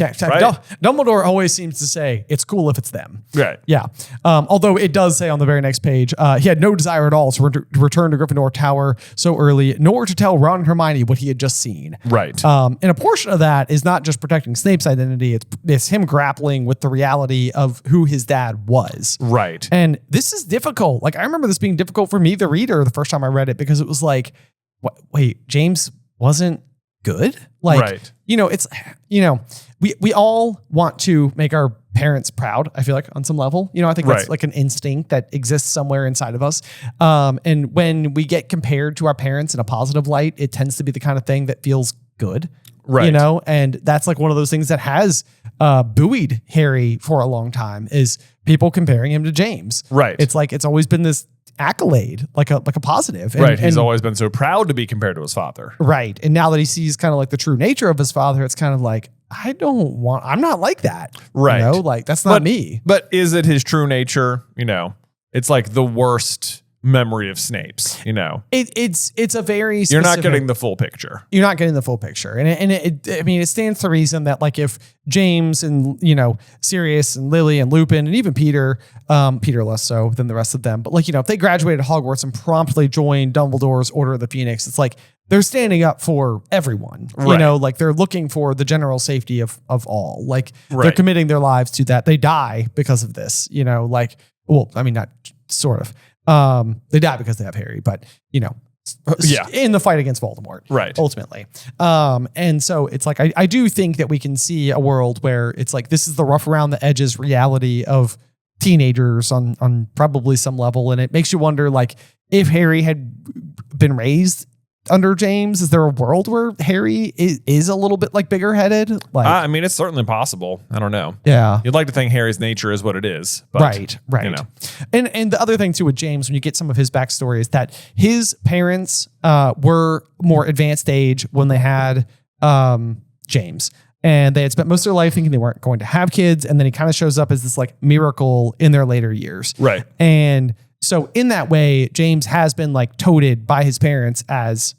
Dumbledore always seems to say it's cool if it's them. Right. Yeah. Although it does say on the very next page, he had no desire at all to return to Gryffindor Tower so early, nor to tell Ron and Hermione what he had just seen. Right. And a portion of that is not just protecting Snape's identity. It's him grappling with the reality of who his dad was. Right. And this is difficult. Like, I remember this being difficult for me, the reader, the first time I read it, because it was like, wait, James wasn't good? Like, right. It's, we all want to make our parents proud, I feel like, on some level. I think that's like an instinct that exists somewhere inside of us. And when we get compared to our parents in a positive light, it tends to be the kind of thing that feels good. Right. And that's like one of those things that has buoyed Harry for a long time, is people comparing him to James. Right. It's like, it's always been this accolade, like a positive. And, he's always been so proud to be compared to his father. Right. And now that he sees kind of like the true nature of his father, it's kind of like, I'm not like that. Right. Like, that's not me. But is it his true nature? It's like the worst memory of Snape's, It's a very specific, you're not getting the full picture. You're not getting the full picture. And it stands to reason that, like, if James and, Sirius and Lily and Lupin and even Peter less so than the rest of them, but, like, if they graduated Hogwarts and promptly joined Dumbledore's Order of the Phoenix, it's like they're standing up for everyone. Right. Like, they're looking for the general safety of all. Like, they're committing their lives to that. They die because of this, like, well, I mean, not sort of. They die because they have Harry, but in the fight against Voldemort, right? Ultimately, and so it's like I do think that we can see a world where it's like this is the rough around the edges reality of teenagers on probably some level, and it makes you wonder, like, if Harry had been raised under James, is there a world where Harry is a little bit like bigger headed? Like, I mean, it's certainly possible. I don't know. Yeah. You'd like to think Harry's nature is what it is. But, right. And the other thing too with James, when you get some of his backstory, is that his parents were more advanced age when they had James. And they had spent most of their life thinking they weren't going to have kids. And then he kind of shows up as this like miracle in their later years. Right. And so in that way, James has been like toted by his parents as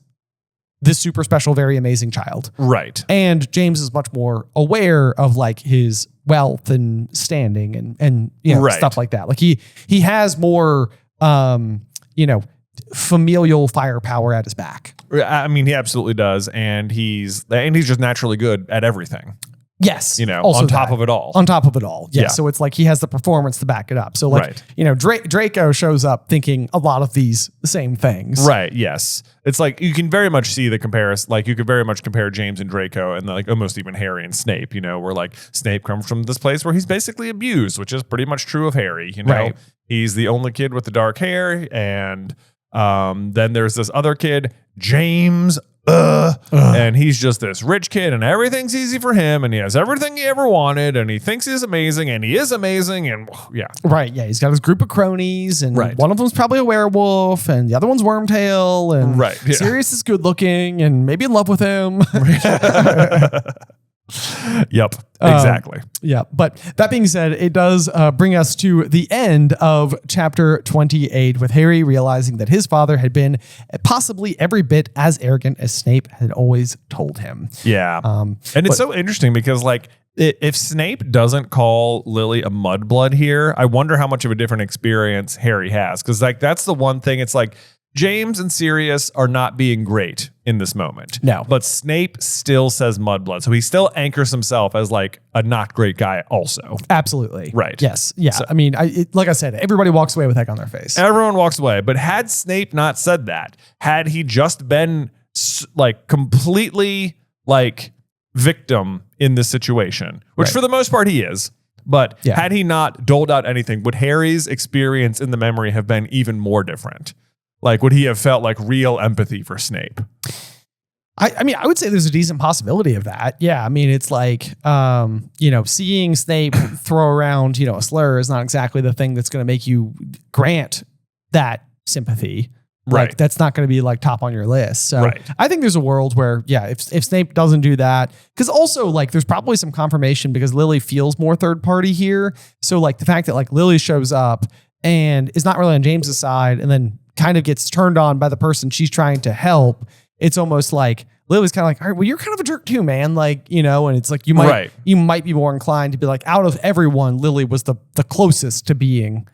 this super special, very amazing child. Right. And James is much more aware of like his wealth and standing and stuff like that. Like he has more, familial firepower at his back. I mean, he absolutely does. And he's just naturally good at everything. Yes. On top of it all. On top of it all. Yeah. Yeah. So it's like he has the performance to back it up. So like, Draco shows up thinking a lot of these same things. Right. Yes. It's like you can very much see the comparison. Like you could very much compare James and Draco and like almost even Harry and Snape, where like Snape comes from this place where he's basically abused, which is pretty much true of Harry. Right. He's the only kid with the dark hair. And then there's this other kid, James, and he's just this rich kid and everything's easy for him and he has everything he ever wanted and he thinks he's amazing and he is amazing and yeah. Right. Yeah. He's got his group of cronies and right. One of them's probably a werewolf and the other one's Wormtail and right. Yeah. Sirius is good looking and maybe in love with him. Yep, exactly. Yeah. But that being said, it does bring us to the end of chapter 28 with Harry realizing that his father had been possibly every bit as arrogant as Snape had always told him. Yeah. And it's so interesting because like if Snape doesn't call Lily a mudblood here, I wonder how much of a different experience Harry has. Because like that's the one thing, it's like James and Sirius are not being great in this moment. No. But Snape still says mudblood. So he still anchors himself as like a not great guy also. Absolutely. Right. Yes. Yeah. So, I mean, like I said, everybody walks away with egg on their face. Everyone walks away. But had Snape not said that, had he just been like completely like victim in this situation, which for the most part he is. But had he not doled out anything, would Harry's experience in the memory have been even more different? Like, would he have felt like real empathy for Snape? I mean, I would say there's a decent possibility of that. Yeah. I mean, it's like, seeing Snape throw around, a slur is not exactly the thing that's going to make you grant that sympathy. Right. Like, that's not going to be like top on your list. So Right. I think there's a world where, if Snape doesn't do that, because also like there's probably some confirmation because Lily feels more third party here. So like the fact that like Lily shows up and is not really on James's side and then kind of gets turned on by the person she's trying to help. It's almost like Lily's kind of like, all right, well, you're kind of a jerk too, man. Like, and it's like you might be more inclined to be like, out of everyone, Lily was the closest to being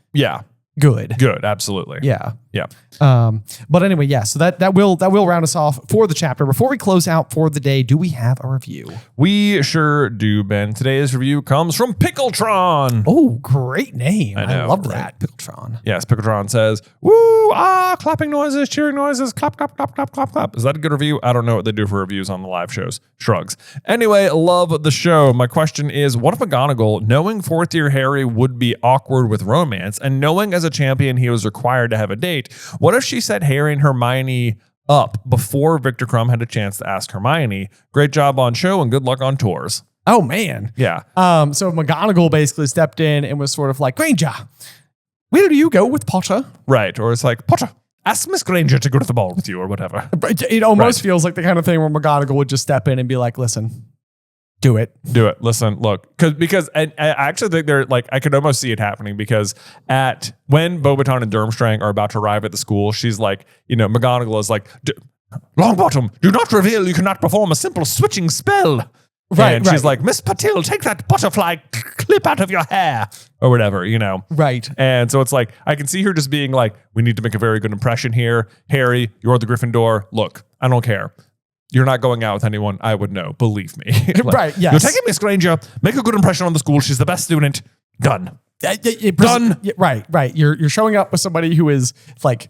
good. Good, absolutely. Yeah. Yeah. But anyway, so that will round us off for the chapter. Before we close out for the day, do we have a review? We sure do, Ben. Today's review comes from Pickletron. Oh, great name. I love right? that. Pickletron. Yes, Pickletron says, woo, clapping noises, cheering noises, clap, clap, clap, clap, clap, clap. Is that a good review? I don't know what they do for reviews on the live shows. Shrugs. Anyway, love the show. My question is, what if McGonagall, knowing fourth year Harry would be awkward with romance and knowing as a champion he was required to have a date, what if she set Harry and Hermione up before Victor Crumb had a chance to ask Hermione? Great job on show and good luck on tours. Oh, man. Yeah. So McGonagall basically stepped in and was sort of like, Granger, where do you go with Potter? Right. Or it's like, Potter, ask Miss Granger to go to the ball with you or whatever. It almost feels like the kind of thing where McGonagall would just step in and be like, listen, do it. Listen, look, because I actually think they're like, I could almost see it happening because when Beauxbaton and Durmstrang are about to arrive at the school, she's like, McGonagall is like, Longbottom, do not reveal you cannot perform a simple switching spell. Right. And she's like, Miss Patil, take that butterfly clip out of your hair or whatever, Right. And so it's like, I can see her just being like, we need to make a very good impression here. Harry, you're the Gryffindor. Look, I don't care. You're not going out with anyone I would know. Believe me. Right, yes. You're taking Miss Granger. Make a good impression on the school. She's the best student. Done. Done. Right. You're showing up with somebody who is like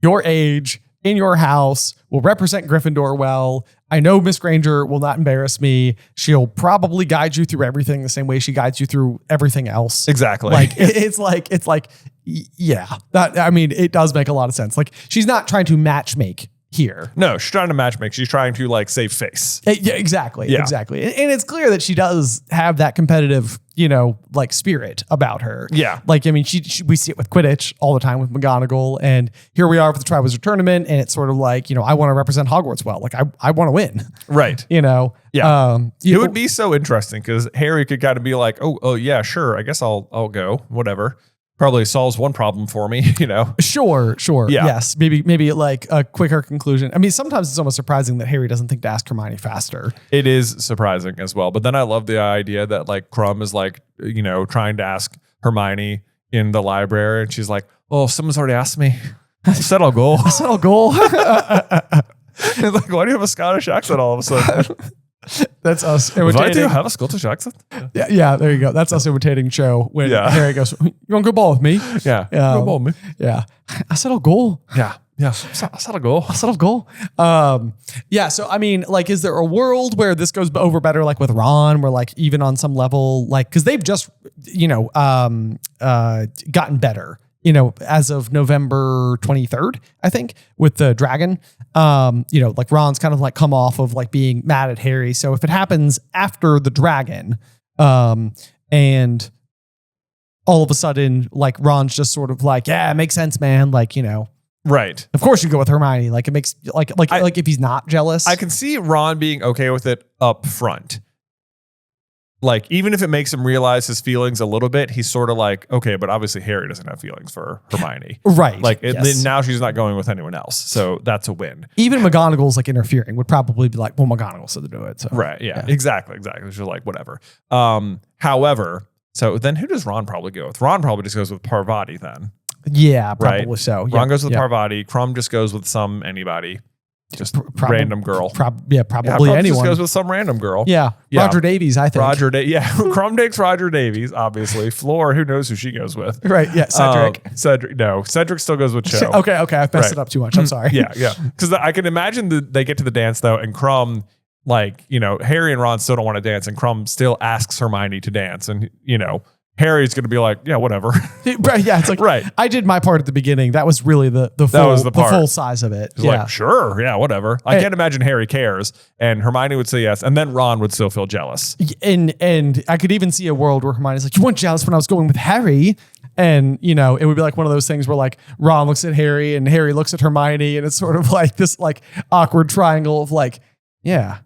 your age, in your house, will represent Gryffindor well. I know Miss Granger will not embarrass me. She'll probably guide you through everything the same way she guides you through everything else. Exactly. Like it's like, yeah. It does make a lot of sense. Like she's not trying to matchmake here. No, she's trying to matchmake. She's trying to like save face. Yeah, exactly. Yeah. Exactly. And it's clear that she does have that competitive, like spirit about her. Yeah. Like, we see it with Quidditch all the time with McGonagall. And here we are for the Triwizard Tournament. And it's sort of like, I want to represent Hogwarts well. Like I want to win. Right. Yeah. It would be so interesting because Harry could kind of be like, oh yeah, sure. I guess I'll go. Whatever. Probably solves one problem for me, Sure. Yeah. Yes. Maybe like a quicker conclusion. Sometimes it's almost surprising that Harry doesn't think to ask Hermione faster. It is surprising as well. But then I love the idea that like Crumb is like, trying to ask Hermione in the library. And she's like, oh, someone's already asked me. I said I'll go. It's like, why do you have a Scottish accent all of a sudden? That's us imitating. imitating. I do have a Scottish accent. Yeah, there you go. That's us imitating Cho when Harry goes, you want to go ball with me? Yeah. Go ball with me. Yeah. I said I'll go. Yeah. I said I'll go. So, is there a world where this goes over better, like with Ron, where like even on some level, like, because they've just, gotten better, as of November 23rd, I think, with the dragon. Like Ron's kind of like come off of like being mad at Harry. So if it happens after the dragon, and all of a sudden, like Ron's just sort of like, yeah, it makes sense, man. Like, right. Of course you go with Hermione. Like it makes like if he's not jealous. I can see Ron being okay with it up front. Like, even if it makes him realize his feelings a little bit, he's sort of like, okay, but obviously Harry doesn't have feelings for Hermione. Right. Like, now she's not going with anyone else. So that's a win. Even McGonagall's like interfering would probably be like, well, McGonagall said to do it. So. Right. Yeah. Exactly. She's like, whatever. However, so then who does Ron probably go with? Ron probably just goes with Parvati then. Yeah, probably so. Ron goes with Parvati. Crumb just goes with some anybody. Just random girl. Probably anyone. Just goes with some random girl. Yeah. Roger Davies, I think. Crumb takes Roger Davies, obviously. Floor, who knows who she goes with. Right. Yeah. Cedric. Cedric still goes with Cho. Okay. I messed it up too much. I'm sorry. Yeah. Because I can imagine they get to the dance though, and Crumb, like, Harry and Ron still don't want to dance, and Crumb still asks Hermione to dance, and Harry's going to be like, yeah, whatever. Right, yeah, it's like, right. I did my part at the beginning. That was really the full size of it. He's like, sure, yeah, whatever. I can't imagine Harry cares. And Hermione would say yes. And then Ron would still feel jealous. And I could even see a world where Hermione's like, you weren't jealous when I was going with Harry. And, you know, it would be like one of those things where like Ron looks at Harry and Harry looks at Hermione. And it's sort of like this like awkward triangle of like, yeah.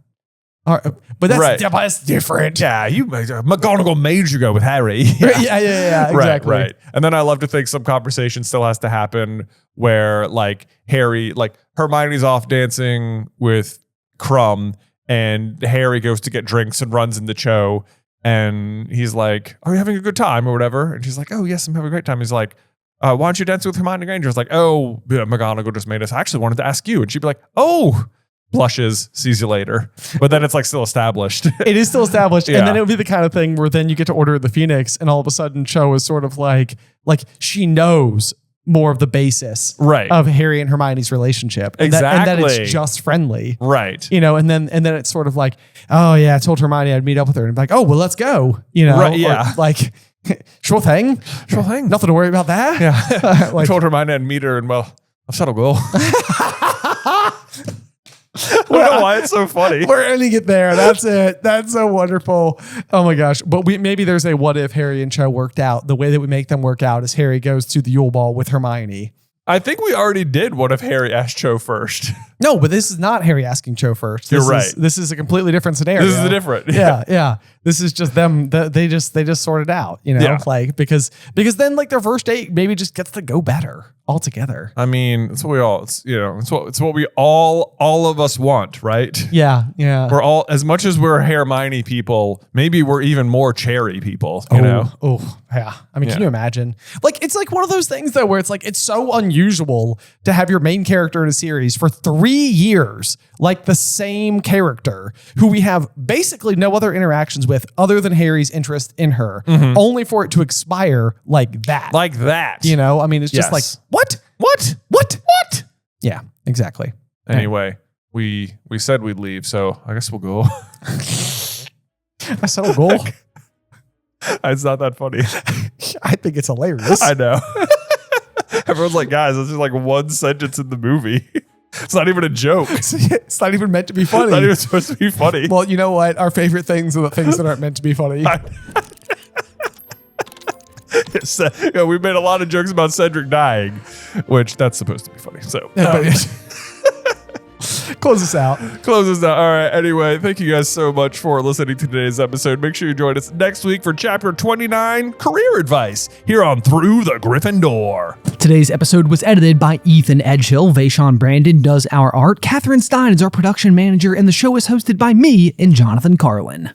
But that's different. Yeah, McGonagall made you go with Harry. yeah, exactly. Right. And then I love to think some conversation still has to happen where like Harry, like Hermione's off dancing with Crumb and Harry goes to get drinks and runs into Cho and he's like, are you having a good time or whatever? And she's like, oh yes, I'm having a great time. He's like, why don't you dance with Hermione Granger? It's like, oh, McGonagall just made us. I actually wanted to ask you. And she'd be like, oh, blushes, sees you later. But then it's like still established. It is still established. Yeah. And then it would be the kind of thing where then you get to Order of the Phoenix and all of a sudden Cho is sort of like she knows more of the basis of Harry and Hermione's relationship. And exactly. And that it's just friendly. Right. You know, and then it's sort of like, oh yeah, I told Hermione I'd meet up with her. And be like, oh, well, let's go. You know, right, yeah. Or like, sure thing. Nothing to worry about that. Yeah. I told Hermione I'd meet her and well, I've settled goal. I don't know why it's so funny. We're ending it there. That's it. That's so wonderful. Oh my gosh. But maybe there's a what if Harry and Cho worked out. The way that we make them work out is Harry goes to the Yule Ball with Hermione. I think we already did what if Harry asked Cho first. No, but this is not Harry asking Cho first. You're right. This is a completely different scenario. This is different. Yeah. This is just them. They just sort it out, you know, like because then like their first date maybe just gets to go better altogether. I mean, it's what we all, it's what we all of us want, right? Yeah. We're all, as much as we're Hermione people, maybe we're even more Cherry people, you know? Oh, yeah. I mean, can you imagine? Like, it's like one of those things though, where it's like, it's so unusual to have your main character in a series for 3 years, like the same character who we have basically no other interactions with other than Harry's interest in her, only for it to expire like that. Like that. You know, I mean, it's just like, what? Yeah, exactly. Anyway, we said we'd leave, so I guess we'll go. I said a goal. It's not that funny. I think it's hilarious. I know. Everyone's like, guys, this is like one sentence in the movie. It's not even a joke. It's not even meant to be funny. It's not even supposed to be funny. Well, you know what? Our favorite things are the things that aren't meant to be funny. We made a lot of jokes about Cedric dying, which that's supposed to be funny. So close us out. All right. Anyway, thank you guys so much for listening to today's episode. Make sure you join us next week for Chapter 29, Career Advice, here on Through the Griffin Door. Today's episode was edited by Ethan Edghill. Vaishon Brandon does our art. Catherine Stein is our production manager, and the show is hosted by me and Jonathan Carlin.